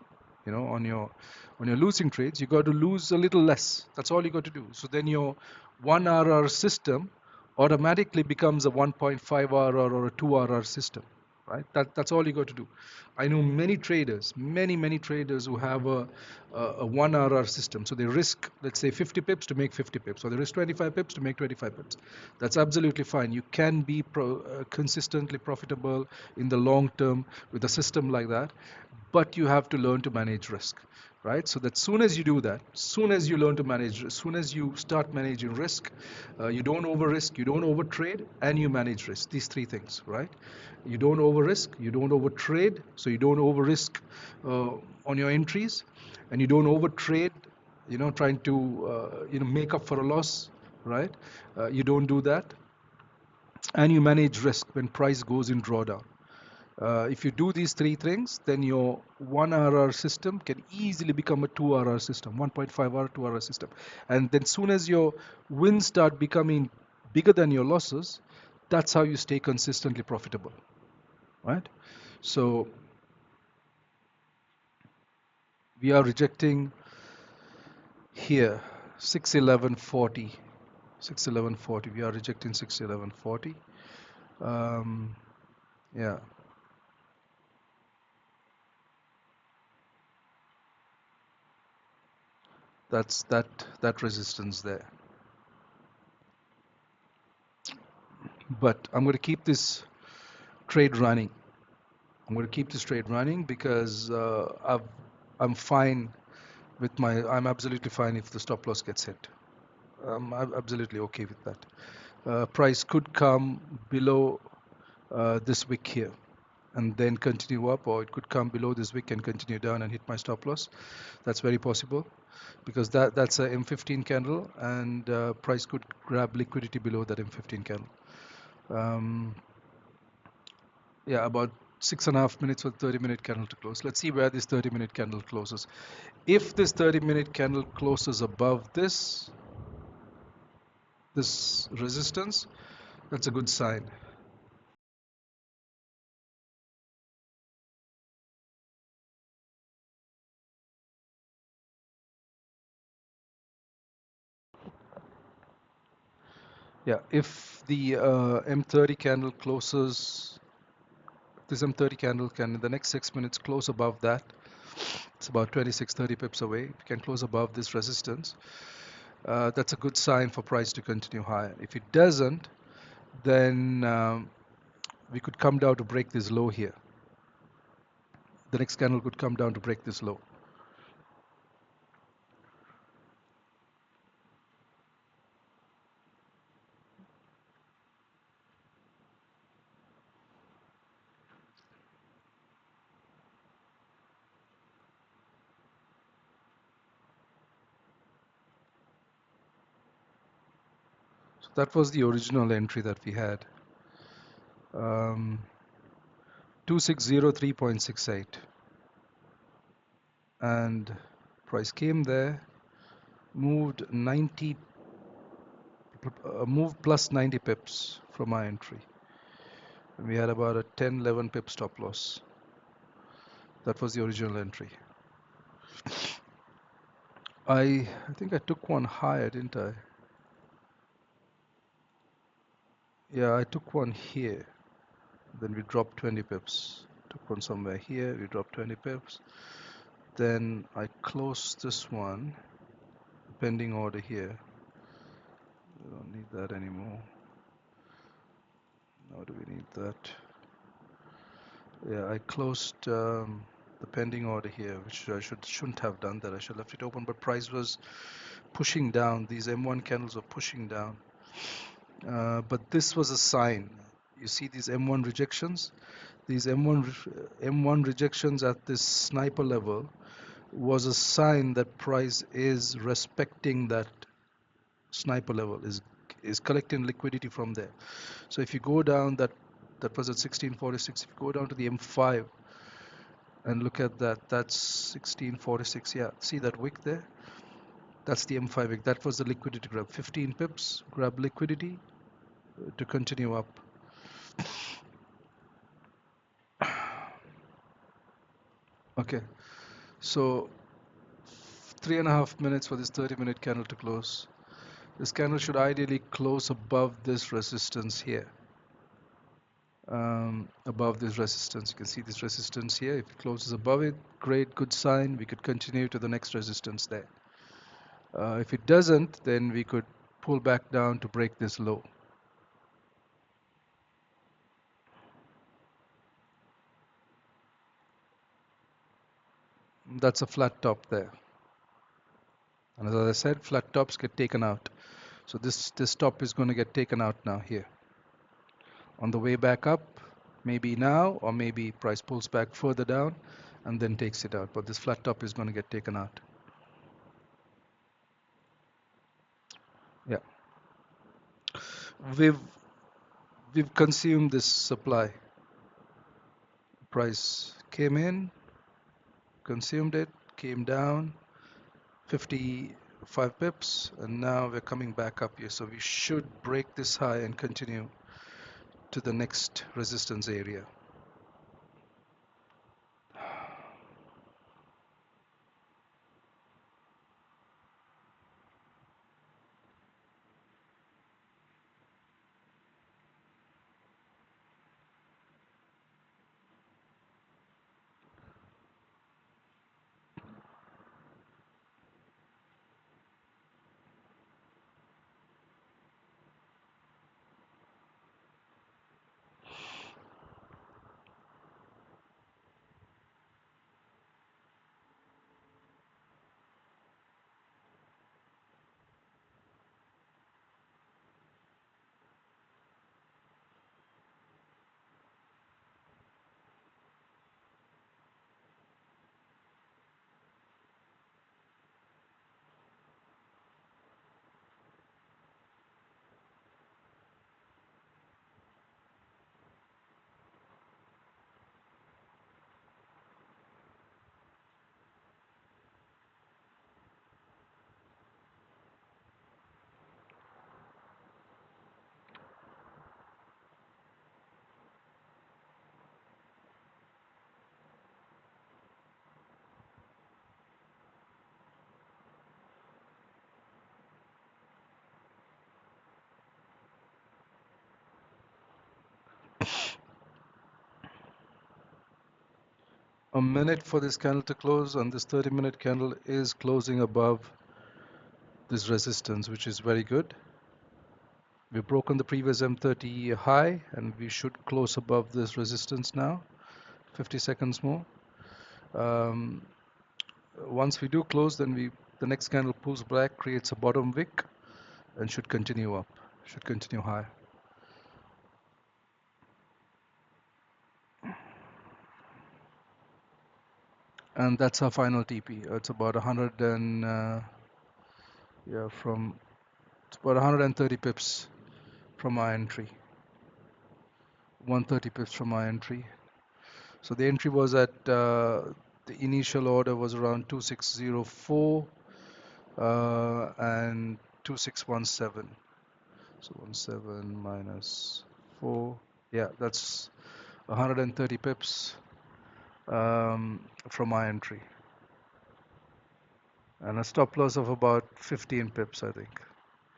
losing trades, you got to lose a little less. That's all you got to do. So then your 1 RR system automatically becomes a 1.5 RR or a 2 RR system, right? That's all you got to do. I know many traders, many traders who have a 1 RR system. So they risk, let's say, 50 pips to make 50 pips, or they risk 25 pips to make 25 pips. That's absolutely fine. You can be consistently profitable in the long term with a system like that, but you have to learn to manage risk, right? So that soon as you do that, soon as you learn to manage, soon as you start managing risk, you don't over risk, you don't over trade, and you manage risk. These three things, right? You don't over risk, you don't over trade, so you don't over risk on your entries, and you don't over trade, trying to make up for a loss right? You don't do that, and you manage risk when price goes in drawdown. If you do these three things, then your 1 RR system can easily become a 2 RR system, 1.5 hour, 2 hour system. And then soon as your wins start becoming bigger than your losses, that's how you stay consistently profitable, right? So we are rejecting here 61140, 61140. We are rejecting 61140. Um, yeah, that's that resistance there. But I'm going to keep this trade running. I'm going to keep this trade running because I'm fine with my. I'm absolutely fine if the stop loss gets hit. I'm absolutely okay with that. Price could come below this wick here and then continue up, or it could come below this wick and continue down and hit my stop loss. That's very possible because that's a M15 candle, and price could grab liquidity below that M15 candle. Um, yeah, about 6.5 minutes for the 30-minute candle to close. Let's see where this 30-minute candle closes. If this 30-minute candle closes above this resistance, that's a good sign. Yeah, if the M30 candle closes, this M30 candle can in the next 6 minutes close above that. It's about 26-30 pips away. If you can close above this resistance, that's a good sign for price to continue higher. If it doesn't, then we could come down to break this low here. The next candle could come down to break this low. So that was the original entry that we had. 2603.68, and price came there, moved 90, moved plus 90 pips from my entry. And we had about a 10-11 pip stop loss. That was the original entry. I think I took one higher, didn't I? Yeah, I took one here. Then we dropped 20 pips. Took one somewhere here. We dropped 20 pips. Then I closed this one. Pending order here. We don't need that anymore. Now do we need that? Yeah, I closed the pending order here, which I shouldn't have done that. I should have left it open, but price was pushing down. These M1 candles are pushing down. But this was a sign. You see these M1 rejections? These M1 rejections at this sniper level was a sign that price is respecting that sniper level, is collecting liquidity from there. So if you go down, that was at 1646. If you go down to the M5 and look at that, that's 1646. Yeah, see that wick there? That's the M5 wick. That was the liquidity grab. 15 pips, grab liquidity to continue up. Okay, so 3.5 minutes for this 30-minute candle to close. This candle should ideally close above this resistance here. Above this resistance, you can see this resistance here. If it closes above it, great, good sign. We could continue to the next resistance there. If it doesn't, then we could pull back down to break this low. That's a flat top there. And as I said, flat tops get taken out. So this top is going to get taken out now here. On the way back up, maybe now, or maybe price pulls back further down and then takes it out. But this flat top is going to get taken out. Yeah. we've we've consumed this supply. Price came in, consumed it, came down 55 pips, and now we're coming back up here. So we should break this high and continue to the next resistance area. A minute for this candle to close, and this 30-minute candle is closing above this resistance, which is very good. We've broken the previous M30 high, and we should close above this resistance now. 50 seconds more. Um, Once we do close, then the next candle pulls back, creates a bottom wick, and should continue up, should continue high. And that's our final TP. It's about 100 and yeah, it's about 130 pips from our entry. 130 pips from our entry. So the entry was at the initial order was around 2604 and 2617. So 17 minus 4. Yeah, that's 130 pips from my entry. And a stop loss of about 15 pips, I think,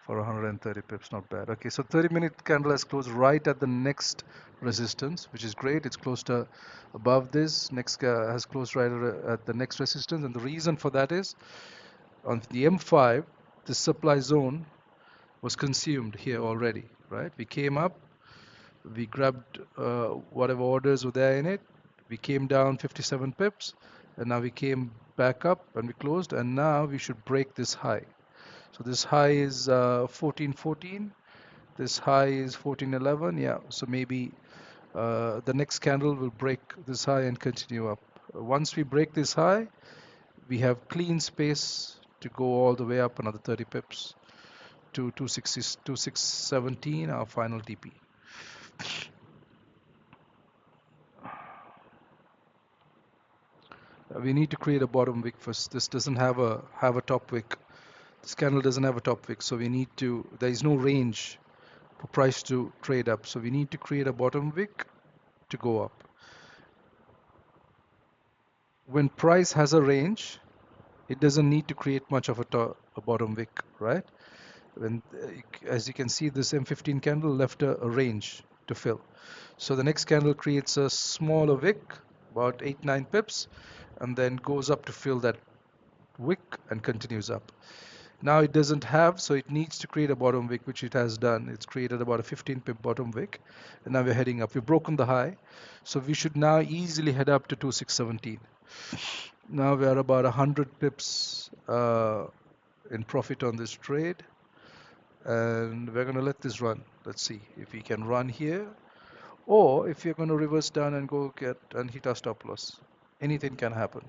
for 130 pips. Not bad. Okay, so 30-minute candle has closed right at the next resistance, which is great. It's closed above this. Next has closed right at the next resistance. And the reason for that is on the M5, the supply zone was consumed here already, right? We came up, we grabbed whatever orders were there in it, we came down 57 pips, and now we came back up and we closed, and now we should break this high. So this high is 1414, this high is 1411. Yeah, so maybe the next candle will break this high and continue up. Once we break this high, we have clean space to go all the way up another 30 pips to 260, 2617, our final TP. We need to create a bottom wick first. This doesn't have a top wick. This candle doesn't have a top wick, so we need to. There is no range for price to trade up, so we need to create a bottom wick to go up. When price has a range, it doesn't need to create much of a bottom wick, right? When, as you can see, this M15 candle left a range to fill. So the next candle creates a smaller wick, about 8-9 pips, and then goes up to fill that wick and continues up. Now it doesn't have, so it needs to create a bottom wick, which it has done. It's created about a 15 pip bottom wick, and now we're heading up. We've broken the high, so we should now easily head up to 2617. Now we are about 100 pips in profit on this trade, and we're going to let this run. Let's see if we can run here, or if you're going to reverse down and go get and hit our stop loss. Anything can happen.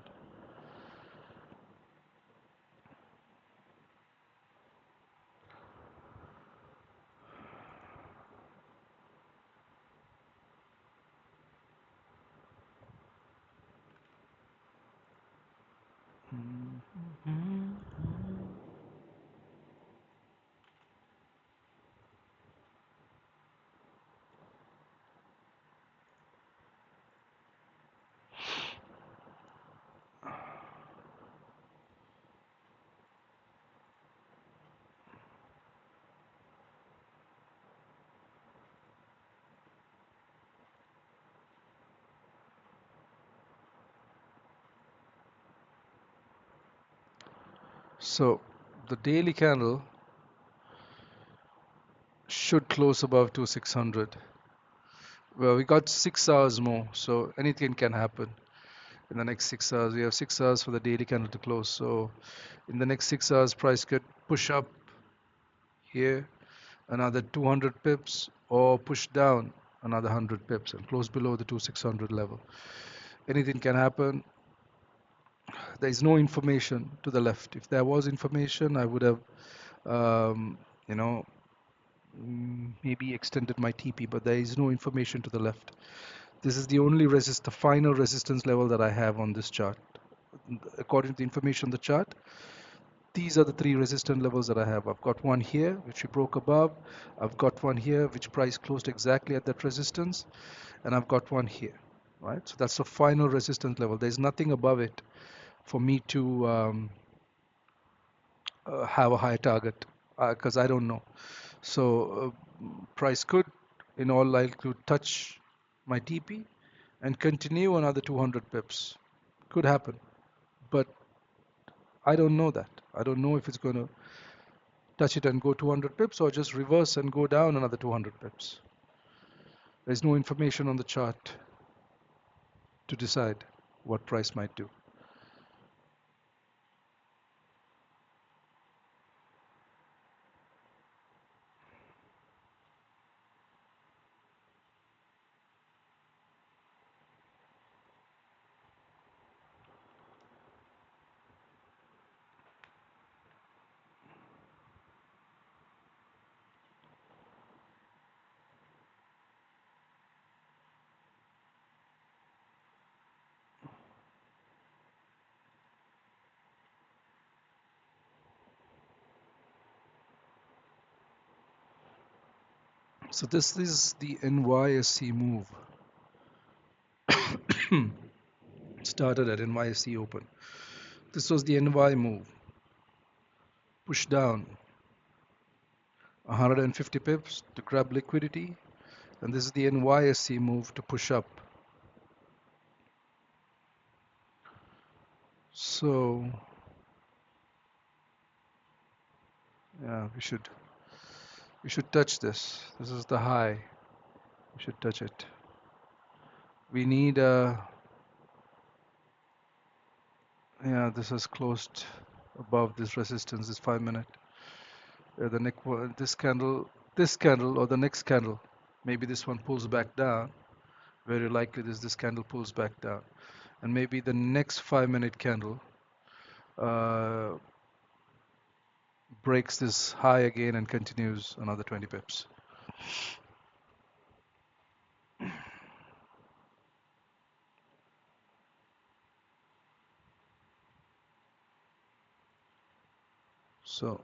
So the daily candle should close above 2600. Well, we got 6 hours more, so anything can happen in the next 6 hours. We have 6 hours for the daily candle to close. So in the next 6 hours, price could push up here another 200 pips or push down another 100 pips and close below the 2600 level. Anything can happen. There is no information to the left. If there was information, I would have, um, you know, maybe extended my TP, but there is no information to the left. This is the only the final resistance level that I have on this chart. According to the information on the chart, these are the three resistance levels that I have. I've got one here, which we broke above. I've got one here, which price closed exactly at that resistance. And I've got one here, right? So that's the final resistance level. There's nothing above it for me to have a high target because I don't know. So price could, in all likelihood, touch my TP and continue another 200 pips. Could happen, but I don't know that. I don't know if it's going to touch it and go 200 pips or just reverse and go down another 200 pips. There's no information on the chart to decide what price might do. So this is the NYSE move. Started at NYSE open. This was the NY move. Push down 150 pips to grab liquidity. And this is the NYSE move to push up. So yeah, we should touch this. This is the high. We should touch it. We need yeah, this is closed above this resistance, this 5 minute. The neck, this candle or the next candle, maybe this one pulls back down. Very likely this candle pulls back down, and maybe the next 5 minute candle uh, breaks this high again and continues another 20 pips. So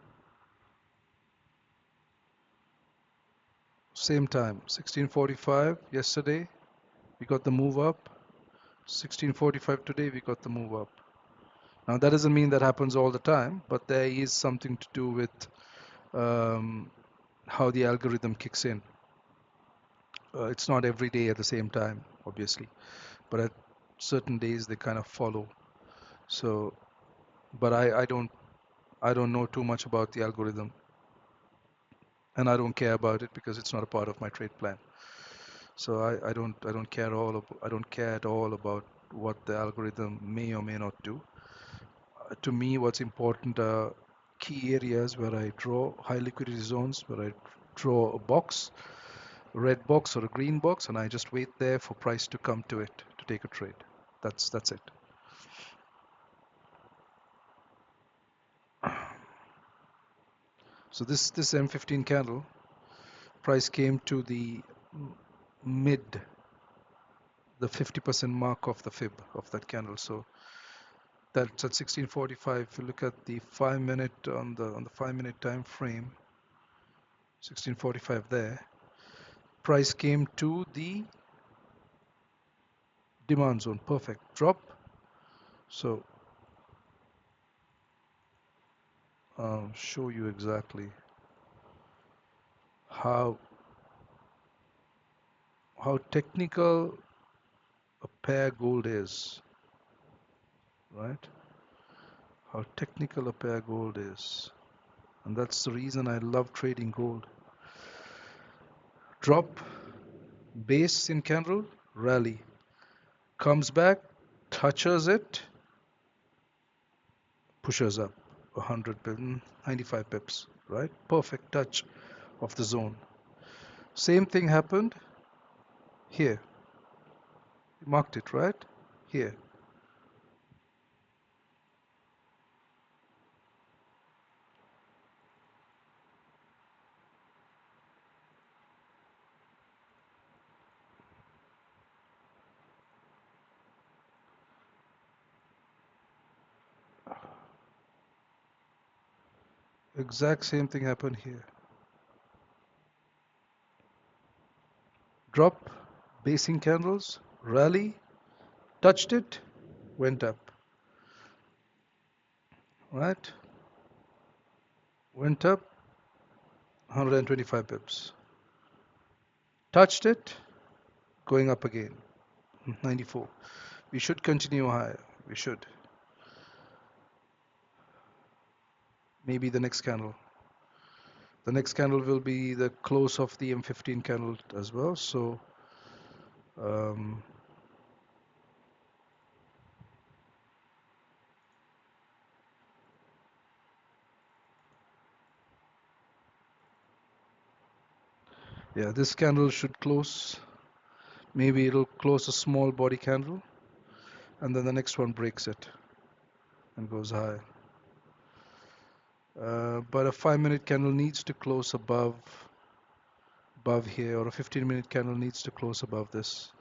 same time, 1645 yesterday, we got the move up. 1645 today, we got the move up. Now that doesn't mean that happens all the time, but there is something to do with how the algorithm kicks in. It's not every day at the same time, obviously, but at certain days they kind of follow. So, but I don't know too much about the algorithm, and I don't care about it because it's not a part of my trade plan. So I don't care I don't care at all about what the algorithm may or may not do. To me, what's important are key areas where I draw high liquidity zones, where I draw a box, a red box or a green box, and I just wait there for price to come to it to take a trade. That's it. So this M15 candle price came to the mid, the 50% mark of the fib of that candle. So That's at 1645. If you look at the 5 minute on the 5 minute time frame, 1645 there, price came to the demand zone. Perfect. Drop. So I'll show you exactly how technical a pair gold is, right? How technical a pair gold is. And that's the reason I love trading gold. Drop, base in candle, rally, comes back, touches it, pushes up 100 pips, 95 pips, right? Perfect touch of the zone. Same thing happened here. You marked it, right? Here. Exact same thing happened here. Drop, basing candles, rally, touched it, went up, right? Went up 125 pips. Touched it, going up again, 94. We should continue higher. We should. Maybe the next candle. The next candle will be the close of the M15 candle as well. So, um, yeah, this candle should close. Maybe it'll close a small body candle, and then the next one breaks it and goes high. But a 5 minute candle needs to close above here, or a 15-minute candle needs to close above this.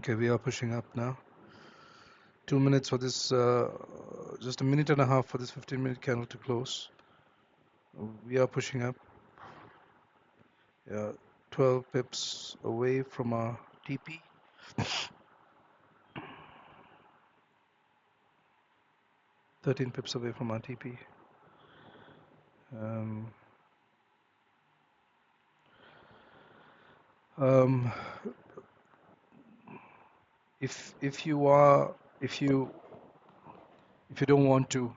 Okay, we are pushing up now. 2 minutes for this, just a minute and a half for this 15-minute candle to close. We are pushing up. Yeah, 12 pips away from our TP. 13 pips away from our TP. Um, um, if you are if you don't want to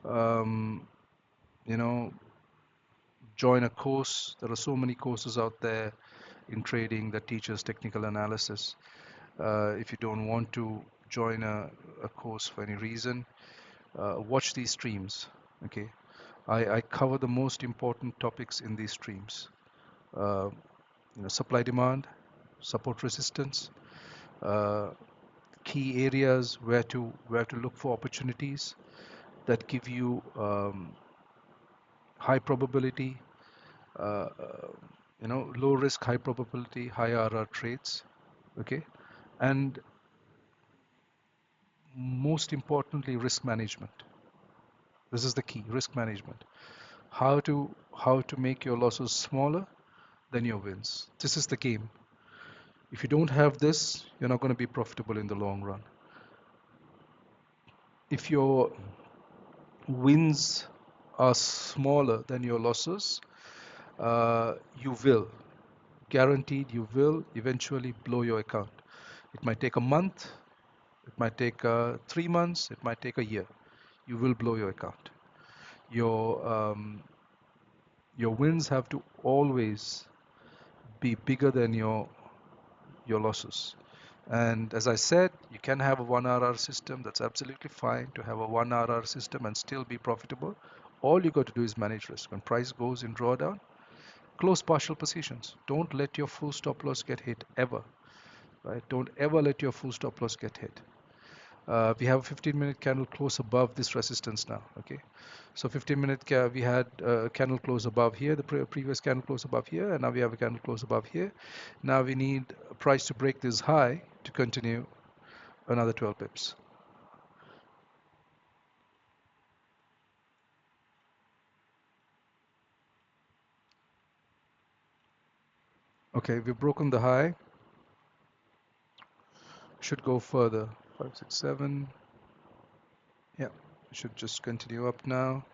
um, you know join a course, there are so many courses out there in trading that teaches technical analysis. If you don't want to join a course for any reason, watch these streams. Okay, I cover the most important topics in these streams. Uh, supply demand, support resistance, uh, key areas where to look for opportunities that give you high probability, uh, uh, low risk, high probability, high RR trades. Okay, and most importantly, risk management. This is the key: risk management. How to make your losses smaller than your wins. This is the game. If you don't have this, you're not going to be profitable in the long run. If your wins are smaller than your losses, you will, guaranteed, you will eventually blow your account. It might take a month, it might take 3 months, it might take a year. You will blow your account. Your your wins have to always be bigger than your losses. And as I said, you can have a 1 RR system. That's absolutely fine to have a 1 RR system and still be profitable. All you got to do is manage risk. When price goes in drawdown, close partial positions. Don't let your full stop loss get hit ever. Right? Don't ever let your full stop loss get hit. We have a 15-minute candle close above this resistance now. Okay, so 15-minute we had a candle close above here, the previous candle close above here, and now we have a candle close above here. Now we need a price to break this high to continue another 12 pips. Okay, we've broken the high. Should go further. 5, 6, 7. Yeah, should just continue up now.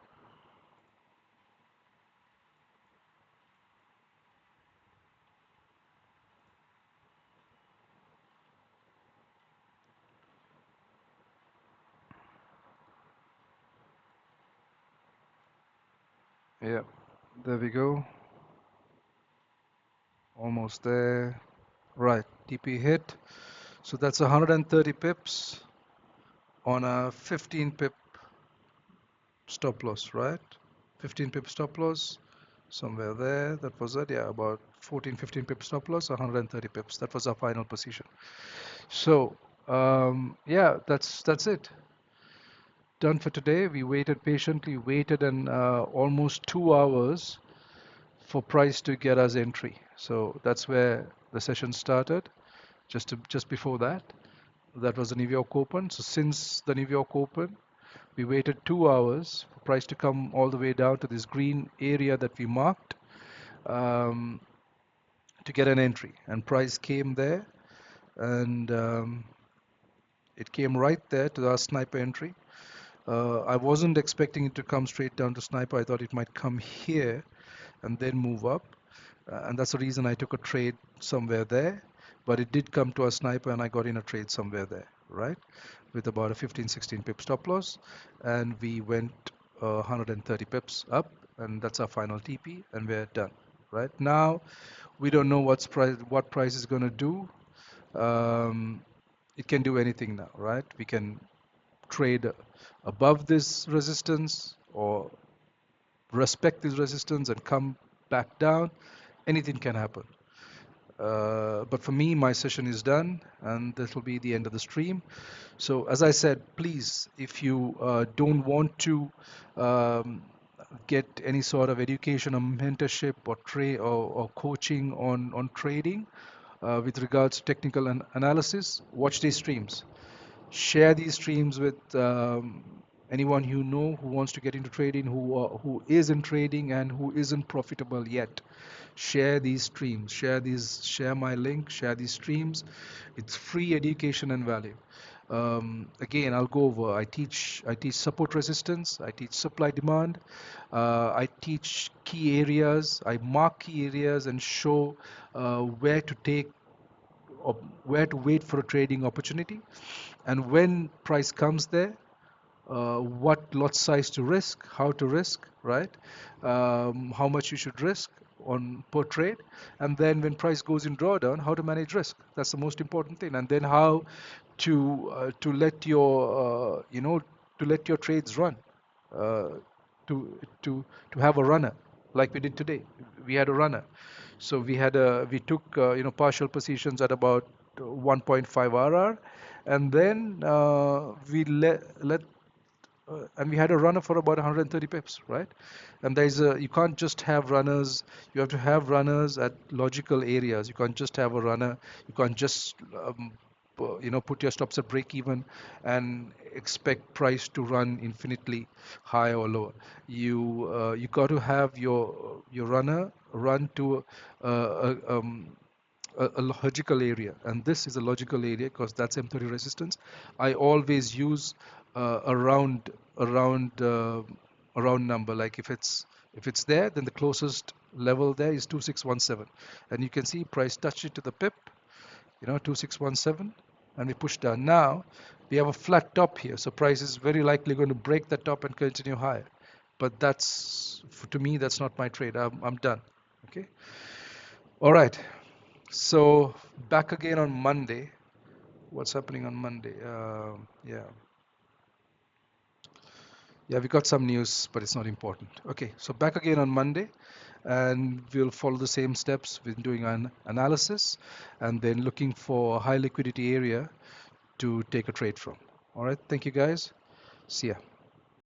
Yeah, there we go. Almost there. Right, TP hit. So that's 130 pips on a 15 pip stop loss, right? 15 pip stop loss, somewhere there. That was it. Yeah, about 14, 15 pip stop loss, 130 pips. That was our final position. So, yeah, that's it. Done for today. We waited patiently, waited and almost 2 hours for price to get us entry. So that's where the session started. Just before that, that was the New York Open. So since the New York Open, we waited 2 hours for price to come all the way down to this green area that we marked um, to get an entry. And price came there, and it came right there to our sniper entry. I wasn't expecting it to come straight down to sniper. I thought it might come here and then move up. And that's the reason I took a trade somewhere there. But it did come to a sniper, and I got in a trade somewhere there, right? With about a 15, 16 pip stop loss. And we went 130 pips up, and that's our final TP, and we're done, right? Now, we don't know what price is going to do. Um, it can do anything now, right? We can trade above this resistance or respect this resistance and come back down. Anything can happen. But for me, my session is done, and this will be the end of the stream. So, as I said, please, if you don't want to um, get any sort of education or mentorship or coaching on trading, with regards to technical analysis, watch these streams. Share these streams with anyone you know who wants to get into trading, who is in trading and who isn't profitable yet. Share these streams, share my link, share these streams. It's free education and value. Again, I'll go over. I teach support resistance. I teach supply demand. I teach key areas. I mark key areas and show where to take or where to wait for a trading opportunity. And when price comes there, what lot size to risk, how to risk, right? How much you should risk on per trade, and then when price goes in drawdown, how to manage risk. That's the most important thing. And then how to let your to let your trades run, uh, to have a runner like we did today. We had a runner, so we took partial positions at about 1.5 RR, and then we let and we had a runner for about 130 pips, right? And you can't just have runners. You have to have runners at logical areas. You can't just have a runner. You can't just put your stops at break even and expect price to run infinitely high or lower. You got to have your runner run to a logical area, and this is a logical area because that's M30 resistance. I always use a round number. Like if it's there, then the closest level there is 2617, and you can see price touch it to the pip, 2617, and we push down. Now we have a flat top here, so price is very likely going to break the top and continue higher. But to me, that's not my trade. I'm done. Okay. All right. So back again on Monday. What's happening on Monday? Yeah, we got some news, but it's not important. Okay, so back again on Monday, and we'll follow the same steps with doing an analysis, and then looking for a high liquidity area to take a trade from. All right, thank you guys. See ya.